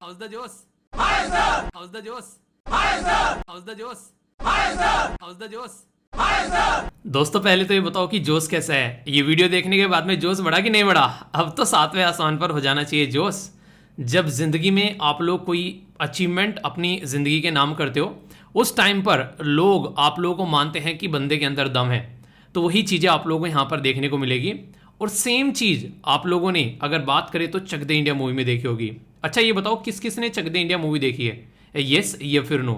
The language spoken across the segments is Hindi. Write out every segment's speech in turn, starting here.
How's the Josh? Hi sir. How's the Josh? Hi sir. How's the Josh? Hi sir. How's the Josh? Hi sir. दोस्तों पहले तो ये बताओ कि जोश कैसा है। ये वीडियो देखने के बाद में जोश बढ़ा कि नहीं बढ़ा? अब तो 7वें आसमान पर हो जाना चाहिए जोश। जब जिंदगी में आप लोग कोई अचीवमेंट अपनी जिंदगी के नाम करते हो, उस टाइम पर लोग आप लोगों को मानते हैं कि बंदे के अंदर दम है। तो वही चीज़ें आप लोगों को यहाँ पर देखने को मिलेगी। और सेम चीज़ आप लोगों ने अगर बात करें तो चक दे इंडिया मूवी में देखी होगी। अच्छा ये बताओ किस किस ने चक दे इंडिया मूवी देखी है? येस या फिर नो?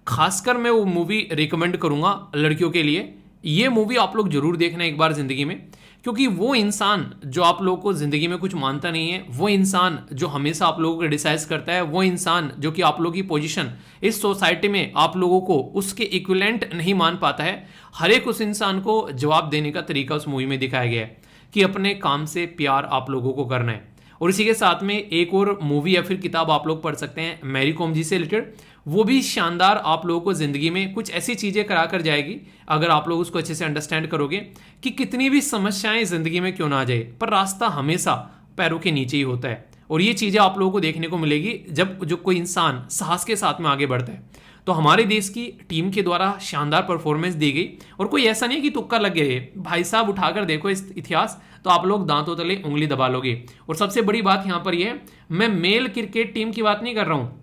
खासकर मैं वो मूवी रिकमेंड करूँगा लड़कियों के लिए। ये मूवी आप लोग जरूर देखना एक बार ज़िंदगी में, क्योंकि वो इंसान जो आप लोगों को ज़िंदगी में कुछ मानता नहीं है, वो इंसान जो हमेशा आप लोगों को क्रिटिसाइज करता है, वो इंसान जो कि आप लोगों की पोजीशन इस सोसाइटी में आप लोगों को उसके इक्विवेलेंट नहीं मान पाता है, हर एक उस इंसान को जवाब देने का तरीका उस मूवी में दिखाया गया है कि अपने काम से प्यार आप लोगों को करना है। और इसी के साथ में एक और मूवी या फिर किताब आप लोग पढ़ सकते हैं मैरी कॉम जी से रिलेटेड। वो भी शानदार आप लोगों को ज़िंदगी में कुछ ऐसी चीज़ें करा कर जाएगी अगर आप लोग उसको अच्छे से अंडरस्टैंड करोगे कि कितनी भी समस्याएं ज़िंदगी में क्यों ना आ जाए, पर रास्ता हमेशा पैरों के नीचे ही होता है। और ये चीज़ें आप लोगों को देखने को मिलेगी जब जो कोई इंसान साहस के साथ में आगे बढ़ता है। तो हमारे देश की टीम के द्वारा शानदार परफॉर्मेंस दी गई, और कोई ऐसा नहीं कि तुक्का लग गए। भाई साहब उठाकर देखो इस इतिहास, तो आप लोग दांतों तले उंगली दबा लोगे। और सबसे बड़ी बात यहाँ पर यह है, मैं मेल क्रिकेट टीम की बात नहीं कर रहा हूँ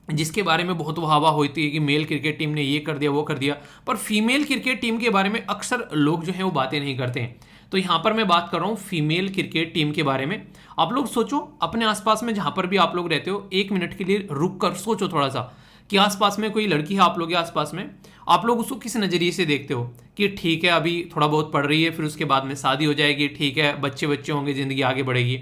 जिसके बारे में बहुत वाहवा होती है कि मेल क्रिकेट टीम ने ये कर दिया वो कर दिया, पर फीमेल क्रिकेट टीम के बारे में अक्सर लोग जो है वो बातें नहीं करते हैं। तो यहाँ पर मैं बात कर रहा हूँ फीमेल क्रिकेट टीम के बारे में। आप लोग सोचो अपने आसपास में जहाँ पर भी आप लोग रहते हो, 1 मिनट के लिए रुक कर सोचो थोड़ा सा कि आसपास में कोई लड़की है आप लोग के आसपास में, आप लोग उसको किस नज़रिए से देखते हो कि ठीक है अभी थोड़ा बहुत पढ़ रही है, फिर उसके बाद में शादी हो जाएगी, ठीक है बच्चे बच्चे होंगे, ज़िंदगी आगे बढ़ेगी।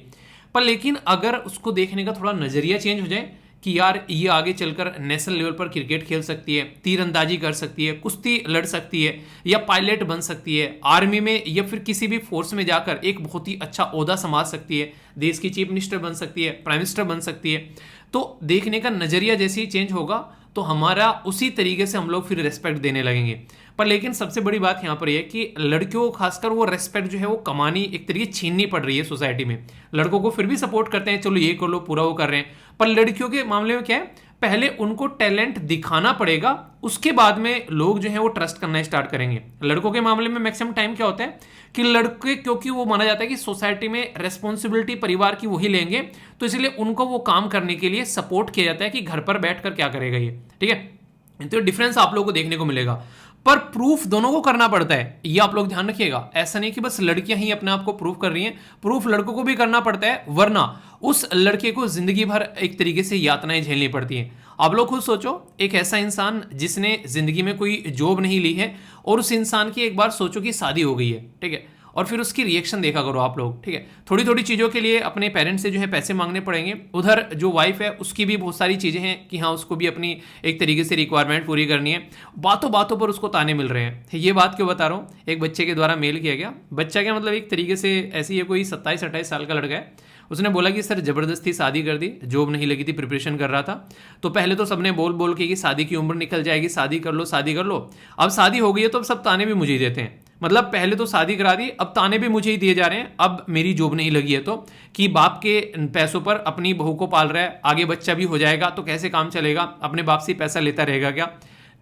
पर लेकिन अगर उसको देखने का थोड़ा नज़रिया चेंज हो जाए कि यार ये आगे चलकर नेशनल लेवल पर क्रिकेट खेल सकती है, तीरंदाजी कर सकती है, कुश्ती लड़ सकती है, या पायलट बन सकती है, आर्मी में या फिर किसी भी फोर्स में जाकर एक बहुत ही अच्छा ओहदा संभाल सकती है, देश की चीफ मिनिस्टर बन सकती है, प्राइम मिनिस्टर बन सकती है, तो देखने का नज़रिया जैसे ही चेंज होगा तो हमारा उसी तरीके से हम लोग फिर रेस्पेक्ट देने लगेंगे। पर लेकिन सबसे बड़ी बात यहाँ पर यह है कि लड़कियों को खासकर वो रेस्पेक्ट जो है वो कमानी एक तरीके छीननी पड़ रही है सोसाइटी में। लड़कों को फिर भी सपोर्ट करते हैं, चलो ये कर लो, पूरा वो कर रहे हैं, पर लड़कियों के मामले में क्या है, पहले उनको टैलेंट दिखाना पड़ेगा, उसके बाद में लोग जो है वो ट्रस्ट करना स्टार्ट करेंगे। लड़कों के मामले में मैक्सिमम टाइम क्या होता है कि लड़के, क्योंकि वो माना जाता है कि सोसाइटी में रेस्पॉन्सिबिलिटी परिवार की वही लेंगे, तो इसलिए उनको वो काम करने के लिए सपोर्ट किया जाता है कि घर पर बैठकर क्या करेगा ये, ठीक है। तो डिफरेंस आप लोगों को देखने को मिलेगा, पर प्रूफ दोनों को करना पड़ता है, ये आप लोग ध्यान रखिएगा। ऐसा नहीं कि बस लड़कियां ही अपने आप को प्रूफ कर रही हैं, प्रूफ लड़कों को भी करना पड़ता है, वरना उस लड़के को जिंदगी भर एक तरीके से यातनाएं झेलनी पड़ती हैं। आप लोग खुद सोचो, एक ऐसा इंसान जिसने जिंदगी में कोई जॉब नहीं ली है, और उस इंसान की एक बार सोचो कि शादी हो गई है, ठीक है, और फिर उसकी रिएक्शन देखा करो आप लोग, ठीक है। थोड़ी थोड़ी चीज़ों के लिए अपने पेरेंट्स से जो है पैसे मांगने पड़ेंगे, उधर जो वाइफ है उसकी भी बहुत सारी चीज़ें हैं कि हाँ उसको भी अपनी एक तरीके से रिक्वायरमेंट पूरी करनी है, बातों बातों पर उसको ताने मिल रहे हैं। ये बात क्यों बता रहा हूँ, एक बच्चे के द्वारा मेल किया गया, बच्चा क्या मतलब एक तरीके से ऐसी है, कोई 27-28 साल का लड़का है, उसने बोला कि सर ज़बरदस्ती शादी कर दी, जॉब नहीं लगी थी, प्रिपरेशन कर रहा था, तो पहले तो सबने बोल बोल के कि शादी की उम्र निकल जाएगी, शादी कर लो शादी कर लो, अब शादी हो गई है तो अब सब ताने भी मुझे ही देते हैं। मतलब पहले तो शादी करा दी, अब ताने भी मुझे ही दिए जा रहे हैं, अब मेरी जॉब नहीं लगी है तो, कि बाप के पैसों पर अपनी बहू को पाल रहा है, आगे बच्चा भी हो जाएगा तो कैसे काम चलेगा, अपने बाप से पैसा लेता रहेगा क्या।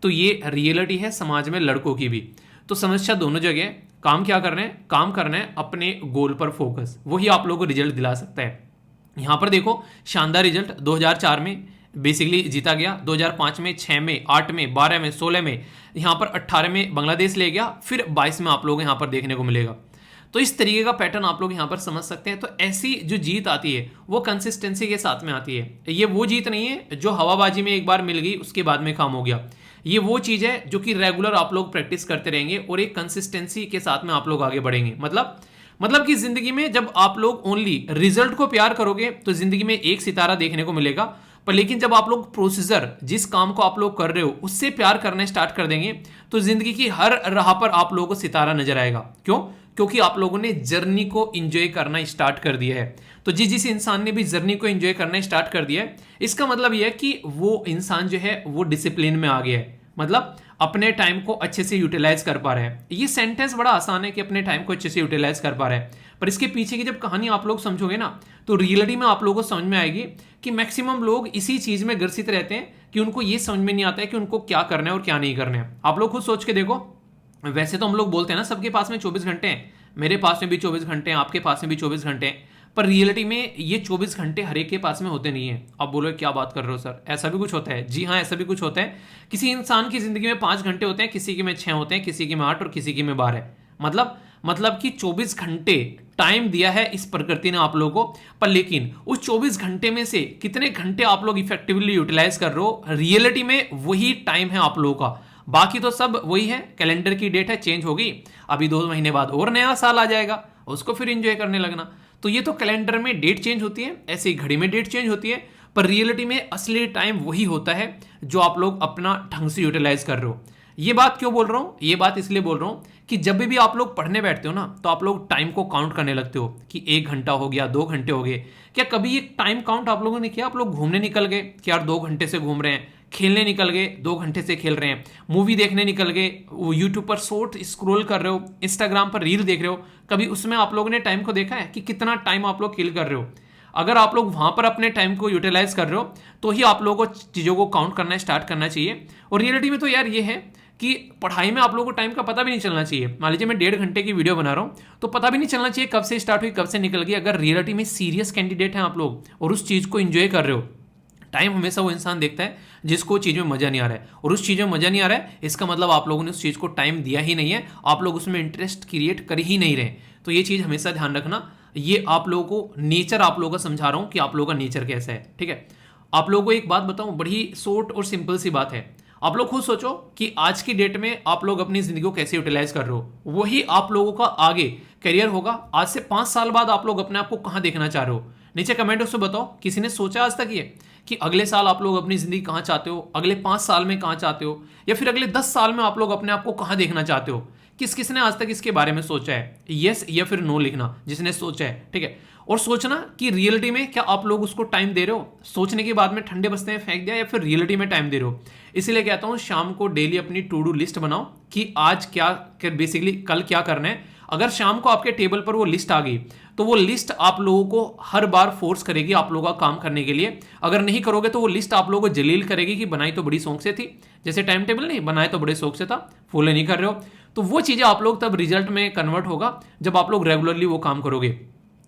तो ये रियलिटी है समाज में लड़कों की भी। तो समस्या दोनों जगह है। काम क्या कर रहे हैं? काम करना है अपने गोल पर फोकस, वही आप लोगों को रिजल्ट दिला सकता है। यहां पर देखो शानदार रिजल्ट 2004 में बेसिकली जीता गया, 2005 में, 6 में, 8 में, 12 में, 16 में, यहां पर 18 में बांग्लादेश ले गया, फिर 22 में आप लोग यहां पर देखने को मिलेगा। तो इस तरीके का पैटर्न आप लोग यहां पर समझ सकते हैं। तो ऐसी जो जीत आती है वो कंसिस्टेंसी के साथ में आती है। ये वो जीत नहीं है जो हवाबाजी में एक बार मिल गई उसके बाद में काम हो गया। ये वो चीज है जो कि रेगुलर आप लोग प्रैक्टिस करते रहेंगे और एक कंसिस्टेंसी के साथ में आप लोग आगे बढ़ेंगे। मतलब कि जिंदगी में जब आप लोग ओनली रिजल्ट को प्यार करोगे तो जिंदगी में एक सितारा देखने को मिलेगा, पर लेकिन जब आप लोग प्रोसीजर, जिस काम को आप लोग कर रहे हो उससे प्यार करना स्टार्ट कर देंगे तो जिंदगी की हर राह पर आप लोगों को सितारा नजर आएगा। क्यों? क्योंकि आप लोगों ने जर्नी को एंजॉय करना स्टार्ट कर दिया है। तो जिस इंसान ने भी जर्नी को एंजॉय करना स्टार्ट कर दिया है, इसका मतलब यह है कि वो इंसान जो है वो डिसिप्लिन में आ गया है, मतलब अपने टाइम को अच्छे से यूटिलाइज कर पा रहा है। ये सेंटेंस बड़ा आसान है कि अपने टाइम को अच्छे से यूटिलाइज कर पा रहा है, पर इसके पीछे की जब कहानी आप लोग समझोगे ना तो रियलिटी में आप लोगों को समझ में आएगी कि मैक्सिमम लोग इसी चीज में ग्रसित रहते हैं कि उनको ये समझ में नहीं आता है कि उनको क्या करना है और क्या नहीं करना है। आप लोग खुद सोच के देखो, वैसे तो हम लोग बोलते हैं ना सबके पास में 24 घंटे हैं, मेरे पास में भी 24 घंटे हैं, आपके पास में भी 24 घंटे हैं, पर रियलिटी में ये 24 घंटे हर एक के पास में होते नहीं है। आप बोलो क्या बात कर रहे हो सर, ऐसा भी कुछ होता है? जी हाँ, ऐसा भी कुछ होता है। किसी इंसान की जिंदगी में 5 घंटे होते हैं, किसी के में 6 होते हैं, किसी के में 8 और किसी के में 12। मतलब कि 24 घंटे टाइम दिया है इस प्रकृति ने आप लोगों को, पर लेकिन उस 24 घंटे में से कितने घंटे आप लोग इफेक्टिवली यूटिलाइज कर रहे हो? रियलिटी में वही टाइम है आप लोगों का, बाकी तो सब वही है। कैलेंडर की डेट है, चेंज होगी, अभी 2 महीने बाद और नया साल आ जाएगा, उसको फिर एंजॉय करने लगना। तो ये तो कैलेंडर में डेट चेंज होती है, ऐसे ही घड़ी में डेट चेंज होती है, पर रियलिटी में असली टाइम वही होता है जो आप लोग अपना ढंग से यूटिलाइज कर रहे हो। ये बात क्यों बोल रहा हूं? ये बात इसलिए बोल रहा हूं कि जब भी आप लोग पढ़ने बैठते हो ना तो आप लोग टाइम को काउंट करने लगते हो कि 1 घंटा हो गया, 2 घंटे हो गए। क्या कभी ये टाइम काउंट आप लोगों ने किया? आप लोग घूमने निकल गए कि यार 2 घंटे से घूम रहे हैं, खेलने निकल गए 2 घंटे से खेल रहे हैं, मूवी देखने निकल गए, यूट्यूब पर शॉर्ट स्क्रॉल कर रहे हो, इंस्टाग्राम पर रील देख रहे हो, कभी उसमें आप लोगों ने टाइम को देखा है कि कितना टाइम आप लोग किल कर रहे हो? अगर आप लोग वहां पर अपने टाइम को यूटिलाइज कर रहे हो तो ही आप लोगों को चीजों को काउंट करना स्टार्ट करना चाहिए। और रियलिटी में तो यार ये है कि पढ़ाई में आप लोगों को टाइम का पता भी नहीं चलना चाहिए। मान लीजिए मैं 1.5 घंटे की वीडियो बना रहा हूं तो पता भी नहीं चलना चाहिए कब से स्टार्ट हुई, कब से निकल गई। अगर रियलिटी में सीरियस कैंडिडेट हैं आप लोग और उस चीज को एंजॉय कर रहे हो, टाइम हमेशा वो इंसान देखता है जिसको चीज में मजा नहीं आ रहा है, और उस चीज में मजा नहीं आ रहा है इसका मतलब आप लोगों ने उस चीज को टाइम दिया ही नहीं है, आप लोग उसमें इंटरेस्ट क्रिएट कर ही नहीं रहे। तो ये चीज हमेशा ध्यान रखना। ये आप लोगों को नेचर आप लोगों का समझा रहा हूं कि आप लोगों का नेचर कैसा है, ठीक है। आप लोगों को एक बात बताऊं, बड़ी शॉर्ट और सिंपल सी बात है। आप लोग खुद सोचो कि आज की डेट में आप लोग अपनी जिंदगी को कैसे यूटिलाइज कर रहे हो, वही आप लोगों का आगे करियर होगा। आज से 5 साल बाद आप लोग अपने आप को कहां देखना चाह रहे हो? नीचे कमेंट उसमें बताओ। किसी ने सोचा आज तक ये कि अगले साल आप लोग अपनी जिंदगी कहां चाहते हो, अगले 5 साल में कहां चाहते हो, या फिर अगले 10 साल में आप लोग अपने आप को कहां देखना चाहते हो? किसने आज तक इसके बारे में सोचा है? यस या फिर नो लिखना जिसने सोचा है, ठीक है। और सोचना कि रियलिटी में क्या आप लोग उसको टाइम दे रहे हो? सोचने के बाद में ठंडे बस्ते में फेंक दिया, या फिर रियलिटी में टाइम दे रहे हो? इसीलिए कहता हूं शाम को डेली अपनी टू डू लिस्ट बनाओ कि आज क्या, बेसिकली कल क्या करना है। अगर शाम को आपके टेबल पर वो लिस्ट आ गई तो वो लिस्ट आप लोगों को हर बार फोर्स करेगी आप लोगों का काम करने के लिए। अगर नहीं करोगे तो वो लिस्ट आप लोगों को जलील करेगी कि बनाई तो बड़ी शौक से थी, जैसे टाइम टेबल नहीं बनाए तो बड़े शौक से था, फॉलो नहीं कर रहे हो। तो वो चीजें आप लोग तब रिजल्ट में कन्वर्ट होगा जब आप लोग रेगुलरली वो काम करोगे।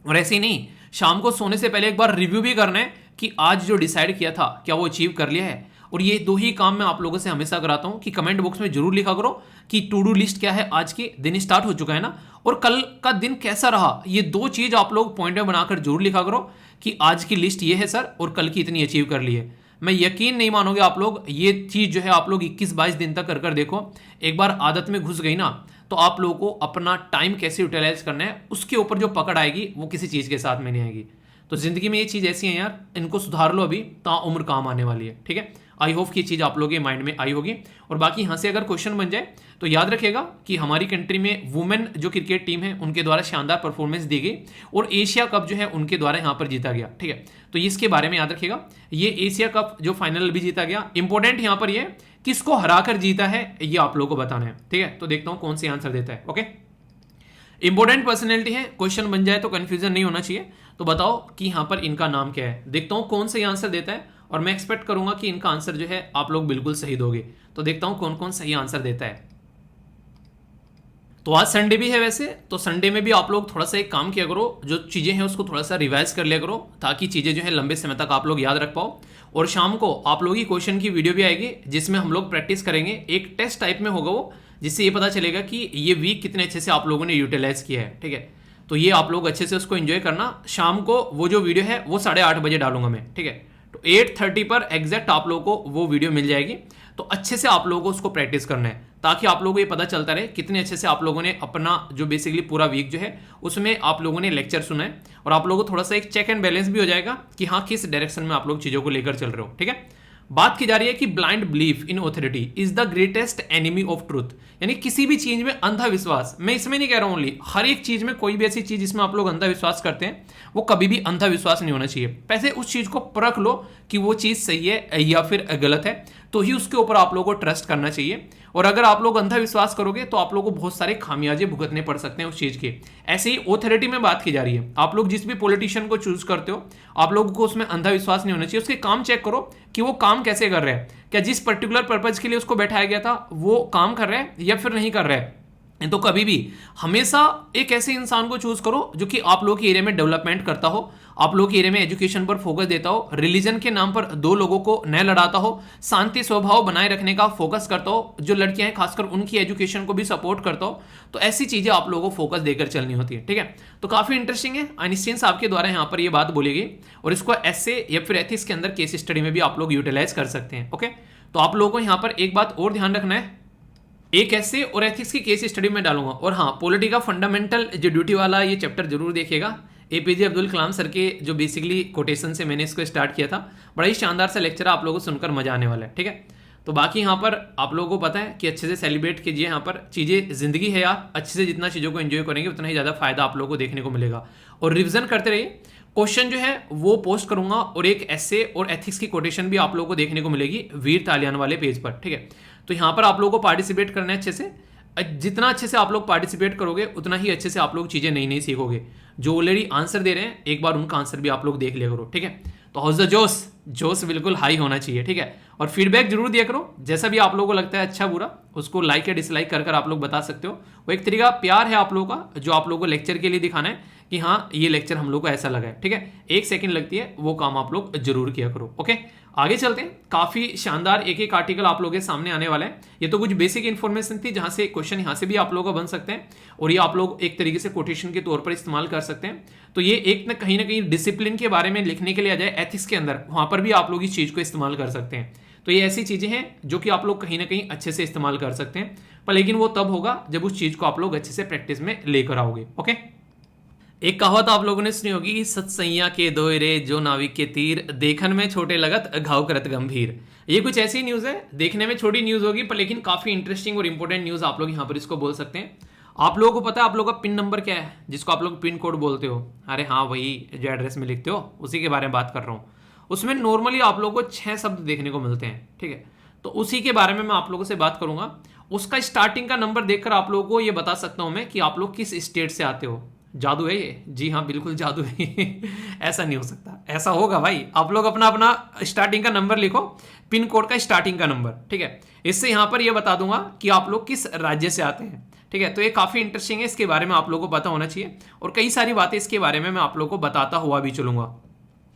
और ऐसे ही नहीं, शाम को सोने से पहले एक बार रिव्यू भी करना है कि आज जो डिसाइड किया था क्या वो अचीव कर लिया है। और ये 2 ही काम मैं आप लोगों से हमेशा कराता हूं कि कमेंट बॉक्स में जरूर लिखा करो कि टू डू लिस्ट क्या है, आज के दिन स्टार्ट हो चुका है ना, और कल का दिन कैसा रहा। ये 2 चीज आप लोग पॉइंट में बनाकर जरूर लिखा करो कि आज की लिस्ट ये है सर और कल की इतनी अचीव कर ली है। मैं यकीन नहीं मानोगे आप लोग, ये चीज जो है आप लोग 21-22 दिन तक कर देखो, एक बार आदत में घुस गई ना तो आप लोगों को अपना टाइम कैसे यूटिलाइज करना है उसके ऊपर जो पकड़ आएगी वो किसी चीज के साथ में नहीं आएगी। तो जिंदगी में ये चीज ऐसी है यार, इनको सुधार लो अभी, ताउम्र काम आने वाली है, ठीक है। आई होप कि ये चीज आप लोगों के माइंड में आई होगी। और बाकी यहाँ से अगर क्वेश्चन बन जाए तो याद रखेगा कि हमारी कंट्री में वुमेन जो क्रिकेट टीम है उनके द्वारा शानदार परफॉर्मेंस दी गई और एशिया कप जो है उनके द्वारा यहाँ पर जीता गया, ठीक है। तो इसके बारे में याद रखेगा, ये एशिया कप जो फाइनल भी जीता गया, इंपॉर्टेंट यहाँ पर ये किसको हराकर जीता है ये आप लोगों को बताना है, ठीक है। तो देखता हूँ कौन सी आंसर देता है। ओके, इंपॉर्टेंट पर्सनैलिटी है, क्वेश्चन बन जाए तो कंफ्यूजन नहीं होना चाहिए। तो बताओ कि यहाँ पर इनका नाम क्या है, देखता हूँ कौन सा आंसर देता है और मैं एक्सपेक्ट करूंगा कि इनका आंसर जो है आप लोग बिल्कुल सही दोगे। तो देखता हूं कौन कौन सही आंसर देता है। तो आज संडे भी है वैसे, तो संडे में भी आप लोग थोड़ा सा एक काम किया करो, जो चीज़ें हैं उसको थोड़ा सा रिवाइज कर लिया करो, ताकि चीज़ें जो है लंबे समय तक आप लोग याद रख पाओ। और शाम को आप लोगों की क्वेश्चन की वीडियो भी आएगी, जिसमें हम लोग प्रैक्टिस करेंगे। एक टेस्ट टाइप में होगा वो, जिससे ये पता चलेगा कि ये वीक कितने अच्छे से आप लोगों ने यूटिलाइज किया है। ठीक है, तो ये आप लोग अच्छे से उसको एंजॉय करना। शाम को वो जो वीडियो है वो 8:30 बजे डालूंगा मैं। ठीक है, तो 8:30 पर एग्जैक्ट आप लोगों को वो वीडियो मिल जाएगी। तो अच्छे से आप लोगों को उसको प्रैक्टिस करना है, ताकि आप लोगों को ये पता चलता रहे कितने अच्छे से आप लोगों ने अपना जो बेसिकली पूरा वीक जो है उसमें आप लोगों ने लेक्चर सुना है। और आप लोगों को थोड़ा सा एक चेक एंड बैलेंस भी हो जाएगा कि हाँ किस डायरेक्शन में आप लोग चीज़ों को लेकर चल रहे हो। ठीक है, बात की जा रही है कि blind belief in authority is the greatest enemy of truth, यानी किसी भी चीज में अंधा विश्वास, मैं इसमें नहीं कह रहा हूं ओनली, हर एक चीज में कोई भी ऐसी चीज जिसमें आप लोग अंधा विश्वास करते हैं वो कभी भी अंधा विश्वास नहीं होना चाहिए। पहले उस चीज को परख लो कि वो चीज सही है या फिर गलत है, तो ही उसके ऊपर आप लोगों को ट्रस्ट करना चाहिए। और अगर आप लोग अंधा विश्वास करोगे तो आप लोगों को बहुत सारे खामियाजे भुगतने पड़ सकते हैं उस चीज के। ऐसे ही ऑथोरिटी में बात की जा रही है, आप लोग जिस भी पॉलिटिशियन को चूज करते हो आप लोगों को उसमें अंधा विश्वास नहीं होना चाहिए। उसके काम चेक करो कि वो काम कैसे कर रहे हैं, क्या जिस पर्टिकुलर पर्पज के लिए उसको बैठाया गया था वो काम कर रहा है या फिर नहीं कर रहा है। तो कभी भी हमेशा एक ऐसे इंसान को चूज करो जो कि आप लोगों के एरिया में डेवलपमेंट करता हो, आप लोगों के एरिया में एजुकेशन पर फोकस देता हो, रिलीजन के नाम पर दो लोगों को न लड़ाता हो, शांति स्वभाव बनाए रखने का फोकस करता हो, जो लड़कियां हैं खासकर उनकी एजुकेशन को भी सपोर्ट करता हो। तो ऐसी चीजें आप लोगों को फोकस देकर चलनी होती है। ठीक है, तो काफी इंटरेस्टिंग है, आइंस्टीन साहब के द्वारा यहाँ पर ये बात बोली गई और इसको ऐसे या फिर एथिक्स के अंदर केस स्टडी में भी आप लोग यूटिलाइज कर सकते हैं। ओके, तो आप लोगों को यहाँ पर एक बात और ध्यान रखना है, एक ऐसे और एथिक्स की केस स्टडी में डालूंगा। और हाँ, पॉलिटी का फंडामेंटल जो ड्यूटी वाला ये चैप्टर जरूर देखिएगा। एपीजे अब्दुल कलाम सर के जो बेसिकली कोटेशन से मैंने इसको स्टार्ट किया था, बड़ा ही शानदार सा लेक्चर है, आप लोगों को सुनकर मजा आने वाला है। ठीक है, तो बाकी यहाँ पर आप लोगों को पता है कि अच्छे से सेलिब्रेट कीजिए। यहाँ पर चीज़ें जिंदगी है यार, अच्छे से जितना चीज़ों को एंजॉय करेंगे उतना ही ज़्यादा फायदा आप लोगों को देखने को मिलेगा। और रिविजन करते रहिए, क्वेश्चन जो है वो पोस्ट करूंगा और एक ऐसे और एथिक्स की कोटेशन भी आप लोगों को देखने को मिलेगी वीर तालियान वाले पेज पर। ठीक है, तो यहाँ पर आप लोगों को पार्टिसिपेट करना है अच्छे से। जितना अच्छे से आप लोग पार्टिसिपेट करोगे उतना ही अच्छे से आप लोग चीज़ें नई नई सीखोगे। जो ऑलरेडी आंसर दे रहे हैं एक बार उनका आंसर भी आप लोग देख लिया करो। ठीक है, तो हाउस द जोश, जोश बिल्कुल हाई होना चाहिए। ठीक है, और फीडबैक जरूर दिया करो, जैसा भी आप लोगों को लगता है अच्छा बुरा उसको लाइक या डिसलाइक कर आप लोग बता सकते हो। वो एक तरीका प्यार है आप लोगों का, जो आप लोगों को लेक्चर के लिए दिखाना है कि हाँ ये लेक्चर हम लोग को ऐसा लगा है। ठीक है, 1 सेकंड लगती है, वो काम आप लोग जरूर किया करो। ओके, आगे चलते हैं। काफी शानदार एक एक आर्टिकल आप लोगों के सामने आने वाला है। ये तो कुछ बेसिक इन्फॉर्मेशन थी जहां से क्वेश्चन यहां से भी आप लोगों को बन सकते हैं और ये आप लोग एक तरीके से कोटेशन के तौर पर इस्तेमाल कर सकते हैं। तो ये एक ना कहीं डिसिप्लिन के बारे में लिखने के लिए आ जाए एथिक्स के अंदर, वहां पर भी आप लोग इस चीज को इस्तेमाल कर सकते हैं। तो ये ऐसी चीजें हैं जो कि आप लोग कहीं ना कहीं अच्छे से इस्तेमाल कर सकते हैं, पर लेकिन वो तब होगा जब उस चीज को आप लोग अच्छे से प्रैक्टिस में लेकर आओगे। ओके, एक कहावत आप लोगों ने सुनी होगी, सत्सैया के दोयरे जो नाविक के तीर, देखन में छोटे लगत घाव करत गंभीर। ये कुछ ऐसी न्यूज है, देखने में छोटी न्यूज होगी पर लेकिन काफी इंटरेस्टिंग और इंपॉर्टेंट न्यूज आप लोग यहाँ पर इसको बोल सकते हैं। आप लोगों को पता है आप लोग का पिन नंबर क्या है, जिसको आप लोग पिन कोड बोलते हो? अरे हाँ, वही जो एड्रेस में लिखते हो उसी के बारे में बात कर रहा हूँ। उसमें नॉर्मली आप लोगों को 6 शब्द देखने को मिलते हैं। ठीक है, तो उसी के बारे में मैं आप लोगों से बात करूंगा। उसका स्टार्टिंग का नंबर देखकर आप लोगों को ये बता सकता हूं मैं कि आप लोग किस स्टेट से आते हो। जादू है ये? जी हाँ, बिल्कुल जादू है। ऐसा नहीं हो सकता, ऐसा होगा भाई। आप लोग अपना अपना स्टार्टिंग का नंबर लिखो, पिन कोड का स्टार्टिंग का नंबर। ठीक है, इससे यहां पर यह बता दूंगा कि आप लोग किस राज्य से आते हैं। ठीक है, तो ये काफी इंटरेस्टिंग है, इसके बारे में आप लोगों को पता होना चाहिए और कई सारी बातें इसके बारे में मैं आप लोगों को बताता हुआ भी चलूंगा।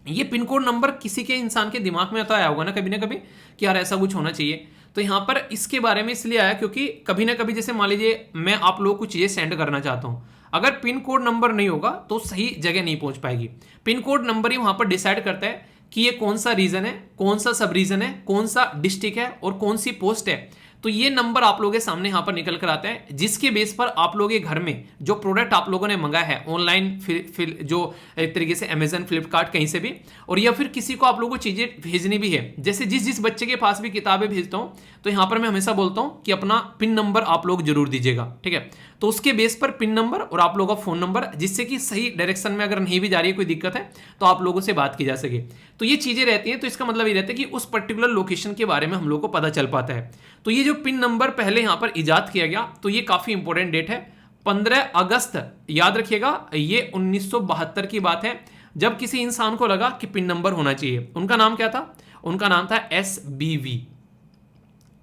ये पिन कोड नंबर किसी के इंसान के दिमाग में तो आया होगा ना कभी कि यार ऐसा कुछ होना चाहिए। तो यहाँ पर इसके बारे में इसलिए आया क्योंकि कभी ना कभी जैसे मान लीजिए मैं आप लोगों को चीजें सेंड करना चाहता हूँ, अगर पिन कोड नंबर नहीं होगा तो सही जगह नहीं पहुंच पाएगी। पिन कोड नंबर ही वहां पर डिसाइड करता है कि ये कौन सा रीजन है, कौन सा सब रीजन है, कौन सा डिस्ट्रिक्ट है और कौन सी पोस्ट है। तो ये नंबर आप लोगों के सामने यहाँ पर निकल कर आता है, जिसके बेस पर आप लोग घर में जो प्रोडक्ट आप लोगों ने मंगाया है ऑनलाइन, फिर जो एक तरीके से अमेजन, फ्लिपकार्ट कहीं से भी, और या फिर किसी को आप लोगों को चीजें भेजनी भी है, जैसे जिस बच्चे के पास भी किताबें भेजता हूं तो यहाँ पर मैं हमेशा बोलता हूं कि अपना पिन नंबर आप लोग जरूर दीजिएगा। ठीक है, तो उसके बेस पर पिन नंबर और आप लोगों का फोन नंबर, जिससे कि सही डायरेक्शन में अगर नहीं भी जा रही है, कोई दिक्कत है तो आप लोगों से बात की जा सके। तो ये चीजें रहती हैं, तो इसका मतलब ये रहता है कि उस पर्टिकुलर लोकेशन के बारे में हम लोग को पता चल पाता है। तो ये जो पिन नंबर पहले यहां पर इजाद किया गया, तो ये काफी इंपॉर्टेंट डेट है, 15 अगस्त, याद रखिएगा। ये 1972 की बात है, जब किसी इंसान को लगा कि पिन नंबर होना चाहिए। उनका नाम क्या था? उनका नाम था SBV।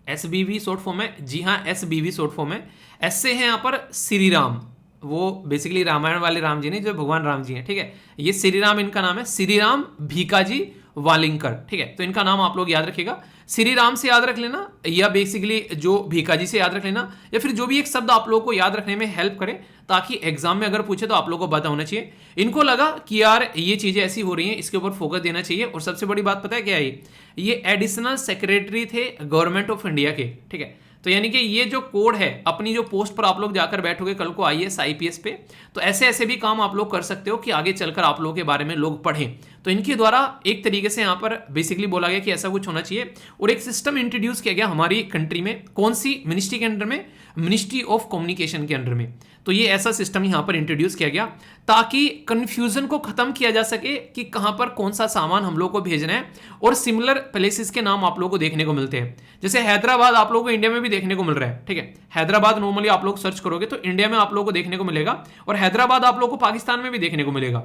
SBV शॉर्ट फॉर्म है, जी हाँ SBV शॉर्ट फॉर्म है। एस से है यहाँ पर श्री राम, वो बेसिकली रामायण वाले राम जी नहीं, जो भगवान राम जी हैं, ठीक है। ये श्री राम इनका नाम है, श्री राम भीकाजी वालिंकर, ठीक है। तो इनका नाम आप लोग याद रखिएगा, श्री राम से याद रख लेना या बेसिकली जो भीकाजी से याद रख लेना, या फिर जो भी एक शब्द आप लोगों को याद रखने में हेल्प करे, ताकि एग्जाम में अगर पूछे तो आप लोगों को पता होना चाहिए। इनको लगा कि यार ये चीजें ऐसी हो रही हैं, इसके ऊपर फोकस देना चाहिए। और सबसे बड़ी बात पता है क्या है, ये एडिशनल सेक्रेटरी थे गवर्नमेंट ऑफ इंडिया के, ठीक है। तो यानी कि ये जो कोड है, अपनी जो पोस्ट पर आप लोग जाकर बैठोगे कल को IAS IPS पे, तो ऐसे ऐसे भी काम आप लोग कर सकते हो कि आगे चलकर आप लोगों के बारे में लोग पढ़ें। तो इनके द्वारा एक तरीके से यहाँ पर बेसिकली बोला गया कि ऐसा कुछ होना चाहिए, और एक सिस्टम इंट्रोड्यूस किया गया हमारी कंट्री में। कौन सी मिनिस्ट्री के अंडर में? मिनिस्ट्री ऑफ कम्युनिकेशन के अंडर में। तो ये ऐसा सिस्टम यहाँ पर इंट्रोड्यूस किया गया ताकि कंफ्यूजन को खत्म किया जा सके कि कहां पर कौन सा सामान हम लोग को भेजना है। और सिमिलर प्लेसेस के नाम आप लोगों को देखने को मिलते हैं, जैसे हैदराबाद आप लोगों को इंडिया में भी देखने को मिल रहा है, ठीक है। हैदराबाद नॉर्मली आप लोग सर्च करोगे तो इंडिया में आप लोगों को देखने को मिलेगा, और हैदराबाद आप लोगों को पाकिस्तान में भी देखने को मिलेगा।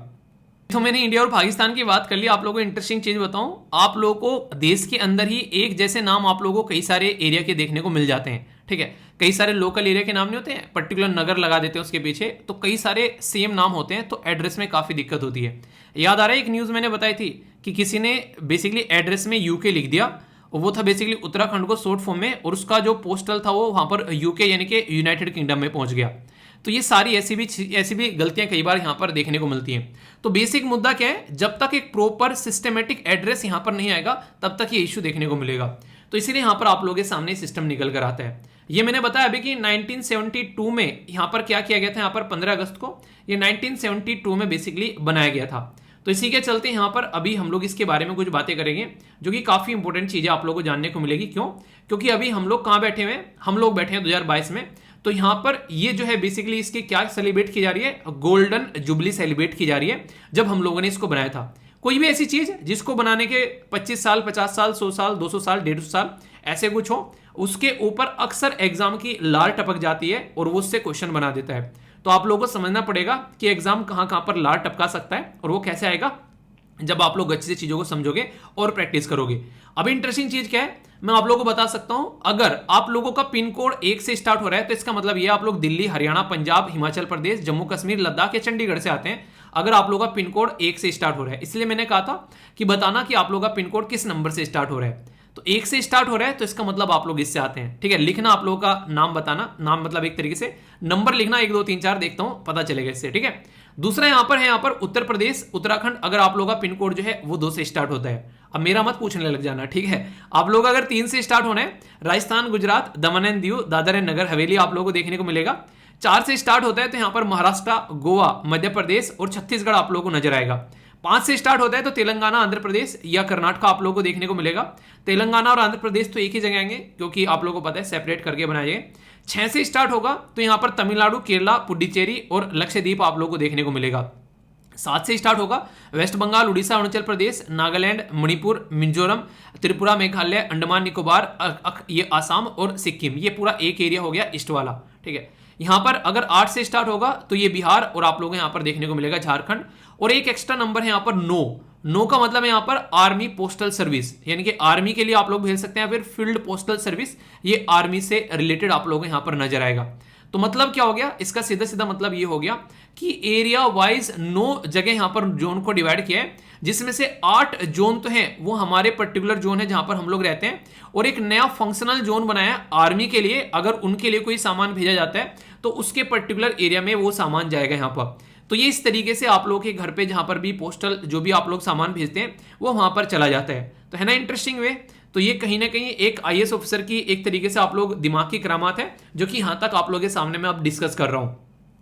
तो मैंने इंडिया और पाकिस्तान की बात कर ली। आप लोगों को इंटरेस्टिंग चीज बताऊं, आप लोगों को देश के अंदर ही एक जैसे नाम आप लोगों को कई सारे एरिया के देखने को मिल जाते हैं, ठीक है। कई सारे लोकल एरिया के नाम नहीं होते हैं, पर्टिकुलर नगर लगा देते हैं उसके पीछे, तो कई सारे सेम नाम होते हैं, तो एड्रेस में काफी दिक्कत होती है। याद आ रहा है एक न्यूज मैंने बताई थी कि किसी ने बेसिकली एड्रेस में UK लिख दिया, और वो था बेसिकली उत्तराखंड को शॉर्ट फॉर्म में, और उसका जो पोस्टल था वो वहां पर UK यानी कि यूनाइटेड किंगडम में पहुंच गया। तो ये सारी ऐसी भी गलतियां कई बार यहां पर देखने को मिलती हैं। तो बेसिक मुद्दा क्या है, जब तक एक प्रॉपर सिस्टमेटिक एड्रेस यहां पर नहीं आएगा तब तक ये इश्यू देखने को मिलेगा। तो इसीलिए यहां पर आप लोगों के सामने सिस्टम निकल कर आता है। ये मैंने बताया अभी कि 1972 में यहां पर क्या किया गया था, यहां पर 15 अगस्त को ये 1972 में बेसिकली बनाया गया था। तो इसी के चलते यहां पर अभी हम लोग इसके बारे में कुछ बातें करेंगे, जो कि काफी इंपॉर्टेंट चीजें आप लोगों को जानने को मिलेगी। क्यों? क्योंकि अभी हम लोग कहां बैठे हुए हैं, हम लोग बैठे हैं 2022 में। तो यहां पर ये जो है बेसिकली इसकी क्या सेलिब्रेट की जा रही है, गोल्डन जुबली सेलिब्रेट की जा रही है, जब हम लोगों ने इसको बनाया था। कोई भी ऐसी चीज जिसको बनाने के 25 साल 50 साल 100 साल 200 साल 150 साल ऐसे कुछ हो, उसके ऊपर अक्सर एग्जाम की लार टपक जाती है और वो उससे क्वेश्चन बना देता है। तो आप लोगों को समझना पड़ेगा कि एग्जाम कहां कहां पर लार टपका सकता है, और वो कैसे आएगा, जब आप लोग अच्छे से चीजों को समझोगे और प्रैक्टिस करोगे। अब इंटरेस्टिंग चीज क्या है, मैं आप लोगों को बता सकता हूं, अगर आप लोगों का पिन कोड 1 से स्टार्ट हो रहा है तो इसका मतलब ये आप लोग दिल्ली, हरियाणा, पंजाब, हिमाचल प्रदेश, जम्मू कश्मीर, लद्दाख या चंडीगढ़ से आते हैं। अगर आप लोगों का पिन कोड 1 से स्टार्ट हो रहा है, इसलिए मैंने कहा था कि बताना कि आप लोगों का पिन कोड किस नंबर से स्टार्ट हो रहा है। तो 1 से स्टार्ट हो रहा है तो इसका मतलब आप लोग इससे आते हैं, ठीक है। लिखना आप लोगों का नाम बताना, नाम मतलब एक तरीके से नंबर लिखना 1 2 3 4 देखता हूं पता चलेगा इससे, ठीक है। दूसरा यहां पर उत्तर प्रदेश, उत्तराखंड, अगर आप लोगों का पिन कोड जो है वो 2 से स्टार्ट होता है। अब मेरा मत पूछने लग जाना, ठीक है। आप लोग अगर 3 से स्टार्ट होना है, राजस्थान, गुजरात, दमन एंड दीव, दादर एंड नगर हवेली आप लोगों को देखने को मिलेगा। 4 से स्टार्ट होता है तो यहां पर महाराष्ट्र, गोवा, मध्य प्रदेश और छत्तीसगढ़ आप लोगों को नजर आएगा। 5 से स्टार्ट होता है तो तेलंगाना, आंध्र प्रदेश या कर्नाटक आप लोगों को देखने को मिलेगा। तेलंगाना और आंध्र प्रदेश तो एक ही जगह आएंगे, क्योंकि आप लोगों को पता है सेपरेट करके बनाए गए। 6 से स्टार्ट होगा तो यहां पर तमिलनाडु, केरला, पुडुचेरी और लक्षद्वीप आप लोगों को देखने को मिलेगा। 7 से स्टार्ट होगा वेस्ट बंगाल, उड़ीसा, अरुणाचल प्रदेश, नागालैंड, मणिपुर, मिजोरम, त्रिपुरा, मेघालय, अंडमान निकोबार, ये आसाम और सिक्किम, ये पूरा एक एरिया हो गया ईस्ट वाला, ठीक है। यहां पर अगर 8 से स्टार्ट होगा तो ये बिहार और आप लोगों को यहां पर देखने को मिलेगा झारखंड। और एक एक्स्ट्रा नंबर है यहां पर 9 का मतलब है यहां पर आर्मी पोस्टल सर्विस, यानी कि आर्मी के लिए आप लोग भेज सकते हैं, फिर फील्ड पोस्टल सर्विस, ये आर्मी से रिलेटेड आप लोगों को यहां पर नजर आएगा। तो मतलब क्या हो गया, इसका सीधा सीधा मतलब ये हो गया कि एरिया वाइज 9 जगह यहां पर जोन को डिवाइड किया है, जिसमें से 8 जोन तो हैं वो हमारे पर्टिकुलर जोन है जहां पर हम लोग रहते हैं, और एक नया फंक्शनल जोन बनाया आर्मी के लिए। अगर उनके लिए कोई सामान भेजा जाता है तो उसके पर्टिकुलर एरिया में वो सामान जाएगा यहां पर। तो ये इस तरीके से आप लोगों के घर पे जहां पर भी पोस्टल जो भी आप लोग सामान भेजते हैं वो वहां पर चला जाता है। तो है ना इंटरेस्टिंग वे। तो ये कहीं ना कहीं एक IAS ऑफिसर की एक तरीके से आप लोग दिमाग की करामात है, जो कि यहां तक आप लोगों के सामने मैं अब डिस्कस कर रहा हूं।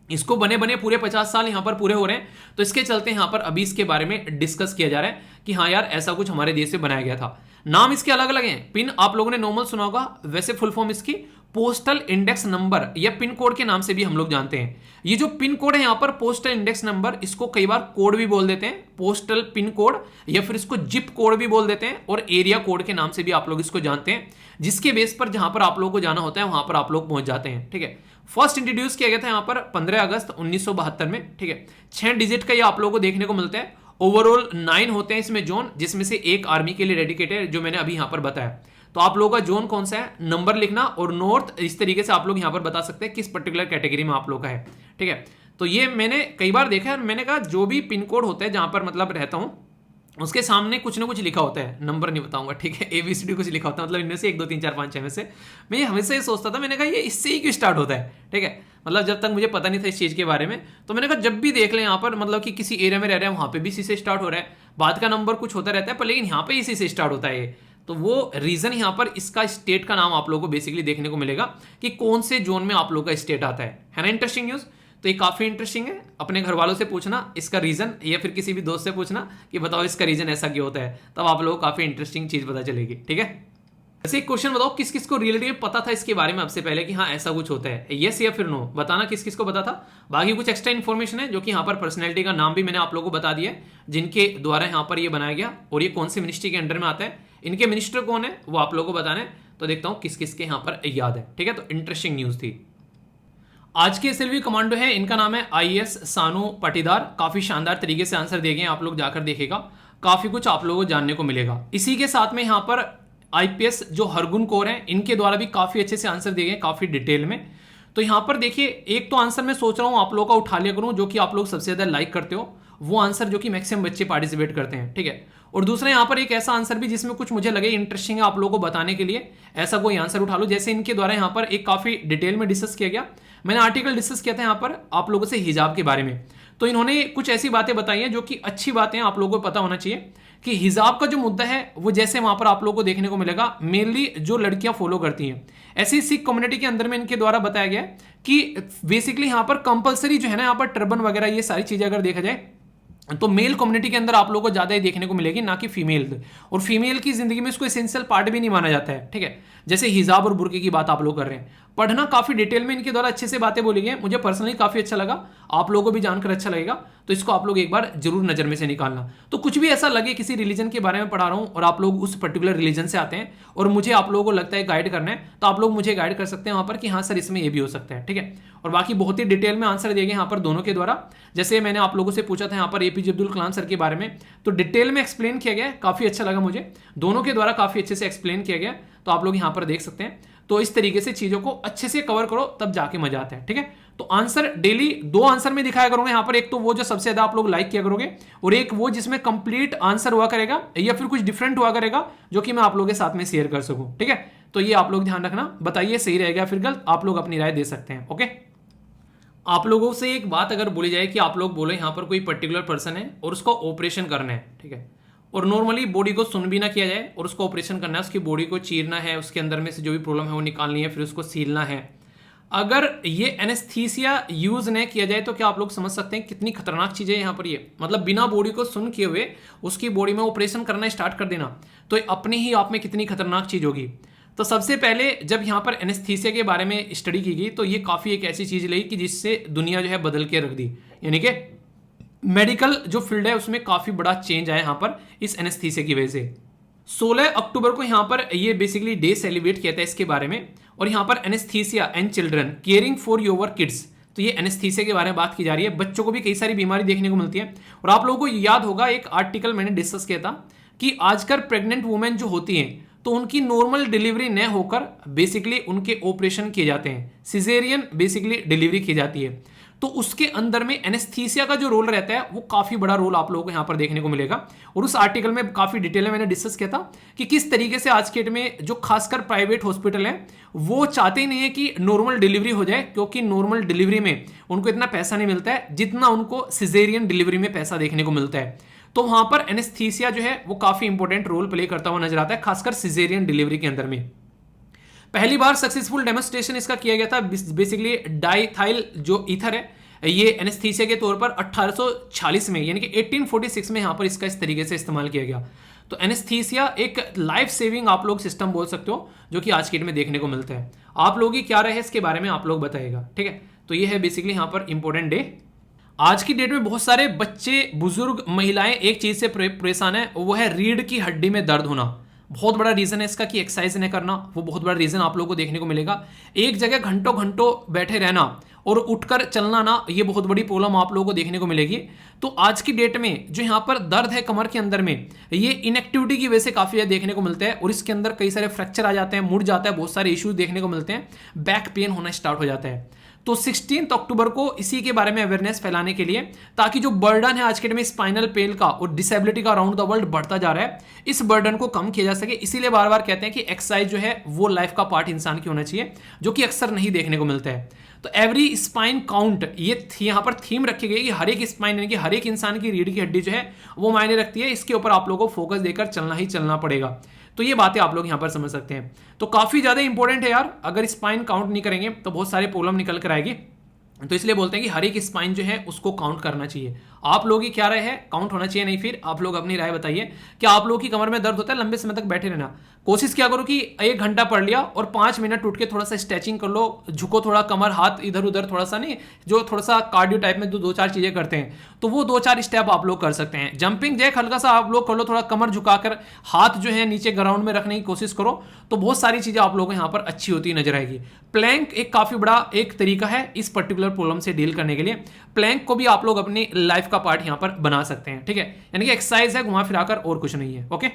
इसको बने बने पूरे 50 साल यहां पर पूरे हो रहे हैं, तो इसके चलते यहां पर अभी इसके बारे में डिस्कस किया जा रहा है कि हाँ यार ऐसा कुछ हमारे देश में बनाया गया था। नाम इसके अलग अलग हैं। पिन आप लोगों ने नॉर्मल सुना होगा, वैसे फुल फॉर्म इसकी पोस्टल इंडेक्स नंबर या पिन कोड के नाम से भी हम लोग जानते हैं। ये जो पिन कोड है यहां पर पोस्टल इंडेक्स नंबर, इसको कई बार कोड भी बोल देते हैं, पोस्टल पिन कोड, या फिर इसको जिप कोड भी बोल देते हैं, और एरिया कोड के नाम से भी आप लोग इसको जानते हैं, जिसके बेस पर जहां पर आप लोगों को जाना होता है वहां पर आप लोग पहुंच जाते हैं, ठीक है। फर्स्ट इंट्रोड्यूस किया गया था यहां पर 15 अगस्त 1972 में, ठीक है। 6 डिजिट का ये आप लोगों को देखने को मिलता है, ओवरऑल 9 होते हैं इसमें जोन, जिसमें से एक आर्मी के लिए डेडिकेटेड है जो मैंने अभी यहां पर बताया। तो आप लोगों का जोन कौन सा है, नंबर लिखना, और नॉर्थ इस तरीके से आप लोग यहां पर बता सकते हैं किस पर्टिकुलर कैटेगरी में आप लोग का है। ठीक है, तो ये मैंने कई बार देखा है, मैंने कहा जो भी पिन कोड होता है जहां पर मतलब रहता हूं उसके सामने कुछ ना कुछ लिखा होता है, नंबर नहीं बताऊंगा, ठीक है, ABCD कुछ लिखा होता है, मतलब इनमें से 1 2 3 4 5 6 में से। मैं ये हमेशा ये सोचता था, मैंने कहा ये इससे ही क्यों स्टार्ट होता है। ठीक है, मतलब जब तक मुझे पता नहीं था इस चीज़ के बारे में, तो मैंने कहा जब भी देख लें यहाँ पर मतलब कि किसी एरिया में रह रहे हैं वहाँ पे भी इसी से स्टार्ट हो रहा है, बाद का नंबर कुछ होता रहता है पर लेकिन यहाँ पे इसी से स्टार्ट होता है। तो वो रीज़न यहाँ पर इसका स्टेट का नाम आप लोगों को बेसिकली देखने को मिलेगा कि कौन से जोन में आप लोग का स्टेट आता है ना। इंटरेस्टिंग न्यूज़, तो ये काफ़ी इंटरेस्टिंग है। अपने घर वालों से पूछना इसका रीज़न, या फिर किसी भी दोस्त से पूछना कि बताओ इसका रीज़न ऐसा क्यों होता है, तब आप लोगों को काफ़ी इंटरेस्टिंग चीज़ पता चलेगी। ठीक है, ऐसे एक क्वेश्चन बताओ किस किस को रियलिटी में पता था इसके बारे में आपसे पहले कि हाँ ऐसा कुछ होता है, यस या फिर नो, बताना किस किस को पता था। बाकी कुछ एक्स्ट्रा इन्फॉर्मेशन है जो कि यहाँ पर पर्सनैलिटी का नाम भी मैंने आप लोगों को बता दिया है जिनके द्वारा यहाँ पर ये बनाया गया, और ये कौन सी मिनिस्ट्री के अंडर में आता है, इनके मिनिस्टर कौन है वो आप लोगों को बताना है। तो देखता हूँ किस किस के यहाँ पर याद है। ठीक है, तो इंटरेस्टिंग न्यूज़ थी। आज के एसएलवी कमांडो है, इनका नाम है IAS सानू पाटीदार। काफी शानदार तरीके से आंसर दे गए, आप लोग जाकर देखिएगा, काफी कुछ आप लोगों को जानने को मिलेगा। इसी के साथ में यहाँ पर IPS जो हरगुन कौर हैं, इनके द्वारा भी काफी अच्छे से आंसर दिए गए, काफी डिटेल में। तो यहाँ पर देखिए, एक तो आंसर मैं सोच रहा हूँ आप लोगों का उठा लिया करूँ जो कि आप लोग सबसे ज्यादा लाइक करते हो, वो आंसर जो कि मैक्सिमम बच्चे पार्टिसिपेट करते हैं। ठीक है, और दूसरा यहाँ पर एक ऐसा आंसर भी जिसमें कुछ मुझे लगे इंटरेस्टिंग है आप लोगों को बताने के लिए, ऐसा कोई आंसर उठा लो। जैसे इनके द्वारा यहाँ पर एक काफी डिटेल में डिस्कस किया गया, मैंने आर्टिकल डिस्कस किया था यहाँ पर आप लोगों से हिजाब के बारे में। तो इन्होंने कुछ ऐसी बातें बताई हैं जो कि अच्छी बातें हैं, आप लोगों को पता होना चाहिए कि हिजाब का जो मुद्दा है वो जैसे वहां पर आप लोगों को देखने को मिलेगा मेनली जो लड़कियां फॉलो करती हैं। ऐसी सिख कम्युनिटी के अंदर में इनके द्वारा बताया गया है कि बेसिकली यहाँ पर कंपलसरी जो है ना, यहाँ पर टर्बन वगैरह ये सारी चीजें अगर देखा जाए तो मेल कम्युनिटी के अंदर आप लोगों को ज्यादा ही देखने को मिलेगी, ना कि फीमेल। और फीमेल की जिंदगी में इसको एसेंशियल पार्ट भी नहीं माना जाता है। ठीक है, जैसे हिजाब और बुर्के की बात आप लोग कर रहे हैं, पढ़ना काफी डिटेल में इनके द्वारा अच्छे से बातें बोली गई, मुझे पर्सनली काफी अच्छा लगा, आप लोगों को भी जानकर अच्छा लगेगा। तो इसको आप लोग एक बार जरूर नजर में से निकालना। तो कुछ भी ऐसा लगे किसी रिलीजन के बारे में पढ़ा रहा हूं और आप लोग उस पर्टिकुलर रिलीजन से आते हैं और मुझे आप लोगों को लगता है गाइड करना है, तो आप लोग मुझे गाइड कर सकते हैं वहां पर कि हाँ सर इसमें ये भी हो सकता है। ठीक है, और बाकी बहुत ही डिटेल में आंसर दिए गए यहाँ पर दोनों के द्वारा। जैसे मैंने आप लोगों से पूछा था यहाँ पर APJ अब्दुल कलाम सर के बारे में, तो डिटेल में एक्सप्लेन किया गया, काफी अच्छा लगा मुझे, दोनों के द्वारा काफी अच्छे से एक्सप्लेन किया गया। तो आप लोग यहाँ पर देख सकते हैं। तो इस तरीके से चीजों को अच्छे से कवर करो तब जाके मजा आता है। ठीक है, तो आंसर डेली 2 आंसर में दिखाया करोगे यहाँ पर, एक तो वो जो सबसे ज्यादा आप लोग लाइक किया करोगे और एक वो जिसमें कंप्लीट आंसर हुआ करेगा या फिर कुछ डिफरेंट हुआ करेगा जो कि मैं आप लोगों के साथ में शेयर कर सकूं। ठीक है, तो ये आप लोग ध्यान रखना, बताइए सही रहेगा फिर गलत, आप लोग अपनी राय दे सकते हैं। ओके, आप लोगों से एक बात अगर बोली जाए कि आप लोग बोले यहाँ पर कोई पर्टिकुलर पर्सन है और उसको ऑपरेशन करना है, ठीक है, और नॉर्मली बॉडी को सुन भी ना किया जाए और उसको ऑपरेशन करना है, उसकी बॉडी को चीरना है, उसके अंदर में से जो भी प्रॉब्लम है वो निकालनी है, फिर उसको सीलना है। अगर ये एनेस्थीसिया यूज न किया जाए तो क्या आप लोग समझ सकते हैं कितनी खतरनाक चीज है यहाँ पर ये, मतलब बिना बॉडी को सुन किए हुए उसकी बॉडी में ऑपरेशन करना स्टार्ट कर देना, तो अपने ही आप में कितनी खतरनाक चीज होगी। तो सबसे पहले जब यहाँ पर एनेस्थीसिया के बारे में स्टडी की गई तो ये काफी एक ऐसी चीज लगी कि जिससे दुनिया जो है बदल के रख दी, यानी कि मेडिकल जो फील्ड है उसमें काफी बड़ा चेंज आया यहाँ पर इस एनेस्थीसिया की वजह से। 16 अक्टूबर को यहाँ पर ये बेसिकली डे सेलिब्रेट किया था इसके बारे में, और यहाँ पर anaesthesia and children caring for your kids, तो ये एनेस्थीसिया के बारे में बात की जा रही है। बच्चों को भी कई सारी बीमारी देखने को मिलती है, और आप लोगों को याद होगा एक आर्टिकल मैंने डिस्कस किया था कि आजकल प्रेग्नेंट वुमेन जो होती हैं तो उनकी नॉर्मल डिलीवरी न होकर बेसिकली उनके ऑपरेशन किए जाते हैं, सिजेरियन बेसिकली डिलीवरी की जाती है। तो उसके अंदर में एनेस्थीसिया का जो रोल रहता है वो काफी बड़ा रोल आप लोगों को यहाँ पर देखने को मिलेगा, और उस आर्टिकल में काफी डिटेल में मैंने डिस्कस किया था कि किस तरीके से आज के डेट में जो खासकर प्राइवेट हॉस्पिटल हैं वो चाहते ही नहीं है कि नॉर्मल डिलीवरी हो जाए, क्योंकि नॉर्मल डिलीवरी में उनको इतना पैसा नहीं मिलता है जितना उनको सिजेरियन डिलीवरी में पैसा देखने को मिलता है। तो वहां पर एनेस्थीसिया जो है वो काफी इंपॉर्टेंट रोल प्ले करता हुआ नजर आता है, खासकर सिजेरियन डिलीवरी के अंदर में। पहली बार सक्सेसफुल डेमोन्स्ट्रेशन इसका किया गया था, बेसिकली डाइथाइल जो ईथर है ये एनेस्थीसिया के तौर पर 1846 में यानी कि 1846 में यहां पर इसका इस तरीके से इस्तेमाल किया गया। तो एनेस्थीसिया एक लाइफ सेविंग आप लोग सिस्टम बोल सकते हो जो कि आज के डेट में देखने को मिलता है। आप लोग की क्या रहे इसके बारे में आप लोग बताइएगा, ठीक है। तो ये है बेसिकली यहां पर इंपॉर्टेंट डे। आज की डेट में बहुत सारे बच्चे, बुजुर्ग, महिलाएं एक चीज से परेशान है, वो है रीढ़ की हड्डी में दर्द होना। बहुत बड़ा रीजन है इसका कि एक्सरसाइज नहीं करना, वो बहुत बड़ा रीजन आप लोगों को देखने को मिलेगा। एक जगह घंटों घंटों बैठे रहना और उठकर चलना ना, ये बहुत बड़ी प्रॉब्लम आप लोगों को देखने को मिलेगी। तो आज की डेट में जो यहाँ पर दर्द है कमर के अंदर में, ये इनएक्टिविटी की वजह से काफी ज्यादा देखने को मिलता है और इसके अंदर कई सारे फ्रैक्चर आ जाते हैं, मुड़ जाता है, बहुत सारे इश्यूज देखने को मिलते हैं, बैक पेन होना स्टार्ट हो जाता है। तो 16 अक्टूबर को इसी के बारे में अवेयरनेस फैलाने के लिए, ताकि जो बर्डन है आज के डेट में स्पाइनल पेन का और डिसेबिलिटी का अराउंड द वर्ल्ड बढ़ता जा रहा है, इस बर्डन को कम किया जा सके, इसीलिए बार बार कहते हैं कि एक्सरसाइज जो है वो लाइफ का पार्ट इंसान की होना चाहिए, जो कि अक्सर नहीं देखने को मिलता है। तो एवरी स्पाइन काउंट, ये यहाँ पर थीम रखी गई कि हर एक स्पाइन यानी कि हर एक इंसान की रीढ़ की हड्डी जो है वो मायने रखती है। इसके ऊपर आप लोगों को फोकस देकर चलना ही चलना पड़ेगा। तो ये बातें आप लोग यहाँ पर समझ सकते हैं। तो काफी ज्यादा इंपॉर्टेंट है यार, अगर स्पाइन काउंट नहीं करेंगे तो बहुत सारे प्रॉब्लम निकल कर आएगी। तो इसलिए बोलते हैं कि हर एक स्पाइन जो है उसको काउंट करना चाहिए। आप लोगों की क्या राय है, काउंट होना चाहिए नहीं? फिर आप लोग अपनी राय बताइए। क्या आप लोगों की कमर में दर्द होता है लंबे समय तक बैठे रहना? कोशिश क्या करो कि 1 घंटा पढ़ लिया और 5 मिनट उठ के थोड़ा सा स्ट्रेचिंग कर लो, झुको थोड़ा कमर, हाथ इधर उधर थोड़ा सा, नहीं जो थोड़ा सा कार्डियो टाइप में 2-4 चीजें करते हैं, तो वो 2-4 स्टेप आप लोग कर सकते हैं। जंपिंग जैक हल्का सा आप लोग कर लो, थोड़ा कमर झुकाकर हाथ जो है नीचे ग्राउंड में रखने की कोशिश करो, तो बहुत सारी चीजें आप लोगों को यहाँ पर अच्छी होती नजर आएगी। प्लैंक एक काफी बड़ा एक तरीका है इस पर्टिकुलर प्रॉब्लम से डील करने के लिए। प्लैंक को भी आप लोग अपनी लाइफ का पार्ट यहाँ पर बना सकते हैं, ठीक है। यानी कि एक्सरसाइज है घुमा फिराकर, और कुछ नहीं है। ओके।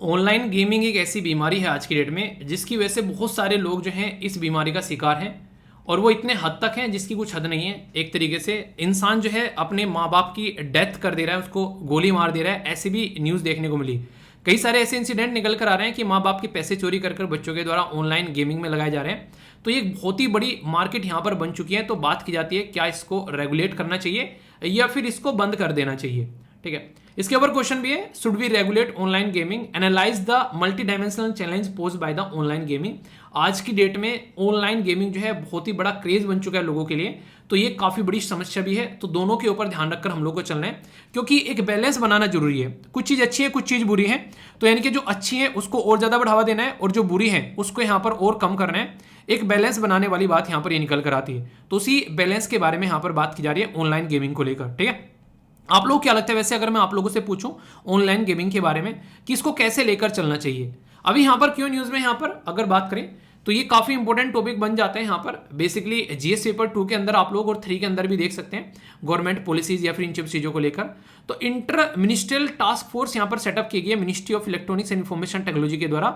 ऑनलाइन गेमिंग एक ऐसी बीमारी है आज की डेट में जिसकी वजह से बहुत सारे लोग जो हैं इस बीमारी का शिकार हैं, और वो इतने हद तक हैं जिसकी कुछ हद नहीं है। एक तरीके से इंसान जो है अपने माँ बाप की डेथ कर दे रहा है, उसको गोली मार दे रहा है, ऐसी भी न्यूज़ देखने को मिली। कई सारे ऐसे इंसिडेंट निकल कर आ रहे हैं कि माँ बाप के पैसे चोरी कर बच्चों के द्वारा ऑनलाइन गेमिंग में लगाए जा रहे हैं। तो ये बहुत ही बड़ी मार्केट यहाँ पर बन चुकी है। तो बात की जाती है क्या इसको रेगुलेट करना चाहिए या फिर इसको बंद कर देना चाहिए, ठीक है। इसके ऊपर क्वेश्चन भी है, should we regulate online gaming, analyse the multi dimensional challenge pose by the online gaming. आज की डेट में ऑनलाइन गेमिंग जो है बहुत ही बड़ा क्रेज बन चुका है लोगों के लिए, तो ये काफी बड़ी समस्या भी है। तो दोनों के ऊपर ध्यान रखकर हम लोग को चलना है, क्योंकि एक बैलेंस बनाना जरूरी है। कुछ चीज अच्छी है, कुछ चीज बुरी है, तो यानी कि जो अच्छी है उसको और ज्यादा बढ़ावा देना है और जो बुरी है उसको यहाँ पर और कम करना है। एक बैलेंस बनाने वाली बात यहाँ पर ये निकल कर आती है। तो उसी बैलेंस के बारे में यहाँ पर बात की जा रही है ऑनलाइन गेमिंग को लेकर, ठीक है। आप लोग क्या लगता है वैसे, अगर मैं आप लोगों से पूछूं ऑनलाइन गेमिंग के बारे में कि इसको कैसे लेकर चलना चाहिए? अभी यहाँ पर क्यों न्यूज़ में यहाँ पर अगर बात करें तो ये काफी इंपॉर्टेंट टॉपिक बन जाते हैं यहाँ पर। बेसिकली जीएस पेपर 2 के अंदर आप लोग और 3 के अंदर भी देख सकते हैं गवर्नमेंट पॉलिसीज या फिर इन चीजों को लेकर। तो इंटर मिनिस्ट्रियल टास्क फोर्स यहाँ पर सेटअप की गई है ministry of electronics and information technology के द्वारा,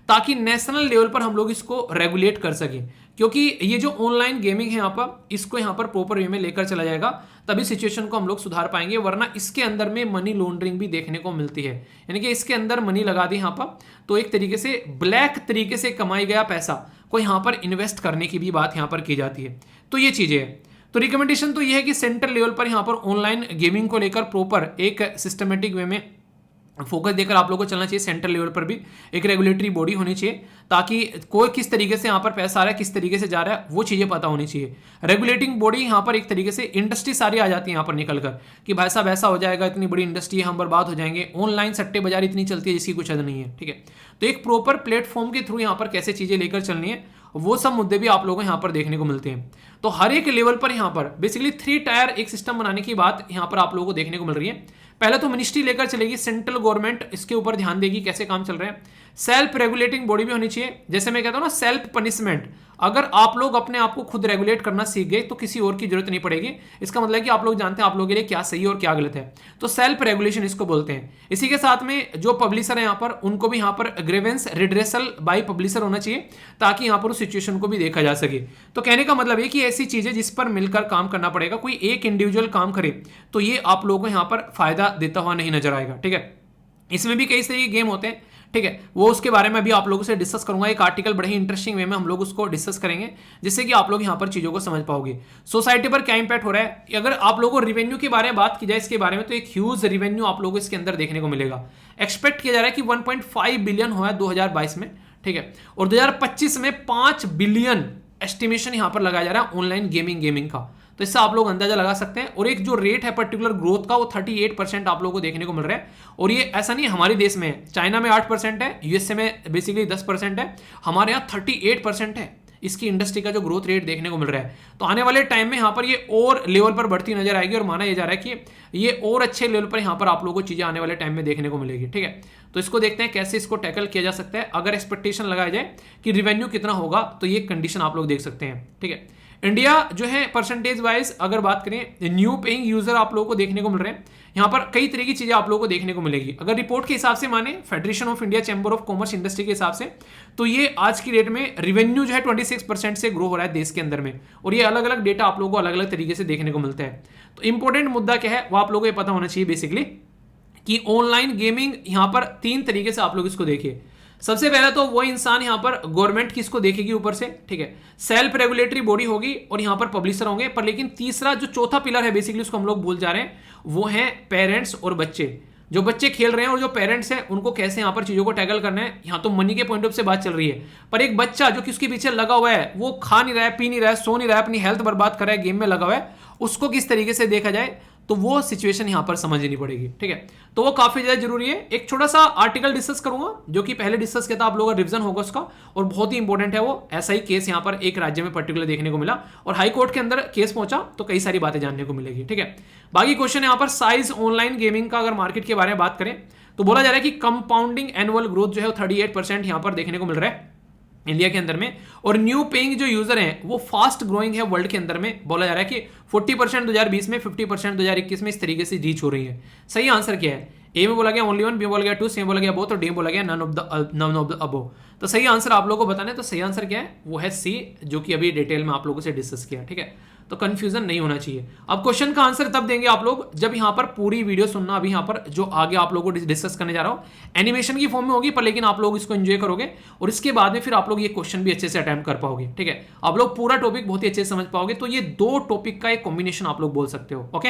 ताकि नेशनल लेवल पर हम लोग इसको रेगुलेट कर सकें। क्योंकि ये जो ऑनलाइन गेमिंग है यहाँ पर, इसको यहाँ पर प्रॉपर वे में लेकर चला जाएगा, तभी सिचुएशन को हम लोग सुधार पाएंगे। वरना इसके अंदर में मनी लॉन्ड्रिंग भी देखने को मिलती है, यानी कि इसके अंदर मनी लगा दी यहाँ पर, तो एक तरीके से ब्लैक तरीके से कमाई गया पैसा को यहाँ पर इन्वेस्ट करने की भी बात यहाँ पर की जाती है। तो ये चीजें है। तो रिकमेंडेशन तो ये है कि सेंट्रल लेवल पर यहाँ पर ऑनलाइन गेमिंग को लेकर प्रॉपर एक सिस्टमेटिक वे में फोकस देकर आप लोगों को चलना चाहिए। सेंट्रल लेवल पर भी एक रेगुलेटरी बॉडी होनी चाहिए, ताकि कोई किस तरीके से यहाँ पर पैसा आ रहा है, किस तरीके से जा रहा है, वो चीजें पता होनी चाहिए। रेगुलेटिंग बॉडी यहाँ पर एक तरीके से इंडस्ट्री सारी आ जाती है यहाँ पर निकल कर कि भाई साहब ऐसा हो जाएगा, इतनी बड़ी इंडस्ट्री है, हम बर्बाद हो जाएंगे। ऑनलाइन सट्टे बाजार इतनी चलती है जिसकी कुछ हद नहीं है, ठीक है। तो एक प्रॉपर प्लेटफॉर्म के थ्रू यहाँ पर कैसे चीजें लेकर चलनी है, वो सब मुद्दे भी आप लोगों को यहाँ पर देखने को मिलते हैं। तो हर एक लेवल पर यहाँ पर बेसिकली 3 टायर एक सिस्टम बनाने की बात यहाँ पर आप लोगों को देखने को मिल रही है। पहले तो मिनिस्ट्री लेकर चलेगी, सेंट्रल गवर्नमेंट इसके ऊपर ध्यान देगी कैसे काम चल रहे हैं। सेल्फ रेगुलेटिंग बॉडी भी होनी चाहिए, जैसे मैं कहता हूं ना सेल्फ पनिशमेंट। अगर आप लोग अपने आप को खुद रेगुलेट करना सीख गए तो किसी और की जरूरत नहीं पड़ेगी। इसका मतलब कि आप लोग जानते हैं आप लोगों के लिए क्या सही है और क्या गलत है। तो सेल्फ रेगुलेशन इसको बोलते हैं। इसी के साथ में जो पब्लिशर है यहाँ पर, उनको भी यहाँ पर ग्रीवेंस रिड्रेसल बाय पब्लिशर होना चाहिए, ताकि यहाँ पर उस सिचुएशन को भी देखा जा सके। तो कहने का मतलब है कि ऐसी चीजें जिस पर मिलकर काम करना पड़ेगा, कोई एक इंडिविजुअल काम करे तो ये आप लोगों को यहाँ पर फायदा देता हुआ नहीं नजर आएगा, ठीक है। इसमें भी कई सारे गेम होते हैं, ठीक है, वो उसके बारे में भी आप लोगों से डिस्कस करूंगा। एक आर्टिकल बड़े ही इंटरेस्टिंग वे में हम लोग उसको डिस्कस करेंगे, जिससे कि आप लोग यहाँ पर चीजों को समझ पाओगे। सोसाइटी पर क्या इंपैक्ट हो रहा है, अगर आप लोगों को रिवेन्यू के बारे में बात की जाए इसके बारे में, तो एक ह्यूज रिवेन्यू आप लोगों को इसके अंदर देखने को मिलेगा। एक्सपेक्ट किया जा रहा है कि 1.5 बिलियन हुआ है 2022 में, ठीक है, और 2025 में 5 बिलियन एस्टिमेशन यहां पर लगाया जा रहा है ऑनलाइन गेमिंग का। तो इससे आप लोग अंदाजा लगा सकते हैं। और एक जो रेट है पर्टिकुलर ग्रोथ का, वो 38% आप लोगों को देखने को मिल रहा है। और ये ऐसा नहीं हमारे देश में है, चाइना में 8% है, यूएसए में बेसिकली 10% है, हमारे यहाँ 38% है इसकी इंडस्ट्री का जो ग्रोथ रेट देखने को मिल रहा है। तो आने वाले टाइम में यहाँ पर ये और लेवल पर बढ़ती नजर आएगी, और माना यह जा रहा है कि ये और अच्छे लेवल पर यहाँ पर आप लोगों को चीजें आने वाले टाइम में देखने को मिलेगी, ठीक है। तो इसको देखते हैं कैसे इसको टैकल किया जा सकता है। अगर एक्सपेक्टेशन लगाया जाए कि रिवेन्यू कितना होगा, तो ये कंडीशन आप लोग देख सकते हैं, ठीक है। इंडिया जो है परसेंटेज वाइज अगर बात करें, न्यू पेइंग यूजर आप लोगों को देखने को मिल रहे हैं। यहाँ पर कई तरह की चीजें आप लोगों को देखने को मिलेगी। अगर रिपोर्ट के हिसाब से माने, federation of India chamber of commerce industry के हिसाब से, तो ये आज की डेट में रिवेन्यू जो है 26% से ग्रो हो रहा है देश के अंदर में। और ये अलग अलग डेटा आप लोगों को अलग अलग तरीके से देखने को मिलता है। तो इंपॉर्टेंट मुद्दा क्या है वो आप लोगों को ये पता होना चाहिए बेसिकली, कि ऑनलाइन गेमिंग यहाँ पर 3 तरीके से आप लोग इसको देखिए। सबसे पहला तो वो इंसान यहाँ पर गवर्नमेंट किसको देखेगी ऊपर से, ठीक है, सेल्फ रेगुलेटरी बॉडी होगी और यहाँ पर पब्लिशर होंगे। पर लेकिन तीसरा जो चौथा पिलर है बेसिकली, उसको हम लोग भूल जा रहे हैं, वो है पेरेंट्स और बच्चे। जो बच्चे खेल रहे हैं और जो पेरेंट्स हैं उनको कैसे यहाँ पर चीजों को टैकल करना है। यहाँ तो मनी के पॉइंट ऑफ से बात चल रही है, पर एक बच्चा जो कि उसके पीछे लगा हुआ है, वो खा नहीं रहा है, पी नहीं रहा है, सो नहीं रहा है, अपनी हेल्थ बर्बाद कर रहा है, गेम में लगा हुआ है, उसको किस तरीके से देखा जाए, तो वो सिचुएशन यहां पर समझनी पड़ेगी, ठीक है। तो वो काफी ज्यादा जरूरी है। एक छोटा सा आर्टिकल डिस्कस करूंगा जो कि पहले डिस्कस किया था, आप लोगों का रिवीजन होगा उसका, और बहुत ही इंपॉर्टेंट है वो। ऐसा ही केस यहां पर एक राज्य में पर्टिकुलर देखने को मिला और हाई कोर्ट के अंदर केस पहुंचा, तो कई सारी बातें जानने को मिलेगी, ठीक है। बाकी क्वेश्चन यहां पर साइज ऑनलाइन गेमिंग का अगर मार्केट के बारे में बात करें तो बोला जा रहा है कि कंपाउंडिंग एनुअल ग्रोथ जो है 38% यहां पर देखने को मिल रहा है इंडिया के अंदर में। और न्यू पेइंग जो यूजर हैं वो फास्ट ग्रोइंग है वर्ल्ड के अंदर में। बोला जा रहा है कि 40% 2020 में, 50% 2021 में इस तरीके से रीच हो रही है। सही आंसर क्या है? ए में बोला गया ओनली वन, बी में बोला गया टू, सी में बोला गया बोथ, और डी में बोला गया नन ऑफ द अबव। तो सही आंसर आप लोगों को बताना है, तो सही आंसर क्या है? वो है सी, जो कि अभी डिटेल में आप लोगों से डिस्कस किया, ठीक है। तो कंफ्यूजन नहीं होना चाहिए। अब क्वेश्चन का आंसर तब देंगे आप लोग जब यहां पर पूरी वीडियो सुनना। अभी यहां पर जो आगे आप लोगों को डिस्कस करने जा रहा हूं एनिमेशन की फॉर्म में होगी, पर लेकिन आप लोग इसको एंजॉय करोगे और इसके बाद में फिर आप लोग ये क्वेश्चन भी अच्छे से अटेम्प्ट कर पाओगे, ठीक है। आप लोग पूरा टॉपिक बहुत ही अच्छे से समझ पाओगे। तो ये 2 टॉपिक का एक कॉम्बिनेशन आप लोग बोल सकते हो, ओके।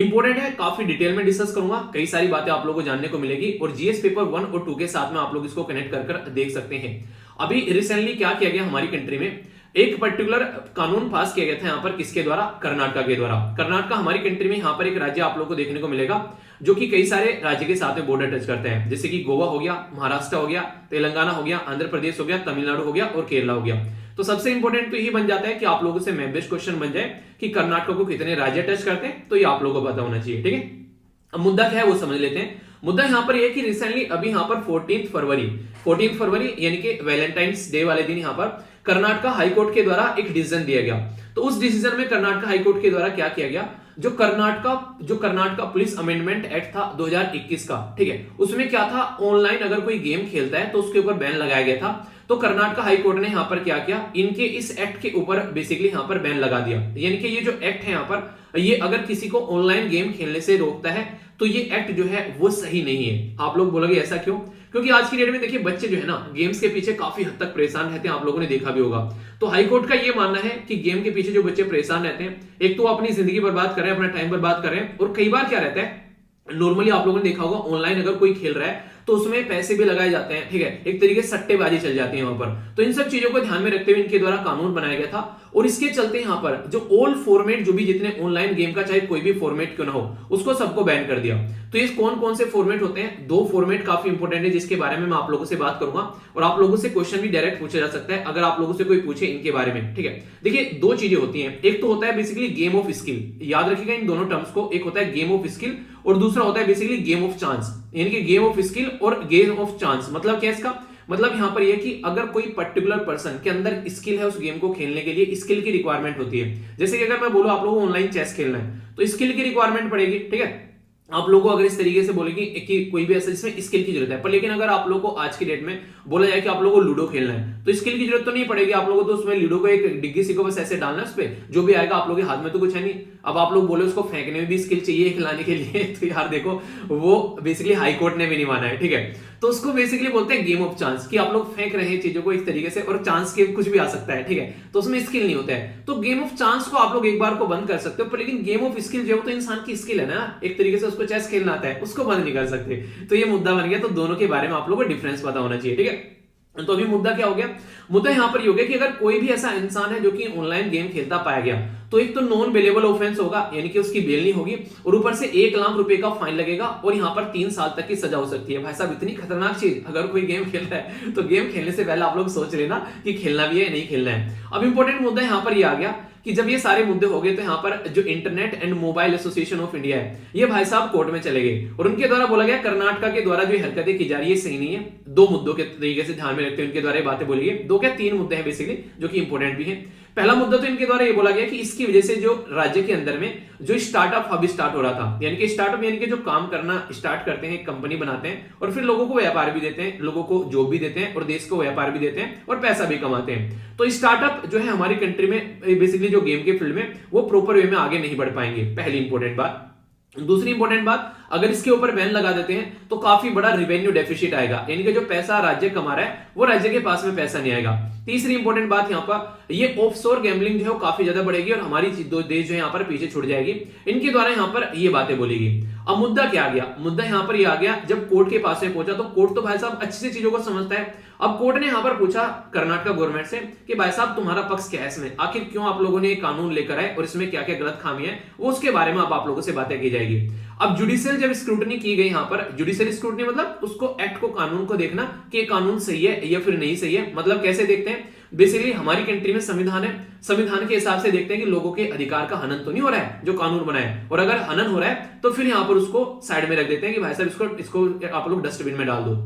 इंपॉर्टेंट है, काफी डिटेल में डिस्कस करूंगा, कई सारी बातें आप लोगों को जानने को मिलेगी और जीएस पेपर 1 और 2 के साथ में आप लोग इसको कनेक्ट कर देख सकते हैं। अभी रिसेंटली क्या किया गया हमारी कंट्री में, एक पर्टिकुलर कानून पास किया गया था यहाँ पर, किसके द्वारा? कर्नाटक के द्वारा। कर्नाटक हमारी कंट्री में यहाँ पर एक राज्य आप लोग को देखने को मिलेगा जो कि कई सारे राज्य के साथ में बॉर्डर टच करते हैं, जैसे कि गोवा हो गया, महाराष्ट्र हो गया, तेलंगाना हो गया, आंध्र प्रदेश हो गया, तमिलनाडु हो गया और केरला हो गया। तो सबसे इंपॉर्टेंट तो यही बन जाता है कि आप लोगों से मैप बेस्ड क्वेश्चन बन जाए कि कर्नाटक को कितने राज्य टच करते हैं, तो ये आप लोगों को पता होना चाहिए, ठीक है। अब मुद्दा क्या है वो समझ लेते हैं। मुद्दा यहां पर यह कि रिसेंटली अभी यहां पर 14 फरवरी यानी कि वैलेंटाइंस डे वाले दिन यहां पर कर्नाटक हाई कोर्ट के द्वारा एक डिसीजन दिया गया। तो उस डिसीजन में कर्नाटक हाई कोर्ट के द्वारा क्या किया गया, जो कर्नाटक पुलिस अमेंडमेंट एक्ट था 2021 का, ठीक है, उसमें क्या था, ऑनलाइन अगर कोई गेम खेलता है तो उसके ऊपर बैन लगाया गया था। तो कर्नाटक हाई कोर्ट ने यहां पर क्या किया, इनके इस एक्ट के ऊपर बेसिकली यहां पर बैन लगा दिया। यानी कि ये जो एक्ट है यहां पर, ये अगर किसी को ऑनलाइन गेम खेलने से रोकता है तो ये एक्ट जो है वो सही नहीं है। आप लोग बोलोगे ऐसा क्यों? क्योंकि आज की डेट में देखिए बच्चे जो है ना गेम्स के पीछे काफी हद तक परेशान रहते हैं, आप लोगों ने देखा भी होगा। तो हाईकोर्ट का ये मानना है कि गेम के पीछे जो बच्चे परेशान रहते हैं, एक तो अपनी जिंदगी बर्बाद कर रहे हैं, अपना टाइम बर्बाद कर रहे हैं, और कई बार क्या रहता है, नॉर्मली आप लोगों ने देखा होगा ऑनलाइन अगर कोई खेल रहा है तो उसमें पैसे भी लगाए जाते हैं, ठीक है, एक तरीके से सट्टेबाजी चल जाती है वहां पर। तो इन सब चीजों को ध्यान में रखते हुए इनके द्वारा कानून बनाया गया था और इसके चलते यहां पर जो ओल्ड फॉर्मेट जो भी जितने ऑनलाइन गेम का चाहे कोई भी फॉर्मेट क्यों ना हो उसको सबको बैन कर दिया। तो ये कौन कौन से फॉर्मेट होते हैं? 2 फॉर्मेट काफी इंपॉर्टेंट है जिसके बारे में मैं आप लोगों से बात करूंगा और आप लोगों से क्वेश्चन भी डायरेक्ट पूछा जा सकता है अगर आप लोगों से कोई पूछे इनके बारे में, ठीक है। देखिए 2 चीजें होती हैं, एक तो होता है बेसिकली गेम ऑफ स्किल, याद रखिएगा इन दोनों टर्म्स को, एक होता है गेम ऑफ स्किल और दूसरा होता है बेसिकली गेम ऑफ चांस। यानी कि गेम ऑफ स्किल और गेम ऑफ चांस मतलब क्या है इसका? मतलब यहां पर यह कि अगर कोई पर्टिकुलर पर्सन के अंदर स्किल है उस गेम को खेलने के लिए स्किल की रिक्वायरमेंट होती है। जैसे कि अगर मैं बोलूं आप लोगों को ऑनलाइन चेस खेलना है तो स्किल की रिक्वायरमेंट पड़ेगी, ठीक है। आप लोगों को अगर इस तरीके से बोलेगी कि कोई भी ऐसा जिसमें स्किल की जरूरत है, पर लेकिन अगर आप लोगों को आज की डेट में बोला जाए कि आप लोगों को लूडो खेलना है तो स्किल की जरूरत तो नहीं पड़ेगी आप लोगों को, तो उसमें लूडो को एक डिग्गी सी को बस ऐसे डालना है, उस पर जो भी आएगा आप लोगों के हाथ में तो कुछ है नहीं। अब आप लोग बोले उसको फेंकने में भी स्किल चाहिए खिलाने के लिए, तो यार देखो वो बेसिकली हाई कोर्ट ने भी नहीं माना है, ठीक है। तो उसको बेसिकली बोलते हैं गेम ऑफ चांस, कि आप लोग फेंक रहे हैं चीजों को इस तरीके से और चांस के कुछ भी आ सकता है, ठीक है, तो उसमें स्किल नहीं होता है। तो गेम ऑफ चांस को आप लोग एक बार को बंद कर सकते हो, पर लेकिन गेम ऑफ स्किल जो है तो इंसान की स्किल है ना, एक तरीके से उसको चेस खेलना आता है, उसको बंद नहीं कर सकते। तो ये मुद्दा बन गया। तो दोनों के बारे में आप लोगों को डिफरेंस पता होना चाहिए, ठीक है। तो अभी मुद्दा क्या हो गया? मुद्दा यहां पर ये हो गया कि अगर कोई भी ऐसा इंसान है जो कि ऑनलाइन गेम खेलता पाया गया तो एक तो नॉन बेलेबल ऑफेंस होगा, यानी कि उसकी बेल नहीं होगी, और ऊपर से 1 लाख रुपए का फाइन लगेगा और यहां पर 3 साल तक की सजा हो सकती है। भाई साहब इतनी खतरनाक चीज, अगर कोई गेम खेल रहा है तो गेम खेलने से पहले आप लोग सोच लेना कि खेलना भी है या नहीं खेलना है। अब इंपॉर्टेंट मुद्दा यहां पर ये आ गया कि जब ये सारे मुद्दे हो गए तो यहाँ पर जो internet and mobile association of India है ये भाई साहब कोर्ट में चले गए और उनके द्वारा बोला गया कर्नाटक के द्वारा जो हरकतें की जा रही है सही नहीं है। 2 मुद्दों के तरीके से ध्यान में रखते हुए उनके द्वारा बातें बोली गई, 2 क्या 3 मुद्दे हैं बेसिकली जो कि इंपॉर्टेंट भी हैं। पहला मुद्दा तो इनके द्वारा ये बोला गया कि इसकी वजह से जो राज्य के अंदर में जो स्टार्टअप हब स्टार्ट हो रहा था, यानी कि स्टार्टअप यानी कि जो काम करना स्टार्ट करते हैं, कंपनी बनाते हैं और फिर लोगों को व्यापार भी देते हैं, लोगों को जॉब भी देते हैं और देश को व्यापार भी देते हैं और पैसा भी कमाते हैं। तो स्टार्टअप जो है हमारी कंट्री में बेसिकली जो गेम के फील्ड में वो प्रॉपर वे में आगे नहीं बढ़ पाएंगे, पहली इंपॉर्टेंट बात। दूसरी इंपॉर्टेंट बात, अगर इसके ऊपर बैन लगा देते हैं तो काफी बड़ा रिवेन्यू डेफिसिट आएगा, यानी कि जो पैसा राज्य कमा रहा है वो राज्य के पास में पैसा नहीं आएगा। तीसरी इंपॉर्टेंट बात यहाँ पर, ये ऑफशोर गैम्बलिंग जो है वो काफी ज्यादा बढ़ेगी और हमारी दो देश जो है यहाँ पर पीछे छूट जाएगी। इनके द्वारा यहाँ पर ये बातें बोलेगी। अब मुद्दा क्या आ गया, मुद्दा यहाँ पर ये आ गया, जब कोर्ट के पास में पहुंचा तो कोर्ट तो भाई साहब अच्छी से चीजों को समझता है। अब कोर्ट ने यहाँ पर पूछा कर्नाटक गवर्नमेंट से कि भाई साहब तुम्हारा पक्ष क्या है इसमें, आखिर क्यों आप लोगों ने ये कानून लेकर आए और इसमें क्या क्या गलत खामी है, वो उसके बारे में अब आप लोगों से बातें की जाएगी। अब जुडिशियल जब स्क्रूटनी की गई, यहाँ पर जुडिशियल स्क्रूटनी मतलब उसको एक्ट को, कानून को देखना कि ये कानून सही है या फिर नहीं सही है। मतलब कैसे देखते हैं, बेसिकली हमारी कंट्री में संविधान है, संविधान के हिसाब से देखते हैं कि लोगों के अधिकार का हनन तो नहीं हो रहा है जो कानून बनाए, और अगर हनन हो रहा है तो फिर यहाँ पर उसको साइड में रख देते हैं कि भाई साहब इसको आप लोग डस्टबिन में डाल दो।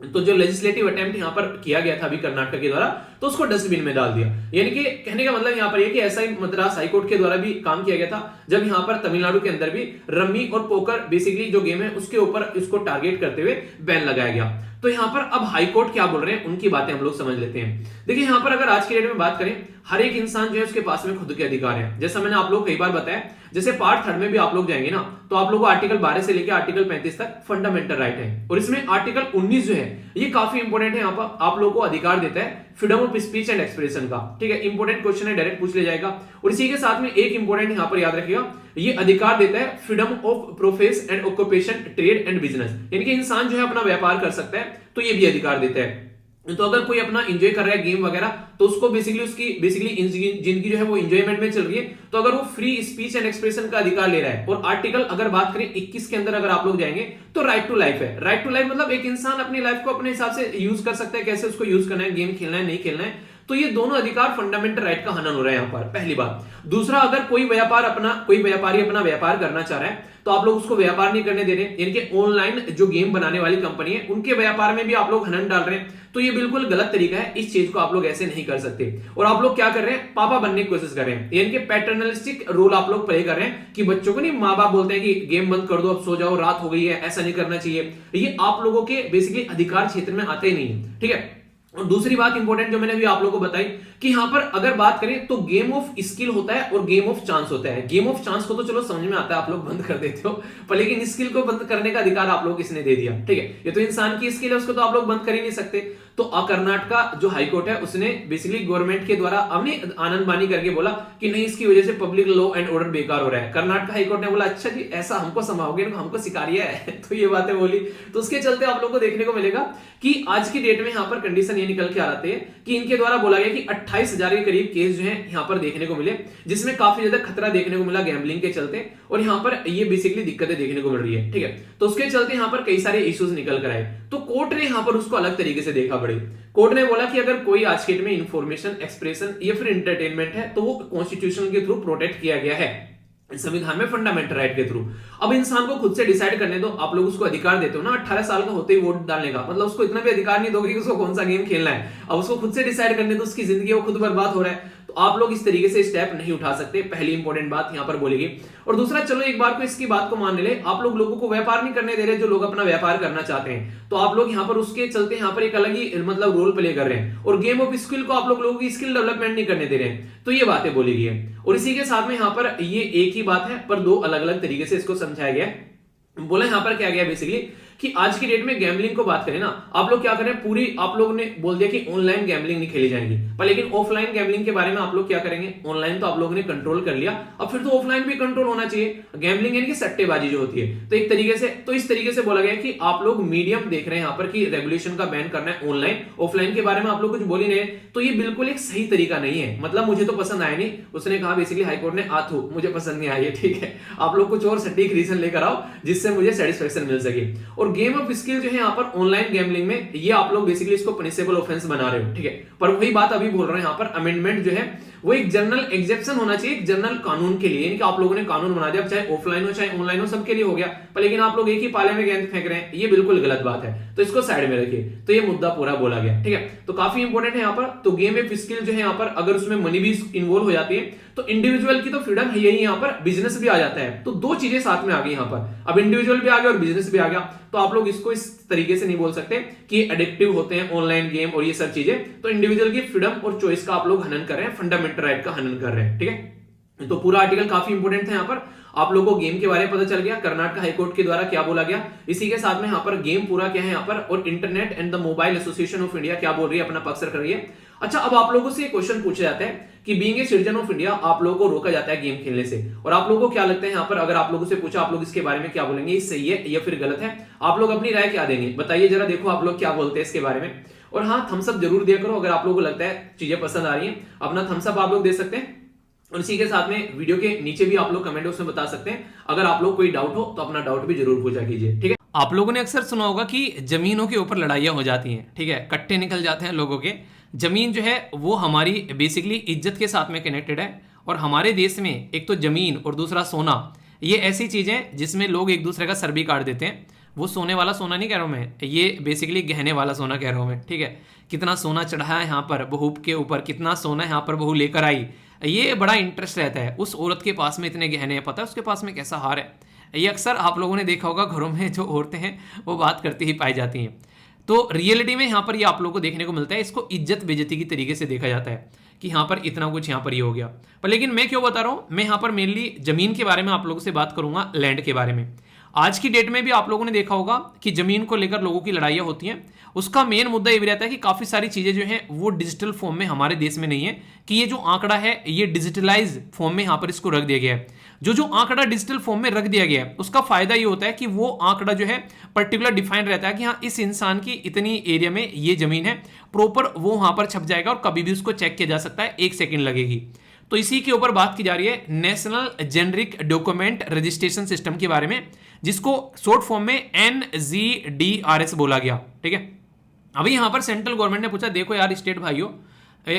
तो जो लेजिस्लेटिव अटेम्प्ट यहाँ पर किया गया था अभी कर्नाटक के द्वारा, तो उसको डस्टबिन में डाल दिया। यानी कि कहने का मतलब यहाँ पर ये कि ऐसा ही मद्रास हाईकोर्ट के द्वारा भी काम किया गया था, जब यहाँ पर तमिलनाडु के अंदर भी रम्मी और पोकर बेसिकली जो गेम है उसके ऊपर इसको टारगेट करते हुए बैन लगाया गया। तो यहाँ पर अब हाईकोर्ट क्या बोल रहे हैं उनकी बातें हम लोग समझ लेते हैं। देखिए यहाँ पर अगर आज की डेट में बात करें, हर एक इंसान जो है उसके पास में खुद के अधिकार है। जैसा मैंने आप लोग कई बार बताया, जैसे पार्ट 3 में भी आप लोग जाएंगे ना, तो आप लोगों को आर्टिकल 12 से लेकर आर्टिकल 35 तक फंडामेंटल राइट है, और इसमें आर्टिकल 19 जो है ये काफी इंपॉर्टेंट है। यहाँ पर आप लोगों को अधिकार देता है freedom of speech and expression का। ठीक है, इंपॉर्टेंट क्वेश्चन है, डायरेक्ट पूछ लिया जाएगा। और इसी के साथ में एक इंपॉर्टेंट यहाँ पर याद रखिएगा, ये अधिकार देता है freedom of profess and occupation, trade and business, यानी कि इंसान जो है अपना व्यापार कर सकता है, तो ये भी अधिकार देता है। तो अगर कोई अपना एंजॉय कर रहा है गेम वगैरह, तो उसको बेसिकली जिंदगी जो है वो एंजॉयमेंट में चल रही है, तो अगर वो फ्री स्पीच एंड एक्सप्रेशन का अधिकार ले रहा है। और आर्टिकल अगर बात करें 21 के अंदर अगर आप लोग जाएंगे तो राइट टू लाइफ है। राइट टू लाइफ मतलब एक इंसान अपनी लाइफ को अपने हिसाब से यूज कर सकता है, कैसे उसको यूज करना है, गेम खेलना है नहीं खेलना है। तो ये दोनों अधिकार फंडामेंटल राइट का हनन हो रहा है यहाँ पर, पहली बात। दूसरा, अगर कोई व्यापारी अपना व्यापार करना चाह रहा है तो आप लोग उसको व्यापार नहीं करने दे रहे, यानी कि ऑनलाइन जो गेम बनाने वाली कंपनी है उनके व्यापार में भी आप लोग हनन डाल रहे हैं, तो ये बिल्कुल गलत तरीका है। इस चीज को आप लोग ऐसे नहीं कर सकते। और आप लोग क्या कर रहे हैं, पापा बनने की कोशिश कर रहे हैं, यानी कि पैटर्नलिस्टिक रोल आप लोग प्ले कर रहे हैं कि बच्चों को नहीं, माँ बाप बोलते हैं कि गेम बंद कर दो, अब सो जाओ, रात हो गई है, ऐसा नहीं करना चाहिए। ये आप लोगों के बेसिकली अधिकार क्षेत्र में आते ही नहीं है। ठीक है, और दूसरी बात इंपॉर्टेंट जो मैंने अभी आप लोगों को बताई कि यहां पर अगर बात करें तो गेम ऑफ स्किल होता है और गेम ऑफ चांस होता है। गेम ऑफ चांस को तो चलो समझ में आता है, आप लोग बंद कर देते हो, पर लेकिन स्किल को बंद करने का अधिकार आप लोग किसने दे दिया। ठीक है, ये तो इंसान की स्किल है, उसको तो आप लोग बंद कर ही नहीं सकते। तो कर्नाटक जो हाईकोर्ट है उसने बेसिकली गवर्नमेंट के द्वारा अपनी आनंदबानी करके बोला कि नहीं, इसकी वजह से पब्लिक लॉ एंड ऑर्डर बेकार हो रहा है। कर्नाटक हाईकोर्ट ने बोला अच्छा जी, ऐसा हमको समाओगे, हमको सिखारिया है तो ये बातें बोली। तो उसके चलते आप लोग को देखने को मिलेगा कि आज की डेट में यहाँ पर कंडीशन ये निकल के आ रही है कि इनके द्वारा बोला गया कि 28,000 के करीब केस जो है यहाँ पर देखने को मिले, जिसमें काफी ज्यादा खतरा देखने को मिला गैम्बलिंग के चलते, और यहाँ पर ये बेसिकली दिक्कतें देखने को मिल रही है। ठीक है, तो उसके चलते यहाँ पर कई सारे इश्यूज निकल कर आए, तो कोर्ट ने यहाँ पर उसको अलग तरीके से देखा पड़े। कोर्ट ने बोला कि अगर कोई आज के डेट में इंफॉर्मेशन, एक्सप्रेशन या फिर एंटरटेनमेंट है तो वो कॉन्स्टिट्यूशन के थ्रू प्रोटेक्ट किया गया है, संविधान में फंडामेंटल राइट के थ्रू। अब इंसान को खुद से डिसाइड करने दो, आप लोग उसको अधिकार देते हो ना 18 साल का होते ही वोट डालने का, मतलब उसको इतना भी अधिकार नहीं दोगे कि उसको कौन सा गेम खेलना है। अब उसको खुद से डिसाइड करने दो, उसकी जिंदगी वो खुद बर्बाद हो रहा है, तो आप लोग इस तरीके से स्टेप नहीं उठा सकते। पहली इंपॉर्टेंट बात यहाँ पर बोलेगी। और दूसरा, चलो एक बार को इसकी बात को मान ले, आप लोग लोगों को व्यापार नहीं करने दे रहे, जो लोग अपना व्यापार करना चाहते हैं, तो आप लोग यहाँ पर उसके चलते यहाँ पर एक अलग ही मतलब रोल प्ले कर रहे हैं, और गेम ऑफ स्किल को आप लोगों की स्किल डेवलपमेंट नहीं करने दे रहे हैं, तो ये बातें बोली गई है। और इसी के साथ में यहाँ पर ये एक ही बात है पर दो अलग अलग तरीके से इसको समझाया गया है। बोला यहाँ पर क्या गया बेसिकली कि आज की डेट में गैम्बलिंग को बात करें ना, आप लोग क्या करें, पूरी आप लोगों ने बोल दिया कि ऑनलाइन गैम्बलिंग नहीं खेली जाएगी, पर लेकिन ऑफलाइन गैम्बलिंग के बारे में आप लोग क्या करेंगे, ऑनलाइन तो आप लोगों ने कंट्रोल कर लिया, अब फिर तो ऑफलाइन भी कंट्रोल होना चाहिए। गैम्बलिंग यानी कि सट्टेबाजी जो होती है, तो एक तरीके से तो इस तरीके से बोला गया कि आप लोग मीडियम देख रहे हैं यहाँ पर कि रेगुलेशन का बैन करना है ऑनलाइन, ऑफलाइन के बारे में आप लोग कुछ बोल ही नहीं, तो ये बिल्कुल एक सही तरीका नहीं है। मतलब मुझे तो पसंद आया नहीं, उसने कहा बेसिकली हाईकोर्ट ने आथू मुझे पसंद नहीं आई है। ठीक है, आप लोग कुछ और सटीक रीजन लेकर आओ जिससे मुझे सेटिस्फेक्शन मिल सके। और गेम ऑफ स्किल जो है यहाँ पर ऑनलाइन गैम्बलिंग में ये आप लोग बेसिकली इसको पनिशेबल ऑफेंस बना रहे हो। ठीक है, पर वही बात अभी बोल रहे हैं यहाँ पर अमेंडमेंट जो है वो एक जनरल एग्जेप्शन होना चाहिए, एक जनरल कानून के लिए, यानी कि आप लोगों ने कानून बना दिया, चाहे ऑफलाइन हो चाहे ऑनलाइन हो, सबके लिए हो गया, पर लेकिन आप लोग एक ही पाले में गेंद फेंक रहे हैं, ये बिल्कुल गलत बात है, तो इसको साइड में रखिए। तो ये मुद्दा पूरा बोला गया, ठीक है। तो काफी इंपॉर्टेंट है यहाँ पर। तो गेम ऑफ स्किल जो है यहाँ पर अगर उसमें मनी भी इन्वॉल्व हो जाती है तो इंडिविजुअल की तो फ्रीडम है यही, यहाँ पर बिजनेस भी आ जाता है। तो दो चीजें साथ में आ गई यहाँ पर, अब इंडिविजुअल भी आ गया और बिजनेस भी आ गया। तो आप लोग इसको इस तरीके से नहीं बोल सकते कि एडिक्टिव होते हैं ऑनलाइन गेम और ये सब चीजें। तो इंडिविजुअल की फ्रीडम और चॉइस का आप लोग हनन कर रहे हैं, फंडामेंटल राइट का हनन कर रहे हैं, ठीक है। तो पूरा आर्टिकल काफी इंपॉर्टेंट था यहाँ पर। आप लोगों को गेम के बारे में पता चल गया, कर्नाटक हाईकोर्ट के द्वारा क्या बोला गया, इसी के साथ में यहाँ पर गेम पूरा क्या है यहाँ पर, और internet and the mobile association of India क्या बोल रही है, अपना पक्ष रख रही है। अच्छा, अब आप लोगों से क्वेश्चन पूछा जाता है कि being a citizen of India आप लोगों को रोका जाता है गेम खेलने से, और आप लोगों को क्या लगता है यहाँ पर, अगर आप लोगों से पूछा आप लोग इसके बारे में क्या बोलेंगे, ये सही है या फिर गलत है, आप लोग अपनी राय क्या देंगे बताइए जरा, देखो आप लोग क्या बोलते हैं इसके बारे में। और हाँ, थम्स अप जरूर दिया करो अगर आप लोगों को लगता है चीजें पसंद आ रही है, अपना थम्स अप आप लोग दे सकते हैं। और इसी के साथ में वीडियो के नीचे भी आप लोग कमेंट बॉक्स में बता सकते हैं, अगर आप लोग कोई डाउट हो तो अपना डाउट भी जरूर पूछा कीजिए, ठीक है। आप लोगों ने अक्सर सुना होगा कि जमीनों के ऊपर लड़ाइयां हो जाती हैं, ठीक है, कट्टे निकल जाते हैं लोगों के। जमीन जो है वो हमारी बेसिकली इज्जत के साथ में कनेक्टेड है, और हमारे देश में एक तो जमीन और दूसरा सोना, ये ऐसी चीजें जिसमें लोग एक दूसरे का सर भी काट देते हैं। वो सोने वाला सोना नहीं कह रहा हूं मैं, ये बेसिकली गहने वाला सोना कह रहा हूं मैं, ठीक है। कितना सोना चढ़ा है यहाँ पर बहू के ऊपर, कितना सोना यहाँ पर बहू लेकर आई, ये बड़ा इंटरेस्ट रहता है। उस औरत के पास में इतने गहने हैं, पता है उसके पास में कैसा हार है, ये अक्सर आप लोगों ने देखा होगा घरों में जो औरतें हैं वो बात करती ही पाई जाती हैं। तो रियलिटी में यहाँ पर ये आप लोगों को देखने को मिलता है, इसको इज्जत बेइज्जती की तरीके से देखा जाता है कि यहाँ पर इतना कुछ यहाँ पर ये हो गया। पर लेकिन मैं क्यों बता रहा हूँ, मैं यहाँ पर मेनली जमीन के बारे में आप लोगों से बात करूंगा, लैंड के बारे में। आज की डेट में भी आप लोगों ने देखा होगा कि जमीन को लेकर लोगों की लड़ाइयाँ होती हैं। उसका मेन मुद्दा ये भी रहता है कि काफी सारी चीजें जो हैं वो डिजिटल फॉर्म में हमारे देश में नहीं है, कि ये जो आंकड़ा है ये डिजिटलाइज फॉर्म में यहाँ पर इसको रख दिया गया है। जो आंकड़ा डिजिटल फॉर्म में रख दिया गया है उसका फायदा ये होता है कि वो आंकड़ा जो है पर्टिकुलर डिफाइन रहता है कि हाँ इस इंसान की इतनी एरिया में ये जमीन है, प्रॉपर वो वहां पर छप जाएगा और कभी भी उसको चेक किया जा सकता है, 1 सेकंड लगेगी। तो इसी के ऊपर बात की जा रही है national generic document registration system के बारे में, जिसको शॉर्ट फॉर्म में NGDRS बोला गया, ठीक है। अभी यहां पर सेंट्रल गवर्नमेंट ने पूछा, देखो यार स्टेट भाइयों,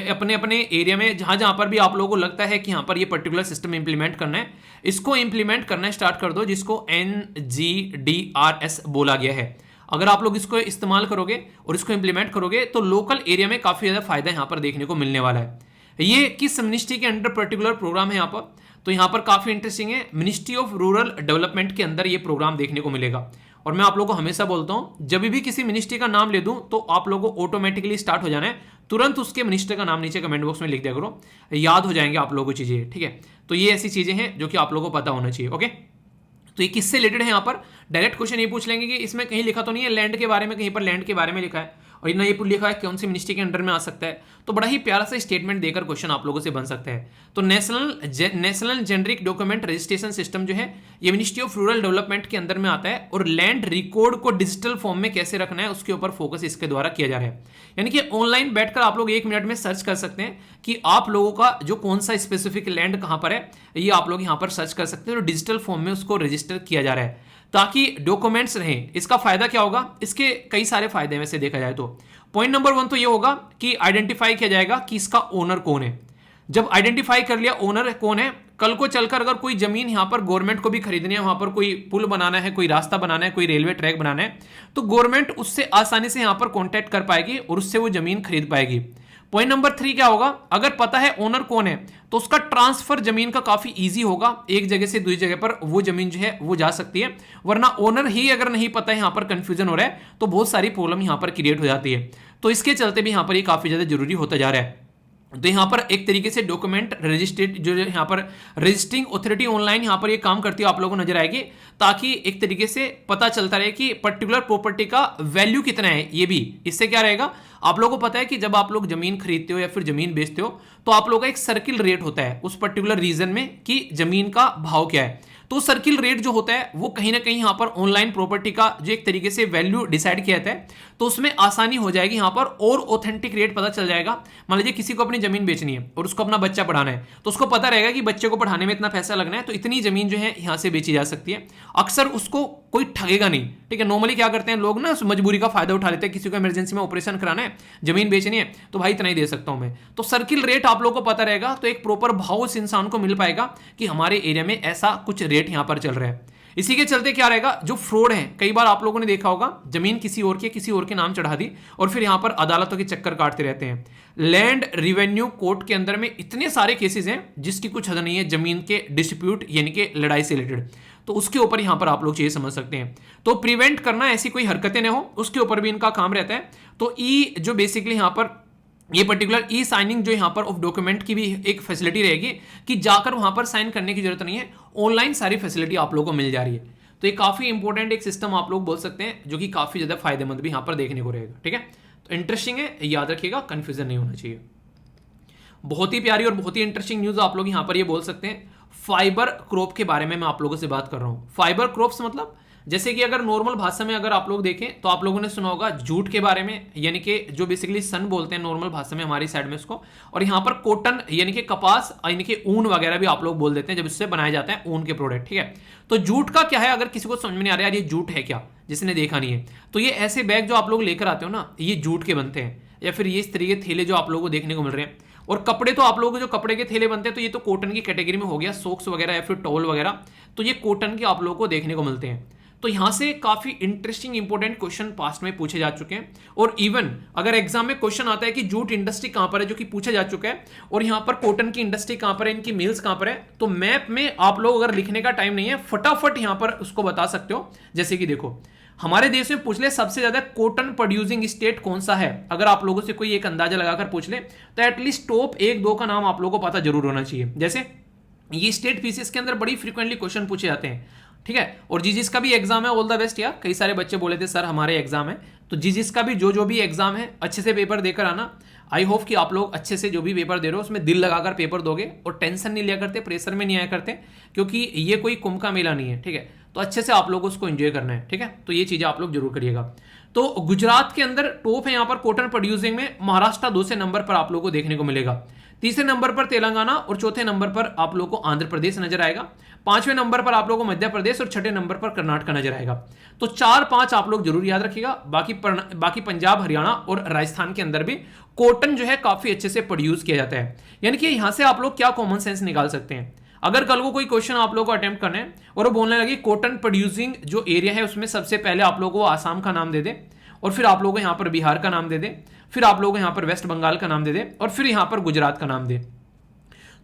अपने अपने एरिया में जहां जहां पर भी आप लोगों को लगता है कि यहां पर ये पर्टिकुलर सिस्टम इंप्लीमेंट करना है, इसको इंप्लीमेंट करना स्टार्ट कर दो, जिसको NGDRS बोला गया है। अगर आप लोग इसको इस्तेमाल करोगे और इसको इंप्लीमेंट करोगे तो लोकल एरिया में काफी ज्यादा फायदा यहां पर देखने को मिलने वाला है। ये किस मिनिस्ट्री के अंडर पर्टिकुलर प्रोग्राम है यहाँ पर, तो यहाँ पर काफी इंटरेस्टिंग है, मिनिस्ट्री ऑफ रूरल डेवलपमेंट के अंदर ये प्रोग्राम देखने को मिलेगा। और मैं आप लोगों को हमेशा बोलता हूं, जब भी किसी मिनिस्ट्री का नाम ले दूं तो आप लोगों को ऑटोमेटिकली स्टार्ट हो जाना है, तुरंत उसके मिनिस्टर का नाम नीचे कमेंट बॉक्स में लिख दिया करो, याद हो जाएंगे आप लोगों को चीजें, ठीक है। तो ये ऐसी चीजें हैं जो कि आप लोगों को पता होना चाहिए, ओके। तो ये किससे रिलेटेड है, यहाँ पर डायरेक्ट क्वेश्चन ये पूछ लेंगे कि इसमें कहीं लिखा तो नहीं है लैंड के बारे में, कहीं पर लैंड के बारे में लिखा है और ना ये लिखा है कौन सी मिनिस्ट्री के अंडर में आ सकता है। तो बड़ा ही प्यारा सा स्टेटमेंट देकर क्वेश्चन आप लोगों से बन सकता है। तो national generic document registration system जो है ये मिनिस्ट्री ऑफ रूरल डेवलपमेंट के अंदर में आता है, और लैंड रिकॉर्ड को डिजिटल फॉर्म में कैसे रखना है उसके ऊपर फोकस इसके द्वारा किया जा रहा है। यानी कि ऑनलाइन बैठकर आप लोग 1 मिनट में सर्च कर सकते हैं कि आप लोगों का जो कौन सा स्पेसिफिक लैंड कहां पर है, ये आप लोग यहां पर सर्च कर सकते हैं और डिजिटल फॉर्म में उसको रजिस्टर किया जा रहा है ताकि डॉक्यूमेंट्स रहें। इसका फायदा क्या होगा, इसके कई सारे फायदे वैसे देखा जाए तो पॉइंट नंबर 1 तो ये होगा कि आइडेंटिफाई किया जाएगा कि इसका ओनर कौन है। जब आइडेंटिफाई कर लिया ओनर कौन है, कल को चलकर अगर कोई जमीन यहां पर गवर्नमेंट को भी खरीदनी है, वहां पर कोई पुल बनाना है, कोई रास्ता बनाना है, कोई रेलवे ट्रैक बनाना है, तो गवर्नमेंट उससे आसानी से यहां पर कॉन्टैक्ट कर पाएगी और उससे वो जमीन खरीद पाएगी। पॉइंट नंबर 3 क्या होगा, अगर पता है ओनर कौन है तो उसका ट्रांसफर जमीन का काफी इजी होगा, एक जगह से दूसरी जगह पर वो जमीन जो है वो जा सकती है। वरना ओनर ही अगर नहीं पता है, यहां पर कंफ्यूजन हो रहा है, तो बहुत सारी प्रॉब्लम यहां पर क्रिएट हो जाती है। तो इसके चलते भी यहां पर ये काफी ज्यादा जरूरी होता जा रहा है। तो यहाँ पर एक तरीके से डॉक्यूमेंट रजिस्ट्रेट जो यहाँ पर रजिस्टरिंग अथॉरिटी ऑनलाइन यहाँ पर ये काम करती है, आप लोगों को नजर आएगी, ताकि एक तरीके से पता चलता रहे कि पर्टिकुलर प्रॉपर्टी का वैल्यू कितना है। ये भी इससे क्या रहेगा, आप लोगों को पता है कि जब आप लोग जमीन खरीदते हो या फिर जमीन बेचते हो तो आप लोगों का एक सर्किल रेट होता है उस पर्टिकुलर रीजन में कि जमीन का भाव क्या है। तो सर्किल रेट जो होता है वो कहीं ना कहीं यहाँ पर ऑनलाइन प्रॉपर्टी का जो एक तरीके से वैल्यू डिसाइड किया जाता है, तो उसमें आसानी हो जाएगी यहाँ पर और ऑथेंटिक रेट पता चल जाएगा। मान लीजिए किसी को अपनी जमीन बेचनी है और उसको अपना बच्चा पढ़ाना है, तो उसको पता रहेगा कि बच्चे को पढ़ाने में इतना पैसा लगना है, तो इतनी जमीन जो है यहाँ से बेची जा सकती है। अक्सर उसको कोई ठगेगा नहीं, ठीक है। नॉर्मली क्या करते हैं लोग ना, मजबूरी का फायदा उठा लेते हैं, किसी को इमरजेंसी में ऑपरेशन कराना है, जमीन बेचनी है, तो भाई इतना ही दे सकता हूं मैं। तो सर्किल रेट आप लोगों को पता रहेगा, तो एक प्रॉपर भाव उस इंसान को मिल पाएगा कि हमारे एरिया में ऐसा कुछ रेट यहां पर चल रहा है। इसी के चलते क्या रहेगा, जो फ्रॉड है, कई बार आप लोगों ने देखा होगा, जमीन किसी और के नाम चढ़ा दी और फिर यहां पर अदालतों के चक्कर काटते रहते हैं। लैंड रिवेन्यू कोर्ट के अंदर में इतने सारे केसेस हैं जिसकी कुछ हद नहीं है, जमीन के डिस्प्यूट यानी कि लड़ाई से रिलेटेड। तो उसके ऊपर यहां पर आप लोग चीजें समझ सकते हैं। तो प्रिवेंट करना, ऐसी कोई हरकतें ना हो, उसके ऊपर भी इनका काम रहता है। तो ई जो बेसिकली यहां पर ये पर्टिकुलर ई साइनिंग जो यहां पर ऑफ डॉक्यूमेंट की भी एक फैसिलिटी रहेगी कि जाकर वहां पर साइन करने की जरूरत नहीं है, ऑनलाइन सारी फैसिलिटी आप लोगों को मिल जा रही है। तो ये काफी इंपॉर्टेंट एक सिस्टम आप लोग बोल सकते हैं, जो कि काफी ज्यादा फायदेमंद भी यहां पर देखने को रहेगा, ठीक है। तो इंटरेस्टिंग है, याद रखिएगा, कंफ्यूजन नहीं होना चाहिए। बहुत ही प्यारी और बहुत ही इंटरेस्टिंग न्यूज आप लोग यहां पर ये बोल सकते हैं। फाइबर क्रॉप के बारे में मैं आप लोगों से बात कर रहा हूं। फाइबर क्रॉप्स मतलब जैसे कि अगर नॉर्मल भाषा में अगर आप लोग देखें तो आप लोगों ने सुना होगा जूट के बारे में, यानी कि जो बेसिकली सन बोलते हैं नॉर्मल भाषा में हमारी साइड में उसको, और यहाँ पर कॉटन यानी कि कपास यानी कि ऊन वगैरह भी आप लोग बोल देते हैं जब इससे बनाया जाता है ऊन के प्रोडक्ट, ठीक है। तो जूट का क्या है, अगर किसी को समझ में नहीं आ रहा यार ये जूट है क्या, जिसने देखा नहीं है, तो ये ऐसे बैग जो आप लोग लेकर आते हो ना, ये जूट के बनते हैं, या फिर ये इस तरीके थैले जो आप लोगों को देखने को मिल रहे हैं। और कपड़े तो आप लोगों को जो कपड़े के थैले बनते हैं तो ये तो कॉटन की कैटेगरी में हो गया, सॉक्स वगैरह या फिर टॉवल वगैरह, तो ये कॉटन के आप लोगों को देखने को मिलते हैं। तो यहां से काफी इंटरेस्टिंग इंपॉर्टेंट क्वेश्चन पास्ट में पूछे जा चुके हैं, और इवन अगर एग्जाम में क्वेश्चन आता है कि जूट इंडस्ट्री कहां पर है, जो कि पूछा जा चुका है, और यहां पर कॉटन की इंडस्ट्री कहां पर है, इनकी मिल्स कहां पर है, तो मैप में आप लोग अगर लिखने का टाइम नहीं है, फटाफट यहां पर उसको बता सकते हो। जैसे कि देखो, हमारे देश में पूछ ले सबसे ज्यादा कॉटन प्रोड्यूसिंग स्टेट कौन सा है, अगर आप लोगों से कोई एक अंदाजा लगाकर पूछ ले, तो एटलीस्ट टॉप 1-2 का नाम आप लोगों को पता जरूर होना चाहिए। जैसे ये स्टेट पीसीएस के अंदर बड़ी फ्रीक्वेंटली क्वेश्चन पूछे जाते हैं, ठीक है। और जीजीएस का भी एग्जाम है, ऑल द बेस्ट यार। कई सारे बच्चे बोले थे सर हमारे एग्जाम है, तो जीजीएस का भी जो भी एग्जाम है अच्छे से पेपर देकर आना। आई होप कि आप लोग अच्छे से जो भी पेपर दे रहे हो उसमें दिल लगाकर पेपर दोगे और टेंशन नहीं लिया करते, प्रेशर में नहीं आया करते, क्योंकि ये कोई कुंभ का मेला नहीं है, ठीक है। तो अच्छे से आप लोगों को उसको एंजॉय करना है, ठीक है। तो ये चीजें आप लोग जरूर करिएगा। तो गुजरात के अंदर टॉप है यहाँ पर कॉटन प्रोड्यूसिंग में, महाराष्ट्र दूसरे नंबर पर आप लोगों को देखने को मिलेगा, तीसरे नंबर पर तेलंगाना, और चौथे नंबर पर आप लोगों को आंध्र प्रदेश नजर आएगा, पांचवें नंबर पर आप लोगों को मध्य प्रदेश, और छठे नंबर पर कर्नाटक नजर आएगा। तो 4-5 आप लोग जरूर याद रखिएगा। बाकी पंजाब, हरियाणा और राजस्थान के अंदर भी कॉटन जो है काफी अच्छे से प्रोड्यूस किया जाता है। यानी कि यहां से आप लोग क्या कॉमन सेंस निकाल सकते हैं, अगर कल को कोई क्वेश्चन आप लोगों को अटेम्प्ट करना है और वो बोलने लगे कॉटन प्रोड्यूसिंग जो एरिया है उसमें सबसे पहले आप लोगों को आसाम का नाम दे दे, और फिर आप लोगों को यहां पर बिहार का नाम दे दे, फिर आप लोगों को यहां पर वेस्ट बंगाल का नाम दे दे, और फिर यहां पर गुजरात का नाम दे,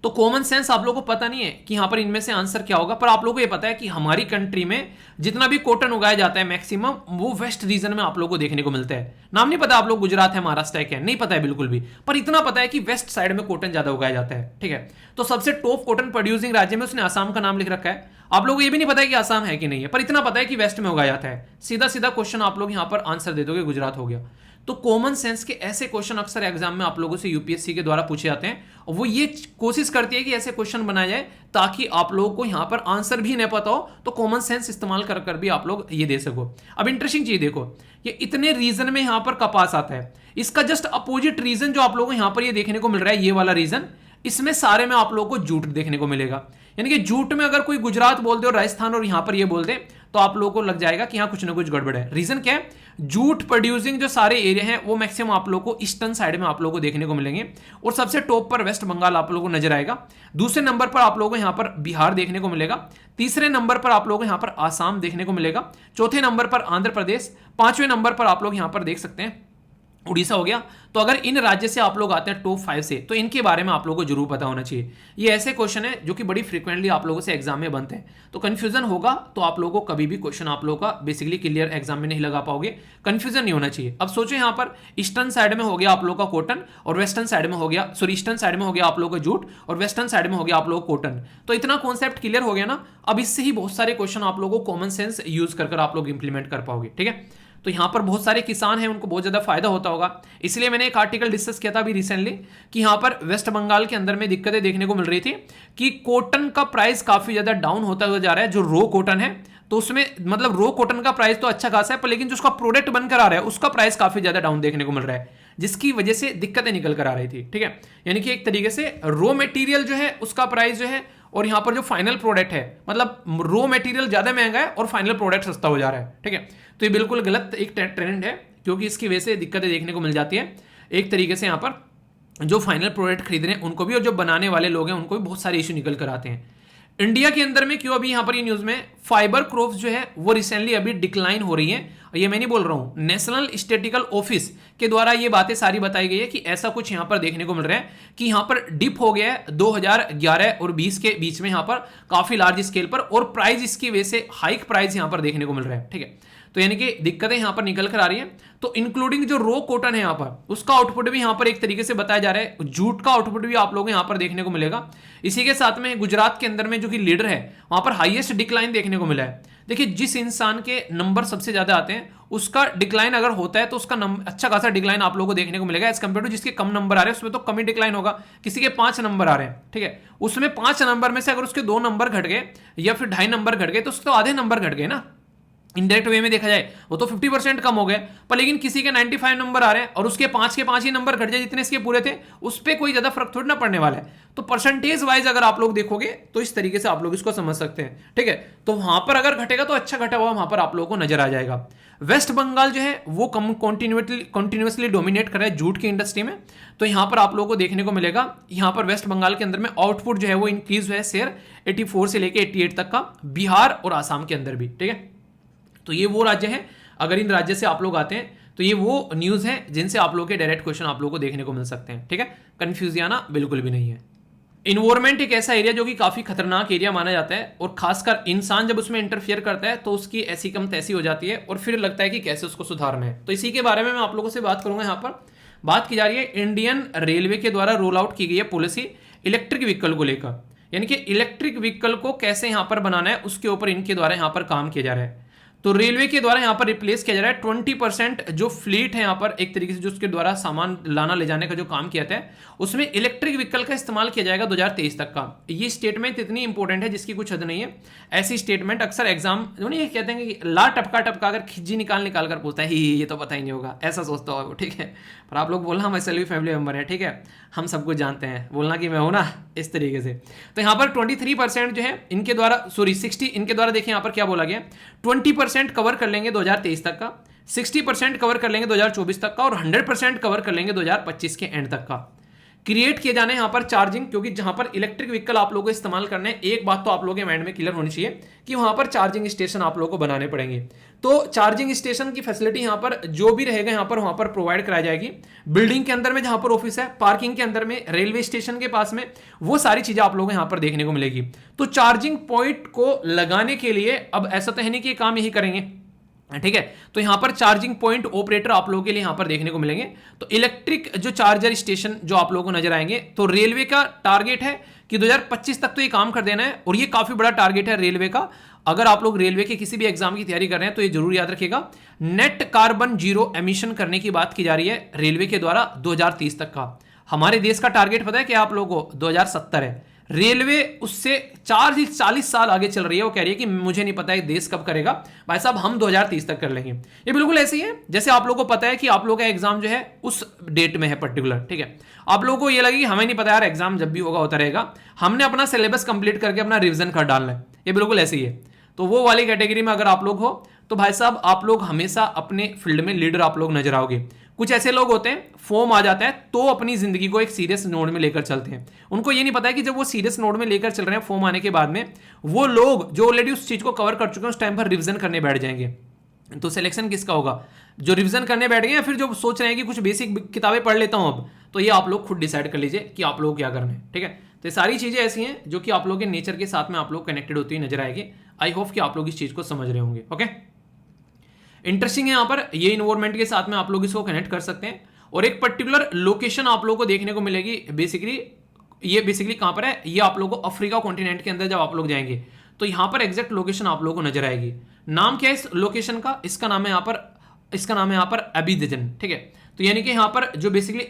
तो कॉमन सेंस आप लोगों को पता नहीं है कि यहां पर इनमें से आंसर क्या होगा। पर आप लोगों को ये पता है कि हमारी कंट्री में जितना भी कॉटन उगाया जाता है मैक्सिमम वो वेस्ट रीजन में आप लोगों को देखने को मिलता है। नाम नहीं पता आप लोग गुजरात है, महाराष्ट्र है, क्या नहीं पता है बिल्कुल भी, पर इतना पता है कि वेस्ट साइड में कॉटन ज्यादा उगाया जाता है, ठीक है। तो सबसे टॉप कॉटन प्रोड्यूसिंग राज्य में उसने आसाम का नाम लिख रखा है। आप लोगों को ये भी नहीं पता है कि आसाम है कि नहीं है, पर इतना पता है कि वेस्ट में उगाया जाता है। सीधा सीधा क्वेश्चन आप लोग यहां पर आंसर दे दोगे, गुजरात हो गया। तो कॉमन सेंस के ऐसे क्वेश्चन अक्सर एग्जाम में आप लोगों से यूपीएससी के द्वारा पूछे जाते हैं, और वो ये कोशिश करती है कि ऐसे क्वेश्चन बनाए जाए ताकि आप लोगों को यहां पर आंसर भी नहीं पता हो तो कॉमन सेंस इस्तेमाल कर कर भी आप लोग ये दे सको। अब इंटरेस्टिंग चीज देखो, ये इतने रीजन में यहां पर कपास आता है, इसका जस्ट अपोजिट रीजन जो आप लोगों को यहां पर ये देखने को मिल रहा है, ये वाला रीजन, इसमें सारे में आप लोगों को जूट देखने को मिलेगा। यानी कि जूट में अगर कोई गुजरात बोल दे और राजस्थान और यहां पर ये बोल दे तो आप लोगों को लग जाएगा कि यहां कुछ ना कुछ गड़बड़ है। रीजन क्या है, जूट प्रोड्यूसिंग जो सारे एरिया हैं वो मैक्सिमम आप लोगों को ईस्टर्न साइड में आप लोगों को देखने को मिलेंगे, और सबसे टॉप पर वेस्ट बंगाल आप लोगों को नजर आएगा, दूसरे नंबर पर आप लोगों को यहां पर बिहार देखने को मिलेगा, तीसरे नंबर पर आप लोगों को यहां पर आसाम देखने को मिलेगा, चौथे नंबर पर आंध्र प्रदेश, पांचवें नंबर पर आप लोग यहां पर देख सकते हैं उड़ीसा हो गया। तो अगर इन राज्य से आप लोग आते हैं टॉप 5 से, तो इनके बारे में आप लोगों को जरूर पता होना चाहिए। ये ऐसे क्वेश्चन है जो कि बड़ी फ्रीक्वेंटली आप लोगों से एग्जाम में बनते हैं, तो कंफ्यूजन होगा तो आप लोगों को कभी भी क्वेश्चन आप लोगों का बेसिकली क्लियर एग्जाम में नहीं लगा पाओगे, कंफ्यूजन नहीं होना चाहिए। अब सोचो यहाँ पर ईस्टर्न साइड में हो गया आप लोगों का कॉटन, और वेस्टर्न साइड में हो गया, सॉरी ईस्टर्न साइड में हो गया आप लोगों का जूट, और वेस्टर्न साइड में हो गया आप लोगों का कॉटन। तो इतना कॉन्सेप्ट क्लियर हो गया ना, अब इससे ही बहुत सारे क्वेश्चन आप लोगों को कॉमन सेंस यूज कर आप लोग इंप्लीमेंट कर पाओगे, ठीक है। तो यहां पर बहुत सारे किसान हैं, उनको बहुत ज्यादा फायदा होता होगा, इसलिए मैंने एक आर्टिकल डिस्कस किया था अभी रिसेंटली कि यहां पर वेस्ट बंगाल के अंदर में दिक्कतें देखने को मिल रही थी कि कॉटन का प्राइस काफी ज्यादा डाउन होता हुआ जा रहा है। जो रो कॉटन है तो उसमें मतलब रो कॉटन का प्राइस तो अच्छा खासा है, पर लेकिन जो उसका प्रोडक्ट बनकर आ रहा है उसका प्राइस काफी ज्यादा डाउन देखने को मिल रहा है, जिसकी वजह से दिक्कतें निकल कर आ रही थी, ठीक है। यानी कि एक तरीके से रो मटेरियल जो है उसका प्राइस जो है और यहाँ पर जो फाइनल प्रोडक्ट है, मतलब रॉ मटेरियल ज़्यादा महंगा है और फाइनल प्रोडक्ट सस्ता हो जा रहा है, ठीक है। तो ये बिल्कुल गलत एक ट्रेंड है, क्योंकि इसकी वजह से दिक्कतें देखने को मिल जाती है। एक तरीके से यहाँ पर जो फाइनल प्रोडक्ट खरीद रहे हैं उनको भी और जो बनाने वाले लोग हैं उनको भी बहुत सारे इशू निकल कर आते हैं। इंडिया के अंदर में क्यों अभी यहाँ पर ये न्यूज़ में फाइबर क्रॉप्स जो है वो रिसेंटली अभी डिक्लाइन हो रही है। और ये मैं नहीं बोल रहा हूँ, नेशनल स्टैटिस्टिकल ऑफिस के द्वारा ये बातें सारी बताई गई है कि ऐसा कुछ यहाँ पर देखने को मिल रहा है कि यहाँ पर डिप हो गया है 2011 और 20 के बीच में यहाँ पर काफी लार्ज स्केल पर, और प्राइस इसकी वजह से हाइक प्राइस यहाँ पर देखने को मिल रहा है, ठीक है। तो यानी कि दिक्कतें यहां पर निकल कर आ रही हैं। तो इंक्लूडिंग जो रो कॉटन है यहां पर, उसका आउटपुट भी यहां पर एक तरीके से बताया जा रहा है, जूट का आउटपुट भी आप लोगों को यहां पर देखने को मिलेगा। इसी के साथ में गुजरात के अंदर में जो कि लीडर है वहां पर हाईएस्ट डिक्लाइन देखने को मिला है। देखिए, जिस इंसान के नंबर सबसे ज्यादा आते हैं उसका डिक्लाइन अगर होता है तो उसका अच्छा खासा डिक्लाइन आप लोगों को देखने को मिलेगा, एज कंपेयर टू जिसके कम नंबर आ रहे हैं उसमें तो कम ही डिक्लाइन होगा। किसी के 5 नंबर आ रहे हैं, ठीक है, उसमें 5 नंबर में से अगर उसके 2 नंबर घट गए या फिर 2.5 नंबर घट गए तो उसके तो आधे नंबर घट गए ना। इनडायरेक्ट वे में देखा जाए वो तो 50% कम हो गए, पर लेकिन किसी के 95 नंबर आ रहे हैं और उसके 5 के 5 ही नंबर घट जाए जितने इसके पूरे थे, उस पर कोई ज्यादा फर्क थोड़ी ना पड़ने वाला है। तो परसेंटेज वाइज अगर आप लोग देखोगे तो इस तरीके से आप लोग इसको समझ सकते हैं, ठीक है। तो वहां पर अगर घटेगा तो अच्छा घटा हुआ वहां पर आप लोगों को नजर आ जाएगा। वेस्ट बंगाल जो है वो कंटिन्यूसली डोमिनेट कर रहा है जूट की इंडस्ट्री में। तो यहां पर आप लोगों को देखने को मिलेगा, यहां पर वेस्ट बंगाल के अंदर में आउटपुट जो है वो इंक्रीज हुआ है शेयर 84 से लेके 88 तक का, बिहार और आसाम के अंदर भी, ठीक है। तो ये वो राज्य हैं, अगर इन राज्य से आप लोग आते हैं तो ये वो न्यूज़ हैं जिनसे आप लोगों के डायरेक्ट क्वेश्चन आप लोगों को देखने को मिल सकते हैं, ठीक है। कंफ्यूज आना बिल्कुल भी नहीं है। इन्वायरमेंट एक ऐसा एरिया जो कि काफी खतरनाक एरिया माना जाता है, और खासकर इंसान जब उसमें इंटरफियर करता है तो उसकी ऐसी कम तैसी हो जाती है और फिर लगता है कि कैसे उसको सुधारना है। तो इसी के बारे में मैं आप लोगों से बात करूंगा। यहाँ पर बात की जा रही है इंडियन रेलवे के द्वारा रोल आउट की गई है पॉलिसी इलेक्ट्रिक व्हीकल को लेकर, यानी कि इलेक्ट्रिक व्हीकल को कैसे यहां पर बनाना है उसके ऊपर इनके द्वारा यहां पर काम किया जा रहा है। तो रेलवे के द्वारा यहां पर रिप्लेस किया जा रहा है 20% जो फ्लीट है यहां पर, एक तरीके से जो उसके द्वारा सामान लाना ले जाने का जो काम किया था उसमें इलेक्ट्रिक व्हीकल का इस्तेमाल किया जाएगा 2023 तक का। ये स्टेटमेंट इतनी इंपॉर्टेंट है जिसकी कुछ हद नहीं है। ऐसी स्टेटमेंट अक्सर एग्जाम जो नहीं कहते हैं कि ला टपका टपका अगर खिज्जी निकाल कर पूछता है, ही ये तो पता ही नहीं होगा, ऐसा सोचता होगा वो, ठीक है। पर आप लोग बोलना हम SLV फैमिली मेंबर है, ठीक है, हम सब कुछ जानते हैं, बोलना कि मैं हूं ना, इस तरीके से। तो यहाँ पर 23% जो है इनके द्वारा, सॉरी 60 इनके द्वारा, देखिए यहाँ पर क्या बोला गया, 20% कवर कर लेंगे 2023 तक का, 60% कवर कर लेंगे 2024 तक का, और 100% कवर कर लेंगे 2025 के एंड तक का। क्रिएट किए जाने यहाँ पर चार्जिंग, क्योंकि जहां पर इलेक्ट्रिक व्हीकल आप लोगों को इस्तेमाल करना है, एक बात तो आप लोगों के माइंड में क्लियर होनी चाहिए कि वहां पर चार्जिंग स्टेशन आप लोगों को बनाने पड़ेंगे। तो चार्जिंग स्टेशन की फैसिलिटी यहाँ पर जो भी रहेगा यहाँ पर वहां पर प्रोवाइड कराई जाएगी। बिल्डिंग के अंदर में जहां पर ऑफिस है, पार्किंग के अंदर में, रेलवे स्टेशन के पास में, वो सारी चीजें आप लोगों को यहाँ पर देखने को मिलेगी। तो चार्जिंग पॉइंट को लगाने के लिए अब ऐसा तो है नहीं कि काम यही करेंगे, ठीक है। तो यहां पर चार्जिंग पॉइंट ऑपरेटर आप लोगों के लिए यहां पर देखने को मिलेंगे। तो इलेक्ट्रिक जो चार्जर स्टेशन जो आप लोगों को नजर आएंगे, तो रेलवे का टारगेट है कि 2025 तक तो ये काम कर देना है, और ये काफी बड़ा टारगेट है रेलवे का। अगर आप लोग रेलवे के किसी भी एग्जाम की तैयारी कर रहे हैं तो ये जरूर याद रखिएगा, नेट कार्बन जीरो एमिशन करने की बात की जा रही है रेलवे के द्वारा 2030 तक का। हमारे देश का टारगेट पता है क्या आप लोगों को, 2070 है। रेलवे उससे 40 साल आगे चल रही है। वो कह रही है कि मुझे नहीं पता है देश कब करेगा, भाई साहब हम 2030 तक कर लेंगे। ये बिल्कुल ऐसे ही है जैसे आप लोगों को पता है कि आप लोगों का एग्जाम जो है उस डेट में है पर्टिकुलर, ठीक है। आप लोगों को ये लगे कि हमें नहीं पता यार, एग्जाम जब भी होगा होता रहेगा, हमने अपना सिलेबस कंप्लीट करके अपना रिविजन कर डालना है। ये बिल्कुल ऐसे ही है। तो वो वाली कैटेगरी में अगर आप लोग हो तो भाई साहब आप लोग हमेशा अपने फील्ड में लीडर आप लोग नजर आओगे। कुछ ऐसे लोग होते हैं, फॉर्म आ जाता है तो अपनी जिंदगी को एक सीरियस नोड में लेकर चलते हैं। उनको ये नहीं पता है कि जब वो सीरियस नोड में लेकर चल रहे हैं फॉर्म आने के बाद में, वो लोग जो ऑलरेडी उस चीज को कवर कर चुके हैं उस टाइम पर रिवीजन करने बैठ जाएंगे। तो सिलेक्शन किसका होगा, जो रिवीजन करने बैठ गए या फिर जो सोच रहे हैं कि कुछ बेसिक किताबें पढ़ लेता हूं अब। तो ये आप लोग खुद डिसाइड कर लीजिए कि आप लोग क्या करना है, ठीक है। तो ये सारी चीजें ऐसी हैं जो कि आप लोग के नेचर के साथ में आप लोग कनेक्टेड होती हुई नजर आएगी। आई होप कि आप लोग इस चीज को समझ रहे होंगे। ओके, इंटरेस्टिंग है यहाँ पर, ये इन्वायरमेंट के साथ में आप लोग इसको कनेक्ट कर सकते हैं। और एक पर्टिकुलर लोकेशन आप लोगों को देखने को मिलेगी। ये बेसिकली कहां पर है, ये आप लोगों को अफ्रीका कॉन्टिनेंट के अंदर जब आप लोग जाएंगे तो यहां पर एग्जैक्ट लोकेशन आप लोगों को नजर आएगी। नाम क्या है इस लोकेशन का, इसका नाम है यहाँ पर अबीदजन, ठीक है। तो यानी कि यहाँ पर जो बेसिकली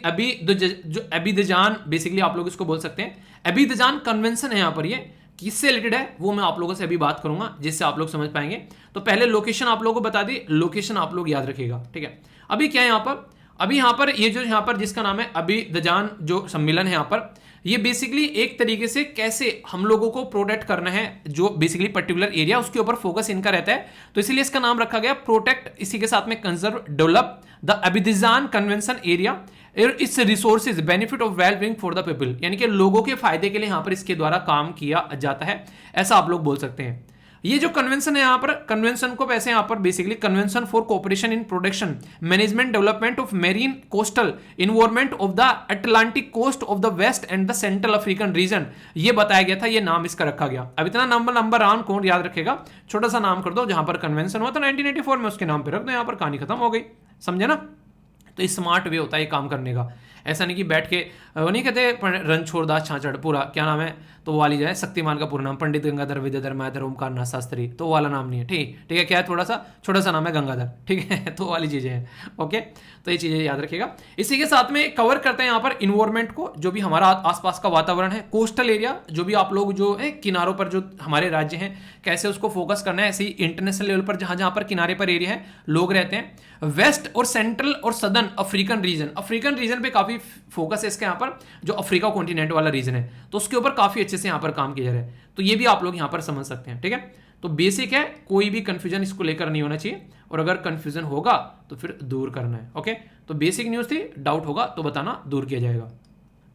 अबीदजान बेसिकली आप लोग इसको बोल सकते हैं, अबीदजान कन्वेंशन है यहाँ पर। ये किससे रिलेटेड है वो मैं आप लोगों से अभी बात करूंगा जिससे आप लोग समझ पाएंगे। तो पहले लोकेशन आप लोगों को बता दी, लोकेशन आप लोग याद रखिएगा, ठीक है। अभी क्या है यहाँ पर, अभी यहाँ पर ये जो यहाँ पर जिसका नाम है अबीदजान जो सम्मेलन है यहाँ पर, ये बेसिकली एक तरीके से कैसे हम लोगों को प्रोटेक्ट करना है, जो बेसिकली पर्टिकुलर एरिया उसके ऊपर फोकस इनका रहता है, तो इसीलिए इसका नाम रखा गया प्रोटेक्ट, इसी के साथ में conserve, develop the Abidjan convention area, its resources benefit of well being for the people, यानी कि लोगों के फायदे के लिए यहां पर इसके द्वारा काम किया जाता है, ऐसा आप लोग बोल सकते हैं। ये जो कन्वेंशन है, यहां पर कन्वेंशन को वैसे यहां पर basically convention for cooperation in production management development of marine coastal environment of the Atlantic coast of the west and the central African region, ये बताया गया था, ये नाम इसका रखा गया। अब इतना नंबर राउंड कौन याद रखेगा, छोटा सा नाम कर दो, जहां पर कन्वेंशन हुआ था 1984 में, उसके नाम पे रख दो, यहां पर कहानी खत्म हो गई, समझे ना। तो स्मार्ट वे होता है ये काम करने का, ऐसा नहीं कि बैठ के वो नहीं कहते रणछोड़दास छाछड़, पूरा क्या नाम है, तो वो वाली जो है शक्तिमान का पूरा नाम पंडित गंगाधर विद्याधर मायाधर ओमकार नाथ शास्त्री, तो वाला नाम नहीं है, ठीक है, क्या है, थोड़ा सा छोटा सा नाम है गंगाधर, ठीक है, तो वाली चीजें हैं, ओके। तो ये चीजें याद रखिएगा। इसी के साथ में कवर करते हैं यहाँ पर इन्वायरमेंट को, जो भी हमारा आसपास का वातावरण है, कोस्टल एरिया, जो भी आप लोग जो है किनारों पर जो हमारे राज्य हैं, कैसे उसको फोकस करना है, ऐसे ही इंटरनेशनल लेवल पर जहां जहां पर किनारे पर एरिया है लोग रहते हैं। वेस्ट और सेंट्रल और सदर्न अफ्रीकन रीजन पे काफी फोकस है इसका, यहाँ पर जो अफ्रीका कॉन्टिनेंट वाला रीजन है, तो उसके ऊपर काफी अच्छे से यहाँ पर काम किया जा रहा है, तो ये भी आप लोग यहाँ पर समझ सकते हैं, ठीक है। तो बेसिक है, कोई भी कंफ्यूजन इसको लेकर नहीं होना चाहिए, और अगर कंफ्यूजन होगा तो फिर दूर करना है, ओके। तो बेसिक न्यूज थी, डाउट होगा तो बताना, दूर किया जाएगा।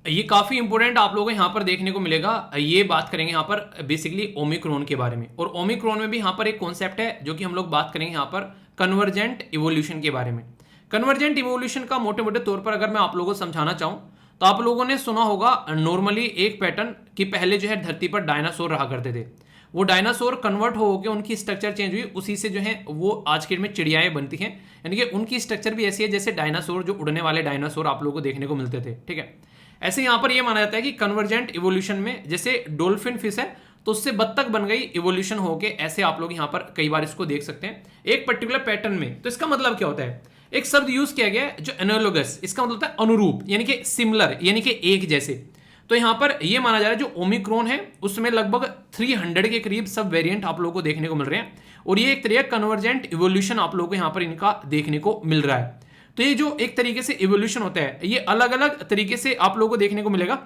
ये काफी इंपॉर्टेंट आप लोगों को यहाँ पर देखने को मिलेगा, ये बात करेंगे यहाँ पर बेसिकली ओमिक्रॉन के बारे में, और ओमिक्रॉन में भी यहाँ पर एक कॉन्सेप्ट है जो कि हम लोग बात करेंगे यहाँ पर कन्वर्जेंट इवोल्यूशन के बारे में। कन्वर्जेंट इवोल्यूशन का मोटे मोटे तौर पर अगर मैं आप लोगों को समझाना चाहूं, तो आप लोगों ने सुना होगा नॉर्मली एक पैटर्न कि पहले जो है धरती पर डायनासोर रहा करते थे, वो डायनासोर कन्वर्ट हो के उनकी स्ट्रक्चर चेंज हुई, उसी से जो है वो आज के डेट में चिड़ियाएं बनती हैं, यानी कि उनकी स्ट्रक्चर भी ऐसी है जैसे डायनासोर, जो उड़ने वाले डायनासोर आप लोगों को देखने को मिलते थे, ठीक है। ऐसे यहां पर यह माना जाता है कि कन्वर्जेंट इवोल्यूशन में जैसे डॉल्फिन फिश है, तो उससे बत्तख बन गई इवोल्यूशन होके, ऐसे आप लोग यहां पर कई बार इसको देख सकते हैं एक पर्टिकुलर पैटर्न में। तो इसका मतलब क्या होता है, एक शब्द यूज किया गया है जो एनालोगस, इसका मतलब होता है अनुरूप, यानी कि सिमिलर, यानी कि एक जैसे। तो यहां पर यह माना जा रहा है जो ओमिक्रॉन है उसमें लगभग 300 के करीब सब वेरिएंट आप लोगों को देखने को मिल रहे हैं, और ये एक तरीके कन्वर्जेंट इवोल्यूशन आप लोगों को यहां पर इनका देखने को मिल रहा है। तो ये जो एक तरीके से इवोल्यूशन होता है, ये अलग अलग तरीके से आप लोगों को देखने को मिलेगा,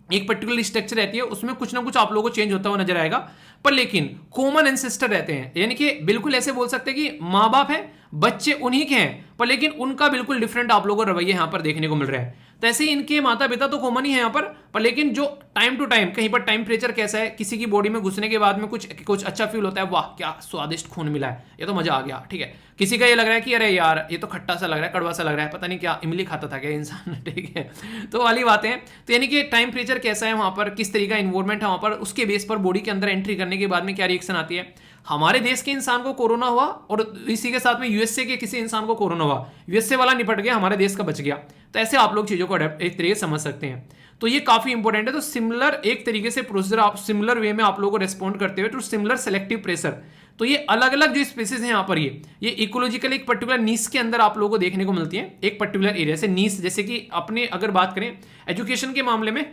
एक पर्टिकुलर स्ट्रक्चर रहती है, उसमें कुछ ना कुछ आप लोगों को चेंज होता हुआ नजर आएगा, पर लेकिन कॉमन एंसेस्टर रहते हैं, यानी कि बिल्कुल ऐसे बोल सकते हैं कि माँ बाप है, बच्चे उन्हीं के हैं, पर लेकिन उनका बिल्कुल डिफरेंट आप लोगों को रवैया यहां पर देखने को मिल रहा है। तो ऐसे ही इनके माता पिता तो कॉमन ही है यहाँ पर लेकिन जो टाइम टू टाइम कहीं पर टेम्परेचर कैसा है, किसी की बॉडी में घुसने के बाद में कुछ अच्छा फील होता है, वाह क्या स्वादिष्ट खून मिला है, ये तो मजा आ गया, ठीक है। किसी का ये लग रहा है कि अरे यार ये तो खट्टा सा लग रहा है, कड़वा सा लग रहा है, पता नहीं क्या इमली खाता था क्या इंसान, ठीक है। तो वाली बातें हैं। तो यानी कि टेम्परेचर कैसा है वहां पर, किस तरीके का इन्वायरमेंट है वहां पर, उसके बेस पर बॉडी के अंदर एंट्री करने के बाद में क्या रिएक्शन आती है। हमारे देश के इंसान को कोरोना हुआ और इसी के साथ में यूएसए के किसी इंसान को कोरोना हुआ, यूएसए वाला निपट गया, हमारे देश का बच गया। तो ऐसे आप लोग चीजों को एक तरीके से समझ सकते हैं। तो ये काफी इंपॉर्टेंट है। तो सिमिलर एक तरीके से प्रोसीजर आप सिमिलर वे में आप लोगों को रेस्पॉन्ड करते हुए टू सिमिलर सेलेक्टिव प्रेशर। तो ये अलग अलग जो स्पीसीज हैं यहाँ पर ये इकोलॉजिकल एक पर्टिकुलर नीश के अंदर आप लोगों को देखने को मिलती है, एक पर्टिकुलर एरिया से नीश। जैसे कि अपने अगर बात करें एजुकेशन के मामले में,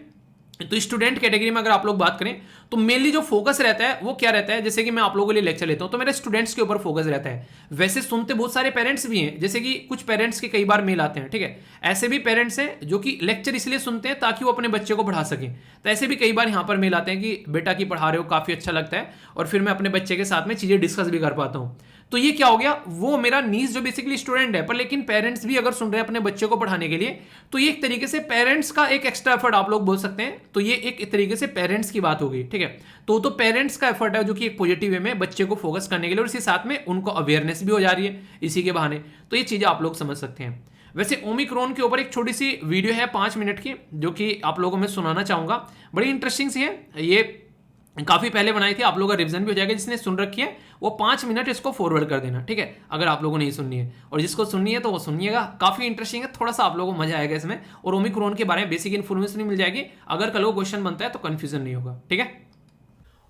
तो स्टूडेंट कैटेगरी में अगर आप लोग बात करें तो मेनली जो फोकस रहता है वो क्या रहता है, जैसे कि मैं आप लोगों के लिए लेक्चर लेता हूं तो मेरे स्टूडेंट्स के ऊपर फोकस रहता है। वैसे सुनते बहुत सारे पेरेंट्स भी हैं, जैसे कि कुछ पेरेंट्स के कई बार मेल आते हैं, ठीक है। ऐसे भी पेरेंट्स हैं जो कि लेक्चर इसलिए सुनते हैं ताकि वो अपने बच्चे को पढ़ा सकें। तो ऐसे भी कई बार यहाँ पर मेल आते हैं कि बेटा की पढ़ा रहे हो, काफी अच्छा लगता है, और फिर मैं अपने बच्चे के साथ में चीजें डिस्कस भी कर पाता हूँ। तो ये क्या हो गया, वो मेरा नीज जो बेसिकली स्टूडेंट है, पर लेकिन पेरेंट्स भी अगर सुन रहे हैं अपने बच्चे को पढ़ाने के लिए, तो ये एक तरीके से पेरेंट्स का एक एक्स्ट्रा एफर्ट आप लोग बोल सकते हैं। तो ये एक तरीके से पेरेंट्स की बात होगी, ठीक है। तो पेरेंट्स का एफर्ट है जो कि एक पॉजिटिव वे में बच्चे को फोकस करने के लिए, और इसी साथ में उनको अवेयरनेस भी हो जा रही है इसी के बहाने। तो ये चीजें आप लोग समझ सकते हैं। वैसे ओमिक्रॉन के ऊपर एक छोटी सी वीडियो है 5 मिनट की, जो कि आप लोगों को मैं सुनाना चाहूंगा, बड़ी इंटरेस्टिंग सी है। ये काफी पहले बनाई थी, आप लोगों का रिवीजन भी हो जाएगा। जिसने सुन रखी है वो 5 मिनट इसको फॉरवर्ड कर देना, ठीक है, अगर आप लोगों ने नहीं सुननी है। और जिसको सुननी है तो वो सुनिएगा, काफी इंटरेस्टिंग है, थोड़ा सा आप लोगों को मजा आएगा इसमें, और ओमिक्रॉन के बारे में बेसिक इन्फॉर्मेशन मिल जाएगी। अगर कल को क्वेश्चन बनता है तो कंफ्यूजन नहीं होगा, ठीक है।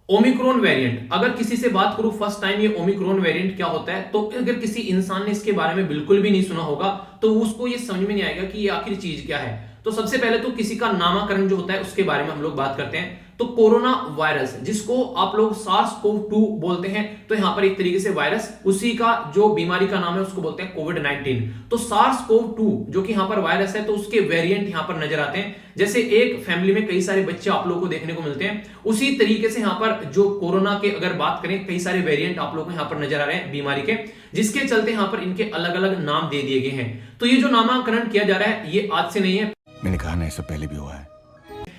ओमिक्रॉन वेरिएंट, अगर किसी से बात करूं फर्स्ट टाइम ये ओमिक्रॉन वेरिएंट क्या होता है, तो अगर किसी इंसान ने इसके बारे में बिल्कुल भी नहीं सुना होगा तो उसको ये समझ में नहीं आएगा कि ये आखिर चीज क्या है। तो सबसे पहले तो किसी का नामकरण जो होता है उसके बारे में हम लोग बात करते हैं। तो कोरोना वायरस, जिसको आप लोग SARS-CoV-2 बोलते हैं, तो यहां पर एक तरीके से वायरस, उसी का जो बीमारी का नाम है उसको बोलते हैं कोविड-19। तो SARS-CoV-2 जो कि यहां पर वायरस है, तो उसके वेरिएंट यहां पर नजर आते हैं। जैसे एक फैमिली में कई सारे बच्चे आप लोगों को देखने को मिलते हैं, उसी तरीके से यहां पर जो कोरोना के अगर बात करें, कई सारे वेरिएंट आप लोगों को यहां पर नजर आ रहे हैं बीमारी के, जिसके चलते यहां पर इनके अलग अलग नाम दे दिए गए हैं। तो ये जो नामकरण किया जा रहा है, ये आज से नहीं है, मैंने कहा ना, इससे पहले भी हुआ है।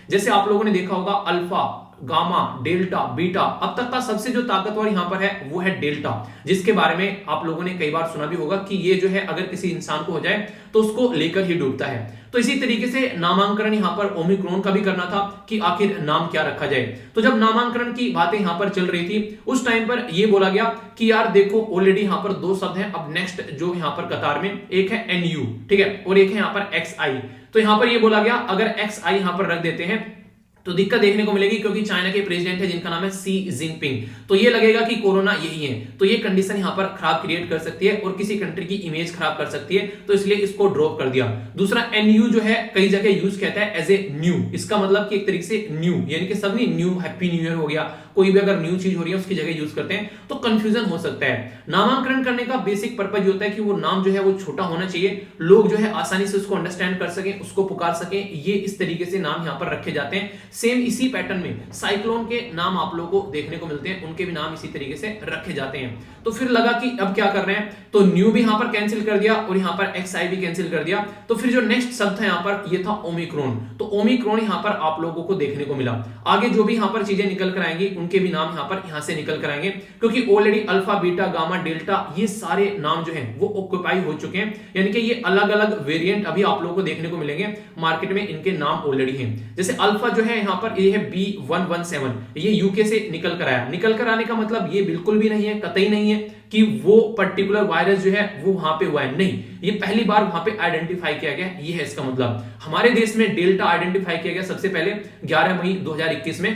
जैसे आप लोगों ने देखा होगा अल्फा, गामा, डेल्टा, बीटा, अब तक का सबसे जो ताकतवर यहां पर है वो है डेल्टा, जिसके बारे में आप लोगों ने कई बार सुना भी होगा कि ये जो है अगर किसी इंसान को हो जाए तो उसको लेकर ही डूबता है। तो इसी तरीके से नामांकन यहां पर ओमिक्रॉन का भी करना था कि आखिर नाम क्या रखा जाए। तो जब नामांकन की बातें यहां पर चल रही थी, उस टाइम पर यह बोला गया कि यार देखो ऑलरेडी यहां पर दो शब्द हैं, अब नेक्स्ट जो यहां पर कतार में एक है NU, ठीक है, और एक है यहां पर XI। तो यहां पर यह बोला गया अगर XI यहां पर रख देते हैं तो दिक्कत देखने को मिलेगी, क्योंकि चाइना के प्रेसिडेंट है जिनका नाम है सी जिनपिंग, तो ये लगेगा कि कोरोना यही है, तो ये कंडीशन यहां पर खराब क्रिएट कर सकती है और किसी कंट्री की इमेज खराब कर सकती है, तो इसलिए इसको ड्रॉप कर दिया। दूसरा NU जो है कई जगह यूज कहता है एज ए न्यू, इसका मतलब कि एक तरीके से न्यू, यानी कि सब नहीं, न्यू हैप्पी न्यू ईयर हो गया, कोई भी अगर न्यू चीज हो रही है उसकी जगह यूज करते हैं, तो कंफ्यूजन हो सकता है। नामांकन करने का बेसिक पर्पज होता है कि वो नाम जो है वो छोटा होना चाहिए, लोग जो है आसानी से उसको अंडरस्टैंड कर सकें, उसको पुकार सकें, ये इस तरीके से नाम यहां पर रखे जाते हैं। सेम इसी पैटर्न में साइक्लोन के नाम आप लोगों को देखने को मिलते हैं, उनके भी नाम इसी तरीके से रखे जाते हैं। तो फिर लगा कि अब क्या कर रहे हैं, तो न्यू भी यहां पर कैंसिल कर दिया और यहां पर XI भी कैंसिल कर दिया। तो फिर जो नेक्स्ट शब्द था यहां पर, ये था ओमिक्रॉन, तो ओमिक्रॉन यहां पर आप लोगों को देखने को मिला। आगे जो भी यहां पर चीजें निकल कर आएंगी उनके भी नाम यहां से निकल कर आएंगे, क्योंकि already alpha, beta, gamma, delta, ये सारे नाम जो हैं वो ऑक्युपाई हो चुके हैं, यानी कि ये अलग अलग वेरिएंट अभी आप लोगों को देखने को मिलेंगे मार्केट में, इनके नाम ऑलरेडी हैं। जैसे अल्फा जो है यहां पर ये है B117, ये यूके से निकल कर आया। निकल कर आने का मतलब ये बिल्कुल भी नहीं है, कतई नहीं है कि वो पर्टिकुलर वायरस जो है वो वहां पे हुआ है, नहीं, ये पहली बार वहां पे आइडेंटिफाई किया गया, ये है इसका मतलब। हमारे देश में डेल्टा आइडेंटिफाई किया गया सबसे पहले 11 मई 2021 में,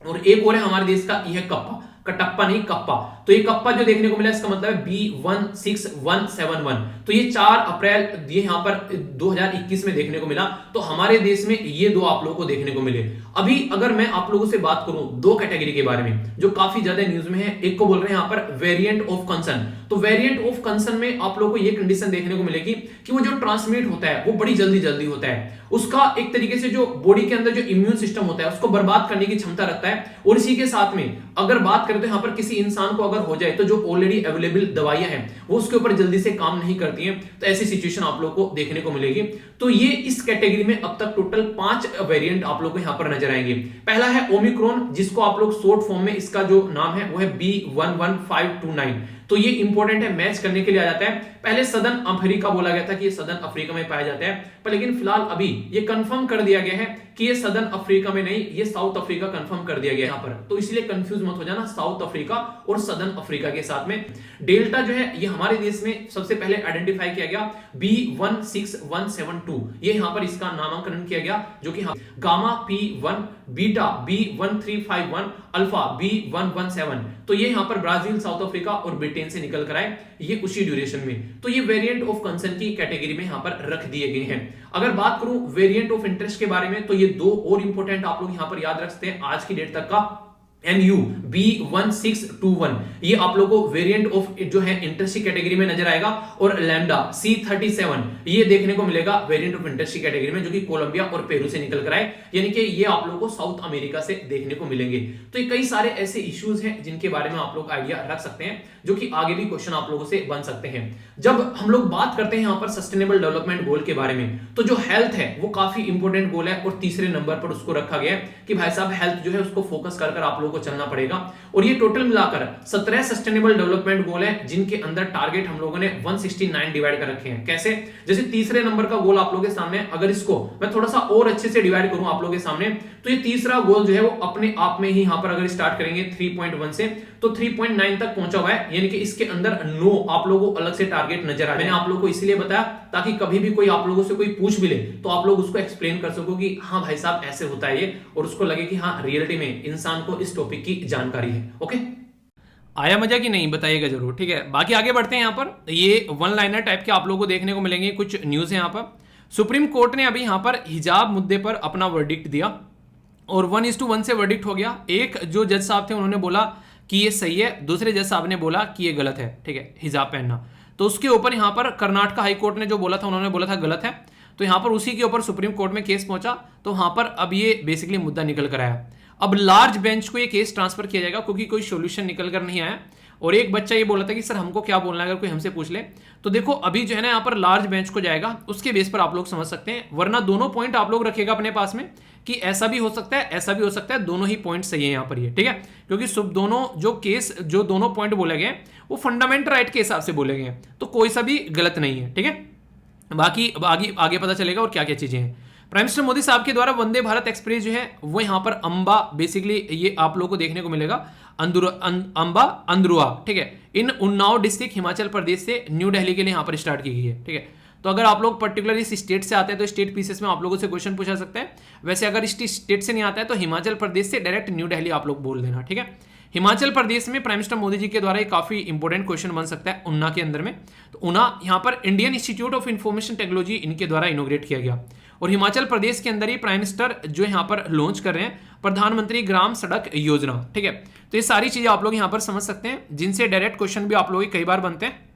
और एक और है हमारे देश का, यह कप्पा, कटप्पा नहीं कप्पा, तो ये कप्पा जो देखने को मिला इसका मतलब है B16171, तो ये 4 अप्रैल ये यहां पर 2021 में देखने को मिला। तो हमारे देश में ये दो आप लोगों को देखने को मिले। अभी अगर मैं आप लोगों से बात करूं दो कैटेगरी के बारे में जो काफी ज्यादा न्यूज में है, एक को बोल रहे हैं यहां पर वेरिएंट ऑफ कंसर्न। तो वेरिएंट ऑफ कंसर्न में आप लोगों को ये कंडीशन देखने को मिलेगी कि वो जो ट्रांसमिट होता है वो बड़ी जल्दी होता है, उसका एक तरीके से जो बॉडी के अंदर जो इम्यून सिस्टम होता है उसको बर्बाद करने की क्षमता रखता है। और इसी के साथ में अगर बात करें तो यहां पर किसी इंसान को अगर हो जाए तो जो ऑलरेडी अवेलेबल दवाइयां हैं वो उसके ऊपर जल्दी से काम नहीं करती हैं, तो ऐसी सिचुएशन आप लोगों को देखने को मिलेगी। तो ये इस कैटेगरी में अब तक टोटल 5 वेरिएंट आप लोगों को यहां पर नजर आएंगे। पहला है ओमिक्रॉन, जिसको आप लोग शॉर्ट फॉर्म में इसका जो नाम है वो है B11529, तो ये इंपॉर्टेंट है, मैच करने के लिए आ जाता है। पहले सदर्न अफ्रीका बोला गया था कि ये सदर्न अफ्रीका में पाया जाता है, पर लेकिन फिलहाल अभी ये कंफर्म कर दिया गया है कि ये सदर्न अफ्रीका में नहीं, ये साउथ अफ्रीका कंफर्म कर दिया गया यहां पर, तो इसलिए कंफ्यूज मत हो जाना साउथ अफ्रीका और सदर्न अफ्रीका के साथ में। डेल्टा जो है ये हमारे देश में सबसे पहले आइडेंटिफाई किया गया B16172, ये यहां पर इसका नामकरण किया गया, जो कि gamma P1, beta B1351, alpha B117, तो ये यहां पर ब्राजील, साउथ अफ्रीका और ब्रिटेन से निकल कर आए, ये उसी ड्यूरेशन में। तो ये वेरिएंट ऑफ कंसर्न की कैटेगरी में यहां पर रख दिए गए हैं। अगर बात करूं वेरिएंट ऑफ इंटरेस्ट के बारे में, तो ये दो और इंपॉर्टेंट आप लोग यहां पर याद रखते हैं आज की डेट तक का। NU B1621, ये आप लोगों को वेरिएंट ऑफ जो है इंटरेस्ट की कैटेगरी में नजर आएगा, और लैम्डा C37 ये देखने को मिलेगा वेरिएंट ऑफ इंटरेस्ट की कैटेगरी में, जो कि कोलंबिया और पेरू से निकल कर आए, यानी कि ये आप लोगों को साउथ अमेरिका से देखने को मिलेंगे। तो ये कई सारे ऐसे इश्यूज हैं जिनके बारे में आप लोग आइडिया रख सकते हैं, जो कि आगे भी क्वेश्चन आप लोगों से बन सकते हैं। जब हम लोग बात करते हैं यहाँ पर सस्टेनेबल डेवलपमेंट गोल के बारे में, तो जो हेल्थ है वो काफी इंपॉर्टेंट गोल है, और तीसरे नंबर पर उसको रखा गया है कि भाई साहब हेल्थ जो है उसको फोकस कर आप लोगों को चलना पड़ेगा। और ये टोटल मिलाकर 17 सस्टेनेबल डेवलपमेंट गोल है, जिनके अंदर टारगेट हम लोगों ने 169 डिवाइड कर रखे हैं। कैसे? जैसे तीसरे नंबर का गोल आप लोगों के सामने, अगर इसको मैं थोड़ा सा और अच्छे से डिवाइड करूं आप लोगों के सामने, तो ये तीसरा गोल जो है वो अपने आप में ही यहां पर अगर स्टार्ट करेंगे 3.1 से, तो 3.9 तक पहुंचा हुआ है, यानी कि इसके अंदर 9 आप लोगों को अलग से टारगेट नजर आए। मैंने आप लोगों को इसलिए बताया ताकि कभी भी कोई आप लोगों से कोई पूछ भी ले तो आप लोग उसको एक्सप्लेन कर सको कि हाँ भाई साहब ऐसे होता है ये, और उसको लगे कि हाँ रियलिटी में इंसान को इस टॉपिक की जानकारी है। ओके, आया मजा कि नहीं बताइएगा जरूर, ठीक है। बाकी आगे बढ़ते हैं। यहाँ पर ये वन लाइनर टाइप के आप लोगों को देखने को मिलेंगे कुछ न्यूज है। यहाँ पर सुप्रीम कोर्ट ने अभी यहाँ पर हिजाब मुद्दे पर अपना वर्डिक्ट दिया, और 1:1 से वर्डिक्ट हो गया। एक जो जज साहब थे उन्होंने बोला कि ये सही है, दूसरे जज साहब ने बोला कि ये गलत है, ठीक है, हिजाब पहनना। तो उसके ऊपर यहाँ पर कर्नाटक हाई कोर्ट ने जो बोला था, उन्होंने बोला था गलत है। तो यहाँ पर उसी के ऊपर सुप्रीम कोर्ट में केस पहुंचा। तो वहां पर अब ये बेसिकली मुद्दा निकल कर आया। अब लार्ज बेंच को ये केस ट्रांसफर किया जाएगा क्योंकि कोई सोल्यूशन निकल कर नहीं आया। और एक बच्चा ये बोला था कि सर हमको क्या बोलना है, अगर कोई हमसे पूछ ले। तो देखो अभी जो है ना यहाँ पर लार्ज बेंच को जाएगा, उसके बेस पर आप लोग समझ सकते हैं। वरना दोनों पॉइंट आप लोग रखेगा अपने पास में कि ऐसा भी हो सकता है, ऐसा भी हो सकता है, दोनों ही पॉइंट सही है यहाँ पर ये, ठीक है। क्योंकि सब दोनों जो दोनों पॉइंट बोले गए वो फंडामेंटल राइट के हिसाब से बोले गए हैं, तो कोई सा भी गलत नहीं है, ठीक है। बाकी आगे पता चलेगा और क्या क्या चीजें हैं। प्राइम मिनिस्टर मोदी साहब के द्वारा वंदे भारत एक्सप्रेस जो है वो यहाँ पर अंबा, बेसिकली ये आप लोगों को देखने को मिलेगा अंबा अंदरुआ, ठीक है, इन उन्नाव डिस्ट्रिक्ट हिमाचल प्रदेश से न्यू दिल्ली के लिए यहाँ पर स्टार्ट की गई है, ठीक है। तो अगर आप लोग पर्टिकुलर इस स्टेट से आते हैं तो स्टेट पीसेस में आप लोगों से क्वेश्चन पूछा सकते हैं। वैसे अगर इस स्टेट से नहीं आता है तो हिमाचल प्रदेश से डायरेक्ट न्यू दिल्ली आप लोग बोल देना, ठीक है। हिमाचल प्रदेश में प्राइम मिनिस्टर मोदी जी के द्वारा एक काफी इंपॉर्टेंट क्वेश्चन बन सकता है ऊना के अंदर में। तो ऊना यहाँ पर Indian institute of information technology इनके द्वारा इनोग्रेट किया गया। और हिमाचल प्रदेश के अंदर ही प्राइम मिनिस्टर जो यहाँ पर लॉन्च कर रहे हैं प्रधानमंत्री ग्राम सड़क योजना, ठीक है। तो ये सारी चीजें आप लोग यहाँ पर समझ सकते हैं, जिनसे डायरेक्ट क्वेश्चन भी आप लोग कई बार बनते हैं।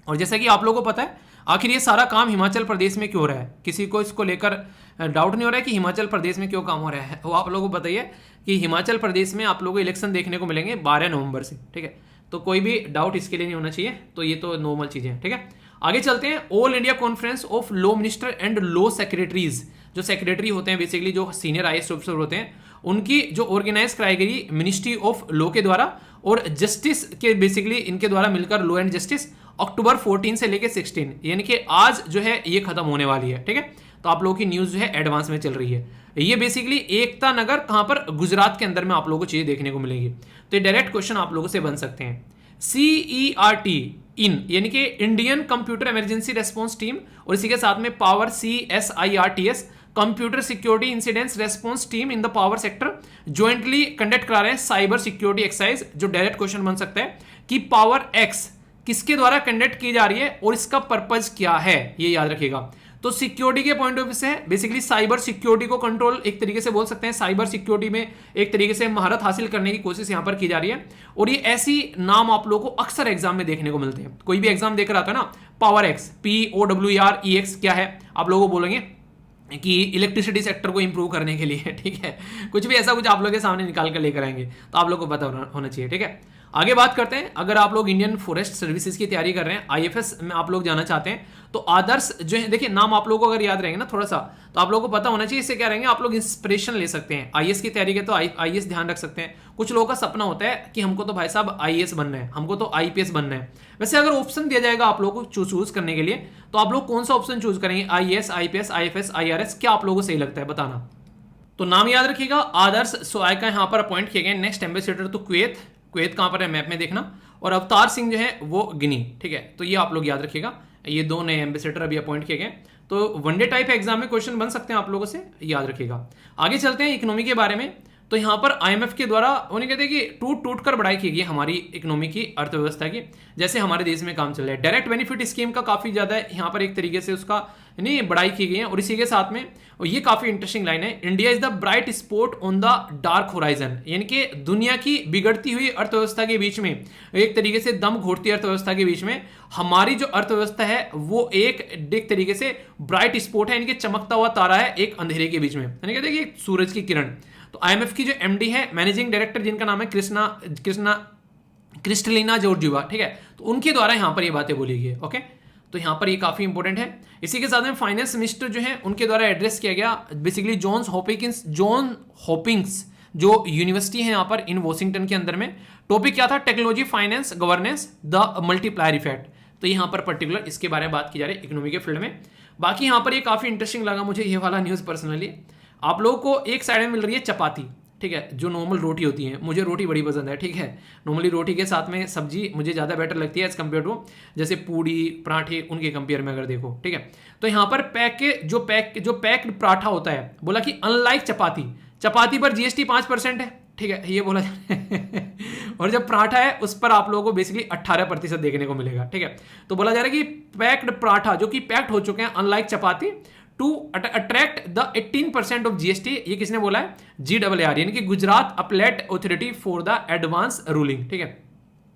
और जैसा कि आप लोगों को पता है आखिर ये सारा काम हिमाचल प्रदेश में क्यों हो रहा है, किसी को इसको लेकर डाउट नहीं हो रहा है कि हिमाचल प्रदेश में क्यों काम हो रहा है। वो आप लोगों को बताइए कि हिमाचल प्रदेश में आप लोगों को इलेक्शन देखने को मिलेंगे 12 नवंबर से, ठीक है। तो कोई भी डाउट इसके लिए नहीं होना चाहिए। तो ये तो नॉर्मल चीजें हैं, ठीक है। आगे चलते हैं। All India conference of law minister and law secretaries, जो सेक्रेटरी होते हैं बेसिकली जो सीनियर IAS ऑफिसर होते हैं, उनकी जो ऑर्गेनाइज कराई गई मिनिस्ट्री ऑफ लॉ के द्वारा और जस्टिस के बेसिकली इनके द्वारा मिलकर लॉ एंड जस्टिस अक्टूबर 14 से लेकर 16 यानी कि आज जो है ये खत्म होने वाली है, ठीक है। तो आप लोगों की न्यूज जो है एडवांस में चल रही है। ये बेसिकली एकता नगर कहां पर, गुजरात के अंदर में आप लोगों को चीजें देखने को मिलेगी। तो ये डायरेक्ट क्वेश्चन आप लोगों से बन सकते हैं। CERT इन यानी कि Indian computer emergency response team और इसी के साथ में power CSIRTS computer security incidents response team in the power sector jointly conduct करा रहे हैं साइबर सिक्योरिटी एक्सरसाइज। जो डायरेक्ट क्वेश्चन बन सकता है कि पावर एक्स किसके द्वारा कंडक्ट की जा रही है और इसका पर्पज क्या है, ये याद रखिएगा। तो सिक्योरिटी के पॉइंट ऑफ व्यू से बेसिकली साइबर सिक्योरिटी को कंट्रोल एक तरीके से बोल सकते हैं, साइबर सिक्योरिटी में एक तरीके से महारत हासिल करने की कोशिश यहां पर की जा रही है। और ये ऐसी नाम आप लोगों को अक्सर एग्जाम में देखने को मिलते हैं। कोई भी एग्जाम देकर आता है ना, पावर एक्स, POWER क्या है, आप लोगों को बोलेंगे कि इलेक्ट्रिसिटी सेक्टर को इंप्रूव करने के लिए, ठीक है। कुछ भी ऐसा कुछ आप लोगों के सामने निकाल कर लेकर आएंगे, तो आप लोग को पता होना चाहिए, ठीक है। आगे बात करते हैं। अगर आप लोग इंडियन फॉरेस्ट सर्विसेज की तैयारी कर रहे हैं, IFS में आप लोग जाना चाहते हैं, तो आदर्श जो है, देखिए नाम आप लोगों को अगर याद रहेंगे ना थोड़ा सा, तो आप लोगों को पता होना चाहिए इससे क्या रहेंगे, आप लोग इंस्पिरेशन ले सकते हैं। IAS की तैयारी के तो IAS ध्यान रख सकते हैं। कुछ लोगों का सपना होता है कि हमको तो भाई साहब IAS बनना है, हमको तो IPS बनना है। वैसे अगर ऑप्शन दिया जाएगा आप लोगों को चूज करने के लिए, तो आप लोग कौन सा ऑप्शन चूज करेंगे, IAS, IPS, IFS, IRS, क्या आप लोगों को सही लगता है बताना। तो नाम याद रखिएगा, आदर्श सोआई का यहाँ पर अपॉइंट किए गए नेक्स्ट एम्बेसडर तो कुवैत कहां पर है मैप में देखना, और अवतार सिंह जो है वो गिनी, ठीक है। तो ये आप लोग याद रखिएगा, ये दो नए एम्बेसडर अभी अपॉइंट किए गए। तो वनडे टाइप एग्जाम में क्वेश्चन बन सकते हैं आप लोगों से, याद रखिएगा। आगे चलते हैं इकोनॉमी के बारे में। तो यहाँ पर IMF के द्वारा उन्हें कहते हैं कि टूट कर बढ़ाई की गई हमारी इकोनॉमी की, अर्थव्यवस्था की, जैसे हमारे देश में काम चल रहा है। डायरेक्ट बेनिफिट स्कीम का काफी ज्यादा यहाँ पर एक तरीके से उसका नहीं बढ़ाई की गई है। और इसी के साथ में, और ये काफी इंटरेस्टिंग लाइन है, India is the bright spot on the dark horizon, यानी कि दुनिया की बिगड़ती हुई अर्थव्यवस्था के बीच में, एक तरीके से दम घोटती अर्थव्यवस्था के बीच में हमारी जो अर्थव्यवस्था है वो एक तरीके से ब्राइट स्पॉट है, यानी कि चमकता हुआ तारा है एक अंधेरे के बीच में, यानी कहते हैं कि सूरज की किरण। तो IMF की जो MD है, मैनेजिंग डायरेक्टर, जिनका नाम है क्रिस्टलिना जॉर्जिवा, ठीक है, तो उनके द्वारा यहां पर ये बातें बोली गई। ओके, तो यहां पर ये काफी इंपॉर्टेंट है। इसी के साथ में फाइनेंस मिनिस्टर जो है उनके द्वारा एड्रेस किया गया बेसिकली जॉन हॉपिंग्स जो यूनिवर्सिटी है यहां पर इन वॉशिंगटन के अंदर में। टॉपिक क्या था, technology, finance, governance, the multiplier effect. तो यहां पर पर्टिकुलर इसके बारे में बात की जा रही है इकोनॉमी के फील्ड में। बाकी यहां पर ये काफी इंटरेस्टिंग लगा मुझे ये वाला न्यूज पर्सनली। आप लोगों को एक साइड में मिल रही है चपाती, ठीक है, जो नॉर्मल रोटी होती है, मुझे रोटी बड़ी पसंद है, ठीक है। नॉर्मली रोटी के साथ में सब्जी मुझे ज़्यादा बेटर लगती है एज कम्पेयर टू जैसे पूड़ी, पराठे, उनके कंपेयर में अगर देखो, ठीक है। तो यहाँ पर जो पैक्ड पराठा होता है, बोला कि अनलाइक चपाती पर GST 5% है, ठीक है, ये बोला और जब पराठा है उस पर आप लोगों को बेसिकली 18% देखने को मिलेगा, ठीक है। तो बोला जा रहा है कि पैक्ड पराठा जो कि पैक्ड हो चुके हैं, unlike chapati to attract the 18% of GST. ये किसने बोला है? GRR यानी कि Gujarat appellate authority for the advance ruling, ठीक है।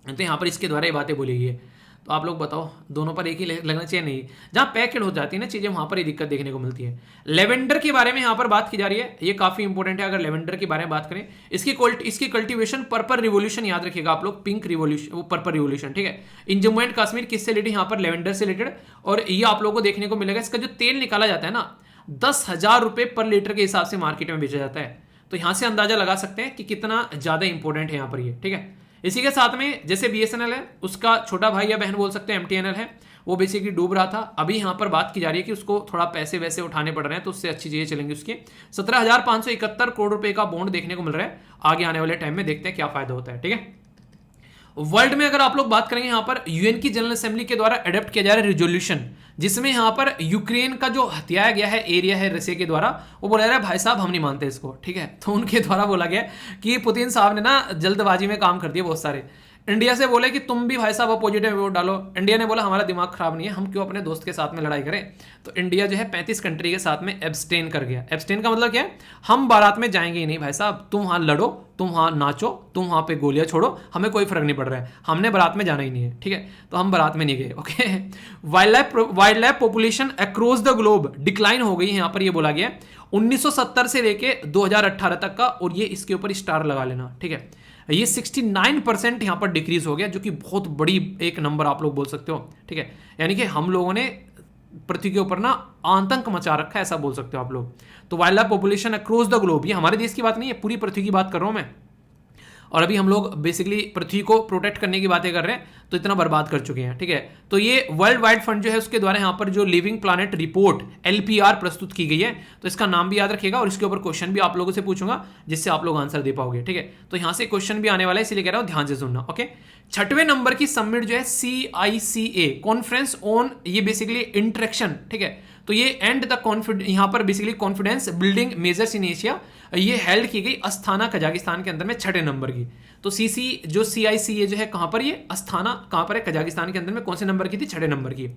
तो यहाँ पर इसके द्वारा ये बातें बोली गई है। तो आप लोग बताओ, दोनों पर एक ही लगना चाहिए? नहीं, जहां पैकेट हो जाती है ना चीजें, वहां पर ही दिक्कत देखने को मिलती है। लेवेंडर के बारे में यहां पर बात की जा रही है, ये काफी इंपॉर्टेंट है। अगर लेवेंडर के बारे में बात करें, इसकी कल्टीवेशन पर्पल रिवोल्यूशन, याद रखिएगा आप लोग, पिंक रिवोल्यूशन, वो पर्पल रिवोल्यूशन, ठीक है। इन जम्मू एंड कश्मीर किससे रिलेटेड? यहाँ पर लेवेंडर से रिलेटेड। और ये आप लोगों को देखने को मिलेगा, इसका जो तेल निकाला जाता है ना, 10,000 रुपए पर लीटर के हिसाब से मार्केट में बेचा जाता है। तो यहां से अंदाजा लगा सकते हैं कि कितना ज्यादा इंपॉर्टेंट है यहाँ पर ये, ठीक है। इसी के साथ में जैसे BSNL है, उसका छोटा भाई या बहन बोल सकते हैं MTNL है, वो बेसिकली डूब रहा था। अभी यहां पर बात की जा रही है कि उसको थोड़ा पैसे वैसे उठाने पड़ रहे हैं, तो उससे अच्छी चीजें चलेंगी उसकी। 17,571 करोड़ रुपए का बॉन्ड देखने को मिल रहा है। आगे आने वाले टाइम में देखते हैं क्या फायदा होता है, ठीक है। वर्ल्ड में अगर आप लोग बात करेंगे, यहां पर यूएन की जनरल असेंबली के द्वारा अडॉप्ट किया जा रहा है रिजोल्यूशन, जिसमें यहां पर यूक्रेन का जो हथियाया गया है एरिया है रसिया के द्वारा, वो बोला जा रहा है भाई साहब हम नहीं मानते इसको, ठीक है। तो उनके द्वारा बोला गया कि पुतिन साहब ने ना जल्दबाजी में काम कर दिए बहुत सारे। इंडिया से बोले कि तुम भी भाई साहब अपोजिट में वोट डालो। इंडिया ने बोला हमारा दिमाग खराब नहीं है, हम क्यों अपने दोस्त के साथ में लड़ाई करें। तो इंडिया जो है 35 कंट्री के साथ में एब्सटेन कर गया। एब्सटेन का मतलब क्या है? हम बारात में जाएंगे ही नहीं भाई साहब, तुम वहां लड़ो, तुम वहां नाचो, तुम वहां पे गोलियां छोड़ो, हमें कोई फर्क नहीं पड़ रहा है, हमने बारात में जाना ही नहीं है, ठीक है। तो हम बारात में नहीं गए, okay. Wild life population across the globe decline हो गई है, यहां पर ये बोला गया 1970 से लेके 2018 तक का, और ये इसके ऊपर स्टार लगा लेना, ठीक है। ये 69% यहां पर डिक्रीज हो गया, जो कि बहुत बड़ी एक नंबर आप लोग बोल सकते हो, ठीक है। यानी कि हम लोगों ने पृथ्वी के ऊपर ना आतंक मचा रखा है, ऐसा बोल सकते हो आप लोग। तो wild life population across the globe, ये हमारे देश की बात नहीं है, पूरी पृथ्वी की बात कर रहा हूं मैं। और अभी हम लोग बेसिकली पृथ्वी को प्रोटेक्ट करने की बातें कर रहे हैं, तो इतना बर्बाद कर चुके हैं, ठीक है। तो ये वर्ल्ड वाइड फंड जो है उसके द्वारा यहाँ पर जो लिविंग प्लानेट रिपोर्ट LPR प्रस्तुत की गई है, तो इसका नाम भी याद रखिएगा, और इसके ऊपर क्वेश्चन भी आप लोगों से पूछूंगा, जिससे आप लोग आंसर दे पाओगे, ठीक है। तो यहाँ से क्वेश्चन भी आने वाला है, इसलिए कह रहा हूँ ध्यान से सुनना, ओके। 6वें नंबर की समिट जो है CICA कॉन्फ्रेंस ऑन, ये बेसिकली इंटरेक्शन, ठीक है। तो ये एंड द कॉन्फिडेंस, यहाँ पर basically confidence building measures in Asia, ये हेल्ड की गई अस्थाना कजाकिस्तान के अंदर में 6 नंबर की। तो जो CICA जो है कहां पर, ये अस्थाना कहां पर है? कजाकिस्तान के अंदर में। कौन से नंबर की थी? 6 नंबर की।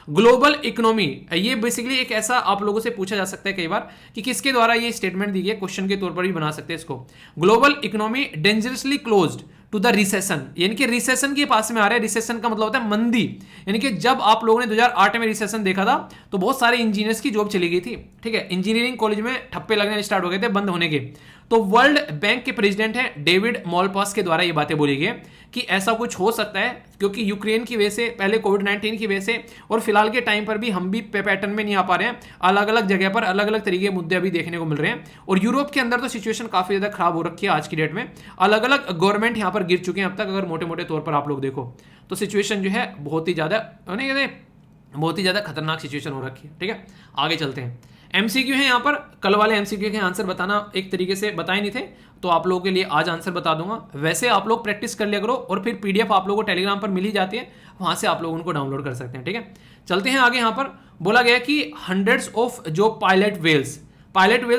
ग्लोबल इकोनॉमी, ये बेसिकली एक ऐसा आप लोगों से पूछा जा सकता है कई बार कि किसके द्वारा ये स्टेटमेंट दी गई है, क्वेश्चन के तौर पर भी बना सकते हैं इसको। Global economy dangerously closed to the recession, यानी कि रिसेशन के पास में आ रहा है। रिसेशन का मतलब होता है मंदी, यानी कि जब आप लोगों ने 2008 में रिसेशन देखा था, तो बहुत सारे इंजीनियर्स की जॉब चली गई थी, ठीक है। इंजीनियरिंग कॉलेज में ठप्पे लगने स्टार्ट हो गए थे, बंद होने के। तो वर्ल्ड बैंक के प्रेसिडेंट हैं डेविड मॉलपास के द्वारा ये बातें बोली गई कि ऐसा कुछ हो सकता है, क्योंकि यूक्रेन की वजह से, पहले कोविड-19 की वजह से, और फिलहाल के टाइम पर भी हम भी पैटर्न में नहीं आ पा रहे हैं। अलग अलग जगह पर अलग अलग तरीके के मुद्दे अभी देखने को मिल रहे हैं। और यूरोप के अंदर तो सिचुएशन काफी ज्यादा खराब हो रखी है आज की डेट में। अलग अलग गवर्नमेंट यहाँ पर गिर चुके हैं अब तक, अगर मोटे मोटे तौर पर आप लोग देखो तो सिचुएशन जो है बहुत ही ज्यादा खतरनाक सिचुएशन हो रखी है, ठीक है। आगे चलते हैं। MCQ है यहाँ पर, कल वाले MCQ के आंसर बताना एक तरीके से बताए नहीं थे, तो आप लोगों के लिए आज आंसर बता दूंगा। वैसे आप लोग प्रैक्टिस कर लिया करो, और फिर PDF आप लोगों को टेलीग्राम पर मिल ही जाती है, वहां से आप लोग उनको डाउनलोड कर सकते हैं, ठीक है। चलते हैं आगे। यहाँ पर बोला गया कि हंड्रेड्स ऑफ जो पायलट वेल्स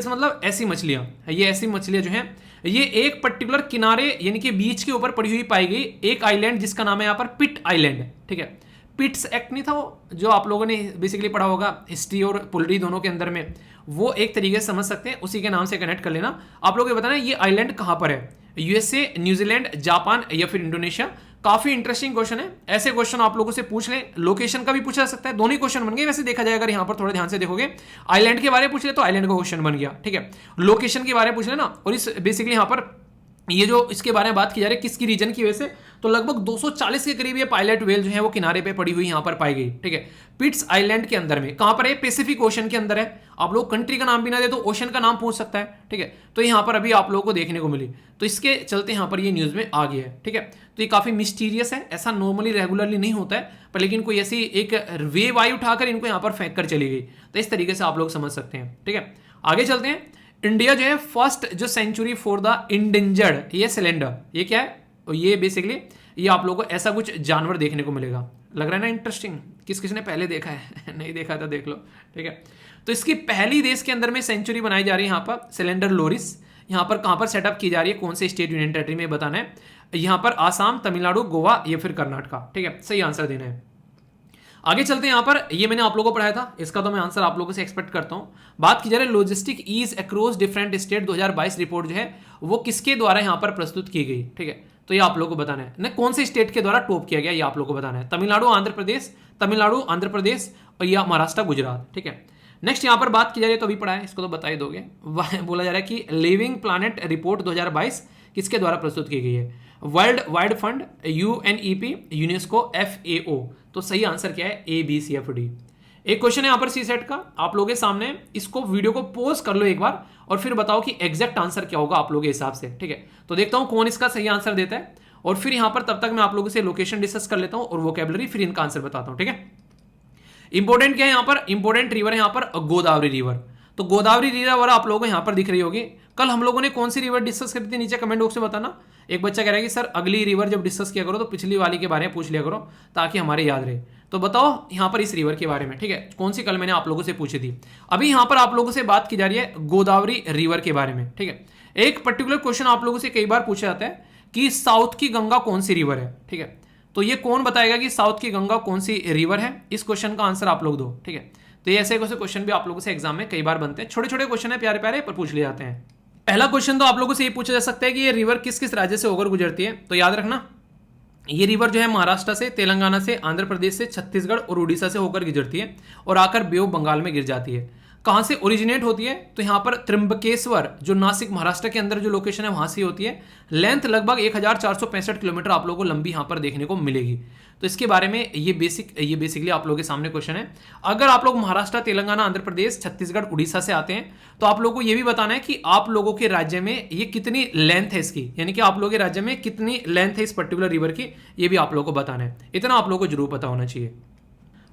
मतलब ऐसी मछलियां, ये ऐसी मछलियां जो हैं, ये एक पर्टिकुलर किनारे यानी कि बीच के ऊपर पड़ी हुई पाई गई एक आइलैंड, जिसका नाम है यहाँ पर पिट आइलैंड, ठीक है। पिट्स एक्ट नहीं था वो, जो आप लोगों ने बेसिकली पढ़ा होगा हिस्ट्री और पॉलिटी दोनों के अंदर में, वो एक तरीके से समझ सकते हैं, उसी के नाम से कनेक्ट कर लेना। आप लोग ये बताना ये आइलैंड कहां पर है, USA, न्यूजीलैंड, जापान या फिर इंडोनेशिया। काफी इंटरेस्टिंग क्वेश्चन है, ऐसे क्वेश्चन आप लोगों से पूछ लें। लोकेशन का भी पूछा जा सकता है, दोनों ही क्वेश्चन बन गए वैसे देखा जाए, अगर यहाँ पर थोड़ा ध्यान से देखोगे। आइलैंड के बारे में पूछ ले तो आइलैंड का क्वेश्चन बन गया, ठीक है। लोकेशन के बारे में पूछ लेना, और इस बेसिकली यहाँ पर ये जो इसके बारे में बात की जा रही है किसकी रीजन की वजह से, तो लगभग 240 के करीब ये पायलट वेल जो है वो किनारे पे पड़ी हुई यहाँ पर पाई गई, ठीक है। पिट्स आइलैंड के अंदर में, कहां पर है? पैसिफिक ओशन के अंदर है। आप लोग कंट्री का नाम भी ना दे तो ओशन का नाम पूछ सकता है, ठीक है। तो यहाँ पर अभी आप लोगों को देखने को मिली, तो इसके चलते यहाँ पर ये न्यूज में आ गया है, ठीक है। तो ये काफी मिस्टीरियस है, ऐसा नॉर्मली रेगुलरली नहीं होता है, पर लेकिन कोई ऐसी एक वेव आई उठाकर इनको यहाँ पर फेंक कर चली गई, तो इस तरीके से आप लोग समझ सकते हैं, ठीक है। आगे चलते हैं। इंडिया जो है फर्स्ट जो सेंचुरी फॉर द इंडेंजर्ड, ये सिलेंडर, ये क्या है? और ये बेसिकली ये आप लोगों को ऐसा कुछ जानवर देखने को मिलेगा। लग रहा है ना इंटरेस्टिंग? किस किसने पहले देखा है? नहीं देखा था देख लो, ठीक है। तो इसकी पहली देश के अंदर में सेंचुरी बनाई जा रही है यहाँ पर, सिलेंडर लोरिस। यहाँ पर कहाँ पर सेटअप की जा रही है, कौन से स्टेट यूनियन टेरिटरी में बताना है। यहाँ पर आसाम, तमिलनाडु, गोवा या फिर कर्नाटका, ठीक है। सही आंसर देना है। आगे चलते हैं यहाँ पर, ये मैंने आप लोगों को पढ़ाया था, इसका तो मैं आंसर आप लोगों से एक्सपेक्ट करता हूँ। बात की जा रही है logistic ease across different state 2022 report जो है वो किसके द्वारा यहाँ पर प्रस्तुत की गई, ठीक है। तो ये आप लोगों को बताना है ना, कौन से स्टेट के द्वारा टॉप किया गया ये आप लोगों को बताना है। तमिलनाडु आंध्र प्रदेश और या महाराष्ट्र गुजरात, ठीक है। नेक्स्ट यहाँ पर बात की जा रही है, तो अभी पढ़ा है, इसको तो बता ही दोगे। बोला जा रहा है कि लिविंग प्लानेट रिपोर्ट 2022 किसके द्वारा प्रस्तुत की गई है? World wide fund, UNEP, UNESCO, FAO। तो सही आंसर क्या है? ABCFD। एक क्वेश्चन है यहाँ पर सी सेट का आप लोगों के सामने, इसको वीडियो को पॉज कर लो एक बार और फिर बताओ कि एग्जैक्ट आंसर क्या होगा आप लोगों के हिसाब से, ठीक है। तो देखता हूं कौन इसका सही आंसर देता है और फिर यहां पर तब तक मैं आप लोगों से लोकेशन डिस्कस कर लेता हूं और वोकैबुलरी, फिर इनका आंसर बताता हूं, ठीक है। इंपॉर्टेंट क्या है यहाँ पर? इंपॉर्टेंट रिवर है यहाँ पर गोदावरी रिवर। तो गोदावरी रिवर आप लोगों को यहाँ पर दिख रही होगी। कल हम लोगों ने कौन सी रिवर डिस्कस करी थी, नीचे कमेंट बॉक्स में बताना। एक बच्चा कह रहा है कि सर अगली रिवर जब डिस्कस किया करो तो पिछली वाली के बारे में पूछ लिया करो ताकि हमारे याद रहे। तो बताओ यहाँ पर इस रिवर के बारे में, ठीक है, कौन सी कल मैंने आप लोगों से पूछी थी। अभी यहाँ पर आप लोगों से बात की जा रही है गोदावरी रिवर के बारे में, ठीक है। एक पर्टिकुलर क्वेश्चन आप लोगों से कई बार पूछा जाता है कि साउथ की गंगा कौन सी रिवर है, ठीक है। तो ये कौन बताएगा कि साउथ की गंगा कौन सी रिवर है? इस क्वेश्चन का आंसर आप लोग दो, ठीक है। तो ये ऐसे क्वेश्चन भी आप लोगों से एग्जाम में कई बार बनते हैं, छोटे छोटे क्वेश्चन है, प्यारे प्यारे, पर पूछ लिए जाते हैं। पहला क्वेश्चन तो आप लोगों से ये पूछा जा सकता है कि ये रिवर किस किस राज्य से होकर गुजरती है। तो याद रखना ये रिवर जो है महाराष्ट्र से, तेलंगाना से, आंध्र प्रदेश से, छत्तीसगढ़ और उड़ीसा से होकर गुजरती है और आकर बे ऑफ बंगाल में गिर जाती है। कहाँ से ओरिजिनेट होती है? तो यहाँ पर त्र्यंबकेश्वर, जो नासिक महाराष्ट्र के अंदर जो लोकेशन है वहाँ से होती है। लेंथ लगभग 1465 किलोमीटर आप लोगों को लंबी यहाँ पर देखने को मिलेगी। तो इसके बारे में ये बेसिकली आप लोगों के सामने क्वेश्चन है। अगर आप लोग महाराष्ट्र, तेलंगाना, आंध्र प्रदेश, छत्तीसगढ़, उड़ीसा से आते हैं तो आप लोगों को ये भी बताना है कि आप लोगों के राज्य में ये कितनी लेंथ है इसकी, यानी कि आप लोगों के राज्य में कितनी लेंथ है इस पर्टिकुलर रिवर की, ये भी आप लोगों को बताना है। इतना आप लोगों को जरूर पता होना चाहिए।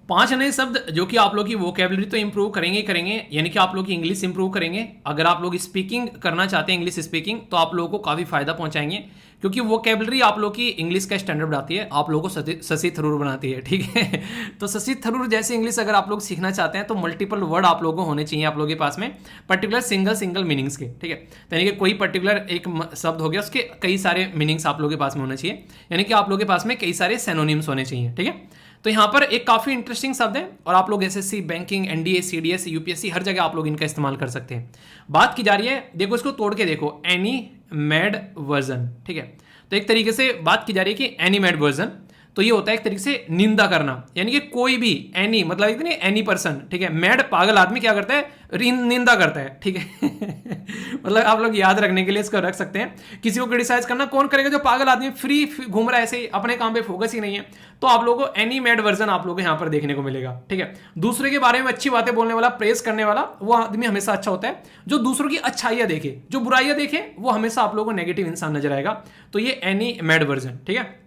5 नए शब्द जो कि आप लोग की वोकैबुलरी तो इंप्रूव करेंगे, यानी कि आप लोग की इंग्लिश इंप्रूव करेंगे। अगर आप लोग स्पीकिंग करना चाहते हैं, इंग्लिश स्पीकिंग, तो आप लोगों को काफ़ी फायदा पहुंचाएंगे, क्योंकि वोकैबुलरी आप लोग की इंग्लिश का स्टैंडर्ड बढ़ाती है, आप लोगों को शशि थरूर बनाती है, ठीक है। तो शशि थरूर जैसे इंग्लिश अगर आप लोग सीखना चाहते हैं तो मल्टीपल वर्ड आप लोगों को होने चाहिए आप लोगों के पास में, पर्टिकुलर सिंगल मीनिंग्स के, ठीक है। यानी कि कोई पर्टिकुलर एक शब्द हो गया, उसके कई सारे मीनिंग्स आप लोगों के पास में होने चाहिए, यानी कि आप लोगों के पास में कई सारे सिनोनिम्स होने चाहिए, ठीक है। तो यहाँ पर एक काफ़ी इंटरेस्टिंग शब्द है और आप लोग SSC, banking, NDA, CDS, UPSC हर जगह आप लोग इनका इस्तेमाल कर सकते हैं। बात की जा रही है, देखो इसको तोड़ के देखो, एनीमेड वर्जन, ठीक है। तो एक तरीके से बात की जा रही है कि एनीमेड वर्जन, तो ये होता है एक तरीके से निंदा करना, यानी कि कोई भी एनी मतलब इतनी एनी पर्सन, ठीक है। मैड पागल आदमी क्या करता है? निंदा करता है, ठीक है। मतलब आप लोग याद रखने के लिए इसको रख सकते हैं। किसी को क्रिटिसाइज करना कौन करेगा? जो पागल आदमी फ्री घूम रहा है, ऐसे ही अपने काम पे फोकस ही नहीं है। तो आप लोगों को एनी मैड वर्जन आप लोगों को यहाँ पर देखने को मिलेगा, ठीक है। दूसरे के बारे में अच्छी बातें बोलने वाला, प्रेस करने वाला, वो आदमी हमेशा अच्छा होता है। जो दूसरों की अच्छाइयाँ देखे, जो बुराइयां देखे, वो हमेशा आप लोगों को नेगेटिव इंसान नजर आएगा। तो ये एनी मैड वर्जन, ठीक है।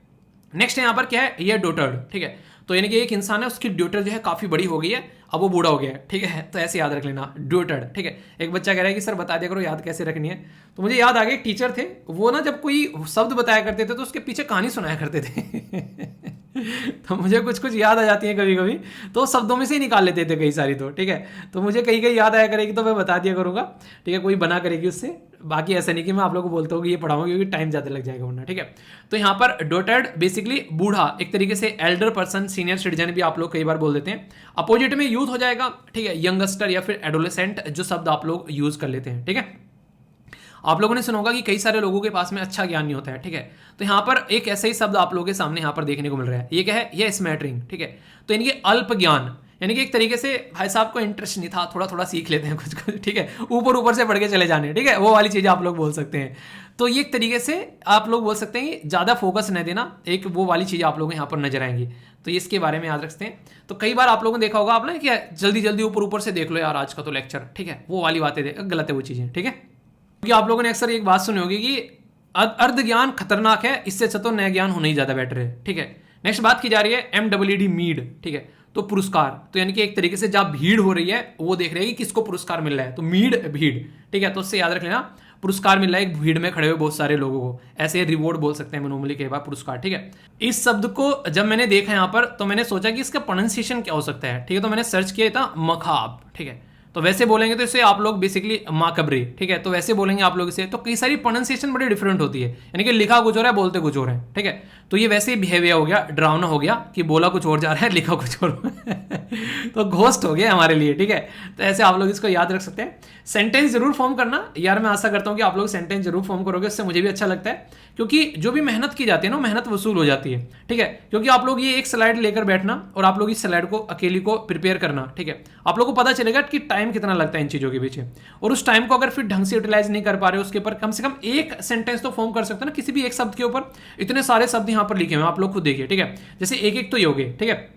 नेक्स्ट यहाँ पर क्या है? ये डॉटर्ड, ठीक है। तो यानी कि एक इंसान है, उसकी डॉटर जो है काफी बड़ी हो गई है, अब वो बूढ़ा हो गया है, ठीक है। तो ऐसे याद रख लेना, डॉटर्ड, ठीक है। एक बच्चा कह रहा है कि सर बता दिया करो याद कैसे रखनी है। तो मुझे याद आ गया, टीचर थे वो ना, जब कोई शब्द बताया करते थे तो उसके पीछे कहानी सुनाया करते थे। तो मुझे कुछ कुछ याद आ जाती है कभी कभी, तो शब्दों में से ही निकाल लेते थे कई सारी, तो ठीक है। तो मुझे कहीं कहीं याद आया करेगी तो मैं बता दिया करूंगा, ठीक है। कोई बना करेगी उससे, बाकी ऐसा नहीं कि मैं आप लोगों को बोलता हूँ कि ये पढ़ाऊंगा, क्योंकि टाइम ज़्यादा लग जाएगा वरना, ठीक है। तो यहाँ पर डॉटर्ड बेसिकली बूढ़ा, एक तरीके से एल्डर पर्सन, सीनियर सिटीजन भी आप लोग कई बार बोल देते हैं। अपोजिट में यूथ हो जाएगा, ठीक है, यंगस्टर या फिर एडोलेसेंट, जो शब्द आप लोग यूज कर लेते हैं, ठीक है। आप लोगों ने सुना होगा कि कई सारे लोगों के पास में अच्छा ज्ञान नहीं होता है, ठीक है। तो यहाँ पर एक ऐसा ही शब्द आप लोगों के सामने यहाँ पर देखने को मिल रहा है, ये क्या है? ये स्मैटरिंग, ठीक है। तो इनके अल्प ज्ञान, यानी कि एक तरीके से भाई साहब को इंटरेस्ट नहीं था, थोड़ा थोड़ा सीख लेते हैं कुछ कुछ, ठीक है, ऊपर से पढ़ के चले जाने, ठीक है, वो वाली चीज़ आप लोग बोल सकते हैं। तो ये एक तरीके से आप लोग बोल सकते हैं कि ज़्यादा फोकस न देना, एक वो वाली चीज़ आप लोगों को यहाँ पर नजर आएंगी। तो इसके बारे में याद रखते हैं। तो कई बार आप लोगों ने देखा होगा आपने कि जल्दी जल्दी ऊपर से देख लो यार आज का तो लेक्चर, ठीक है, वो वाली बातें गलत है वो चीज़ें, ठीक है। क्योंकि आप लोगों ने अक्सर एक बात सुनी होगी कि अर्ध ज्ञान खतरनाक है, इससे अच्छा तो नया ज्ञान होना ही ज़्यादा बेटर है, ठीक है। नेक्स्ट बात की जा रही है MWD मीड, ठीक है। तो पुरस्कार, तो यानी कि एक तरीके से जब भीड़ हो रही है वो देख रहे हैं कि किसको पुरस्कार मिल रहा है, तो मीड भीड़, ठीक है। तो उससे याद रख लेना, पुरस्कार मिल रहा है एक भीड़ में खड़े हुए बहुत सारे लोगों को, ऐसे रिवॉर्ड बोल सकते हैं नॉर्मली कई बार पुरस्कार, ठीक है। इस शब्द को जब मैंने देखा यहाँ पर तो मैंने सोचा कि इसका प्रोनाउंसिएशन क्या हो सकता है, ठीक है। तो मैंने सर्च किया था मखाब, ठीक है। तो वैसे बोलेंगे तो इसे आप लोग बेसिकली माकबरी, ठीक है, तो वैसे बोलेंगे आप लोग इसे। तो कई सारी प्रोनाउंसिएशन बड़ी डिफरेंट होती है, यानी कि लिखा कुछ हो रहा है, बोलते कुछ और है, ठीक है। तो ये वैसे ही बिहेवियर हो गया, डरावना हो गया कि बोला कुछ और जा रहा है, लिखा कुछ और तो घोस्ट हो गया हमारे लिए, ठीक है। तो ऐसे आप लोग इसको याद रख सकते हैं। सेंटेंस जरूर फॉर्म करना यार, मैं आशा करता हूँ कि आप लोग सेंटेंस जरूर फॉर्म करोगे, उससे मुझे भी अच्छा लगता है, क्योंकि जो भी मेहनत की जाती है ना, मेहनत वसूल हो जाती है, ठीक है। क्योंकि आप लोग ये एक स्लाइड लेकर बैठना और आप लोग इस स्लाइड को अकेली को प्रिपेयर करना, ठीक है, आप लोग को पता चलेगा कि टाइम कितना लगता है इन चीजों के पीछे। और उस टाइम को अगर फिर ढंग से यूटिलाइज नहीं कर पा रहे हो, उसके ऊपर कम से कम एक सेंटेंस तो फॉर्म कर सकते हैं ना, किसी भी एक शब्द के ऊपर। इतने सारे शब्द यहाँ पर लिखे हुए हैं, आप लोग खुद देखिए, ठीक है। जैसे एक एक तो ये हो गए, ठीक है,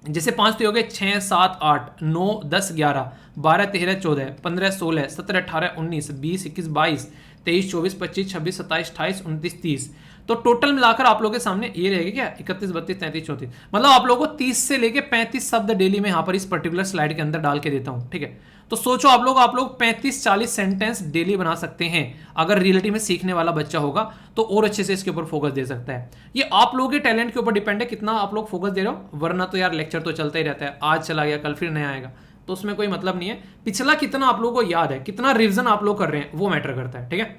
जैसे 5 तो हो गए, 6 7 8 9 10 11 12 13 14 15 16 17 18 19 20 21 22 23 24 25 26 27 28 29 30। तो टोटल मिलाकर आप लोगों के सामने ये रहेगा क्या, 31 32 33 34, मतलब आप लोगों को 30 से लेके 35 शब्द डेली में यहाँ पर इस पर्टिकुलर स्लाइड के अंदर डाल के देता हूँ, ठीक है। तो सोचो आप लोग 35-40 सेंटेंस डेली बना सकते हैं। अगर रियलिटी में सीखने वाला बच्चा होगा तो और अच्छे से इसके ऊपर फोकस दे सकता है। ये आप लोगों के टैलेंट के ऊपर डिपेंड है कितना आप लोग फोकस दे रहे हो, वरना तो यार लेक्चर तो चलता ही रहता है, आज चला गया कल फिर नया आएगा, तो उसमें कोई मतलब नहीं है। पिछला कितना आप लोगों को याद है, कितना रिविजन आप लोग कर रहे हैं, वो मैटर करता है, ठीक है।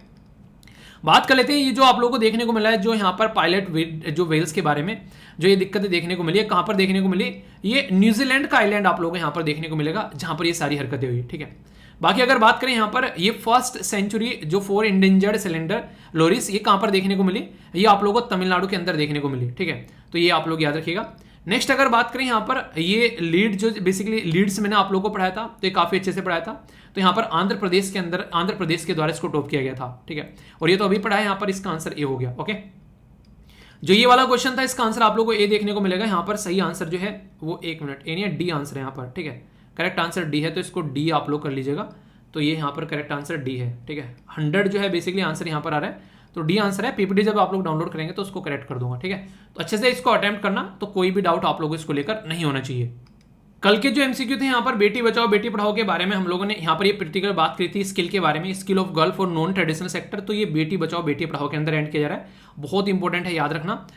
बात कर लेते हैं ये जो आप लोगों को देखने को मिला है, जो यहाँ पर पायलट जो वेल्स के बारे में जो ये दिक्कतें देखने को मिली है, कहाँ पर देखने को मिली, ये न्यूजीलैंड का आइलैंड आप लोगों को यहाँ पर देखने को मिलेगा, जहाँ पर ये सारी हरकतें हुई, ठीक है। बाकी अगर बात करें यहाँ पर ये फर्स्ट सेंचुरी जो 4 इंडेंजर्ड सिलेंडर लोरिस, ये कहाँ पर देखने को मिली, ये आप लोगों को तमिलनाडु के अंदर देखने को मिली, ठीक है। तो ये आप लोग याद रखिएगा। नेक्स्ट अगर बात करें यहाँ पर ये लीड जो बेसिकली लीड्स मैंने आप लोगों को पढ़ाया था, तो ये काफी अच्छे से पढ़ाया था। तो यहाँ पर आंध्र प्रदेश के अंदर आंध्र प्रदेश के द्वारा इसको टॉप किया गया था, ठीक है। और ये तो अभी पढ़ा है, यहाँ पर इसका आंसर ए हो गया, ओके। जो ये वाला क्वेश्चन था इसका आंसर आप लोगों को ए देखने को मिलेगा। यहाँ पर सही आंसर जो है वो 1 मिनट ए नहीं है, डी आंसर है यहाँ पर, ठीक है। करेक्ट आंसर डी है, तो इसको डी आप लोग कर लीजिएगा। तो ये यहाँ पर करेक्ट आंसर डी है, ठीक है। 100 जो है बेसिकली आंसर यहाँ पर आ रहा है, तो डी आंसर है। पीपीटी जब आप लोग डाउनलोड करेंगे तो उसको करेक्ट कर दूंगा, ठीक है। तो अच्छे से इसको अटेम्प्ट करना, तो कोई भी डाउट आप लोगों को इसको लेकर नहीं होना चाहिए। कल के जो एमसीक्यू थे यहाँ पर बेटी बचाओ बेटी पढ़ाओ के बारे में हम लोगों ने यहाँ पर ये पर्टिकुलर बात की थी, स्किल के बारे में, skill of girl for non traditional sector. तो ये बेटी बचाओ बेटी पढ़ाओ के अंदर एंड किया जा रहा है, बहुत इंपॉर्टेंट है, याद रखना।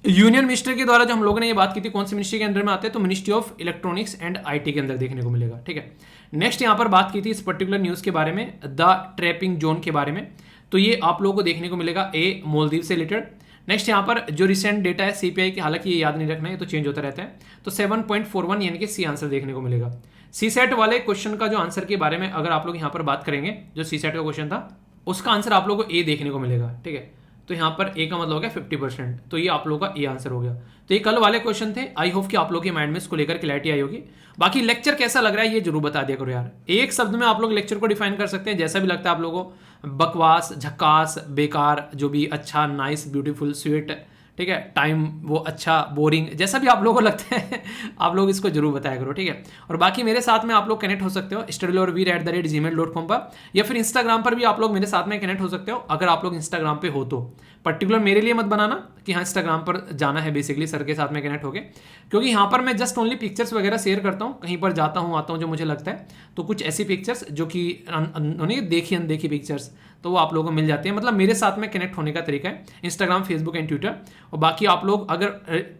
यूनियन मिनिस्टर के द्वारा जो हम लोगों ने ये बात की थी, कौन सी मिनिस्ट्री के अंदर में आते हैं, तो ministry of electronics and IT के अंदर देखने को मिलेगा, ठीक है। नेक्स्ट यहाँ पर बात की थी इस पर्टिकुलर न्यूज के बारे में, द ट्रैपिंग जोन के बारे में, तो ये आप लोगों को देखने को मिलेगा ए मालदीव से रिलेटेड। नेक्स्ट यहाँ पर जो रिसेंट डेटा है सीपीआई की, हालांकि ये याद नहीं रखना है, तो चेंज होता रहता है, तो 7.41 यानी कि सी आंसर देखने को मिलेगा। सी सेट वाले क्वेश्चन का जो आंसर के बारे में अगर आप लोग यहाँ पर बात करेंगे, जो सी सेट का क्वेश्चन था उसका आंसर आप लोगों को ए देखने को मिलेगा, ठीक है। तो यहाँ पर ए का मतलब हो गया 50%, तो ये आप लोगों का ए आंसर हो गया। तो ये कल वाले क्वेश्चन थे, आई होप कि आप लोग के माइंड में इसको लेकर क्लैरिटी आई होगी। बाकी लेक्चर कैसा लग रहा है ये जरूर बता दिया करो यार। एक शब्द में आप लोग लेक्चर को डिफाइन कर सकते हैं, जैसा भी लगता है आप लोगों को, बकवास, झक्कास, बेकार, जो भी अच्छा, नाइस, ब्यूटीफुल, स्वीट, ठीक है, टाइम वो अच्छा, बोरिंग, जैसा भी आप लोगों को लगता है आप लोग इसको जरूर बताया करो, ठीक है। और बाकी मेरे साथ में आप लोग कनेक्ट हो सकते हो studyloverveer@gmail.com पर, या फिर इंस्टाग्राम पर भी आप लोग मेरे साथ में कनेक्ट हो सकते हो, अगर आप लोग इंस्टाग्राम पे हो तो। पर्टिकुलर मेरे लिए मत बनाना कि हाँ इंस्टाग्राम पर जाना है बेसिकली सर के साथ में कनेक्ट होके, क्योंकि यहाँ पर मैं जस्ट ओनली पिक्चर्स वगैरह शेयर करता हूँ, कहीं पर जाता हूँ आता हूँ जो मुझे लगता है, तो कुछ ऐसी पिक्चर्स जो कि उन्होंने देखी अनदेखी पिक्चर्स, तो वो आप लोगों को मिल जाती है। मतलब मेरे साथ में कनेक्ट होने का तरीका है इंस्टाग्राम, फेसबुक एंड ट्विटर। और बाकी आप लोग अगर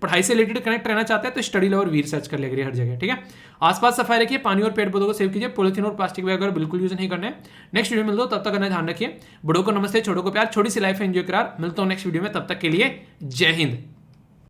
पढ़ाई से रिलेटेड कनेक्ट रहना चाहते हैं तो स्टडी लवर वीर सर्च कर लेंगे हर जगह, ठीक है। आसपास सफाई रखिए, पानी और पेड़ पौधों को सेव कीजिए, पॉलिथीन और प्लास्टिक बैग वगैरह बिल्कुल यूज नहीं करना है। नेक्स्ट वीडियो में मिलता हूं, तब तक करना ध्यान रखिए। बड़ों को नमस्ते, छोटों को प्यार, छोटी सी लाइफ एंजॉय करार। मिलता हूं नेक्स्ट वीडियो में, तब तक के लिए जय हिंद।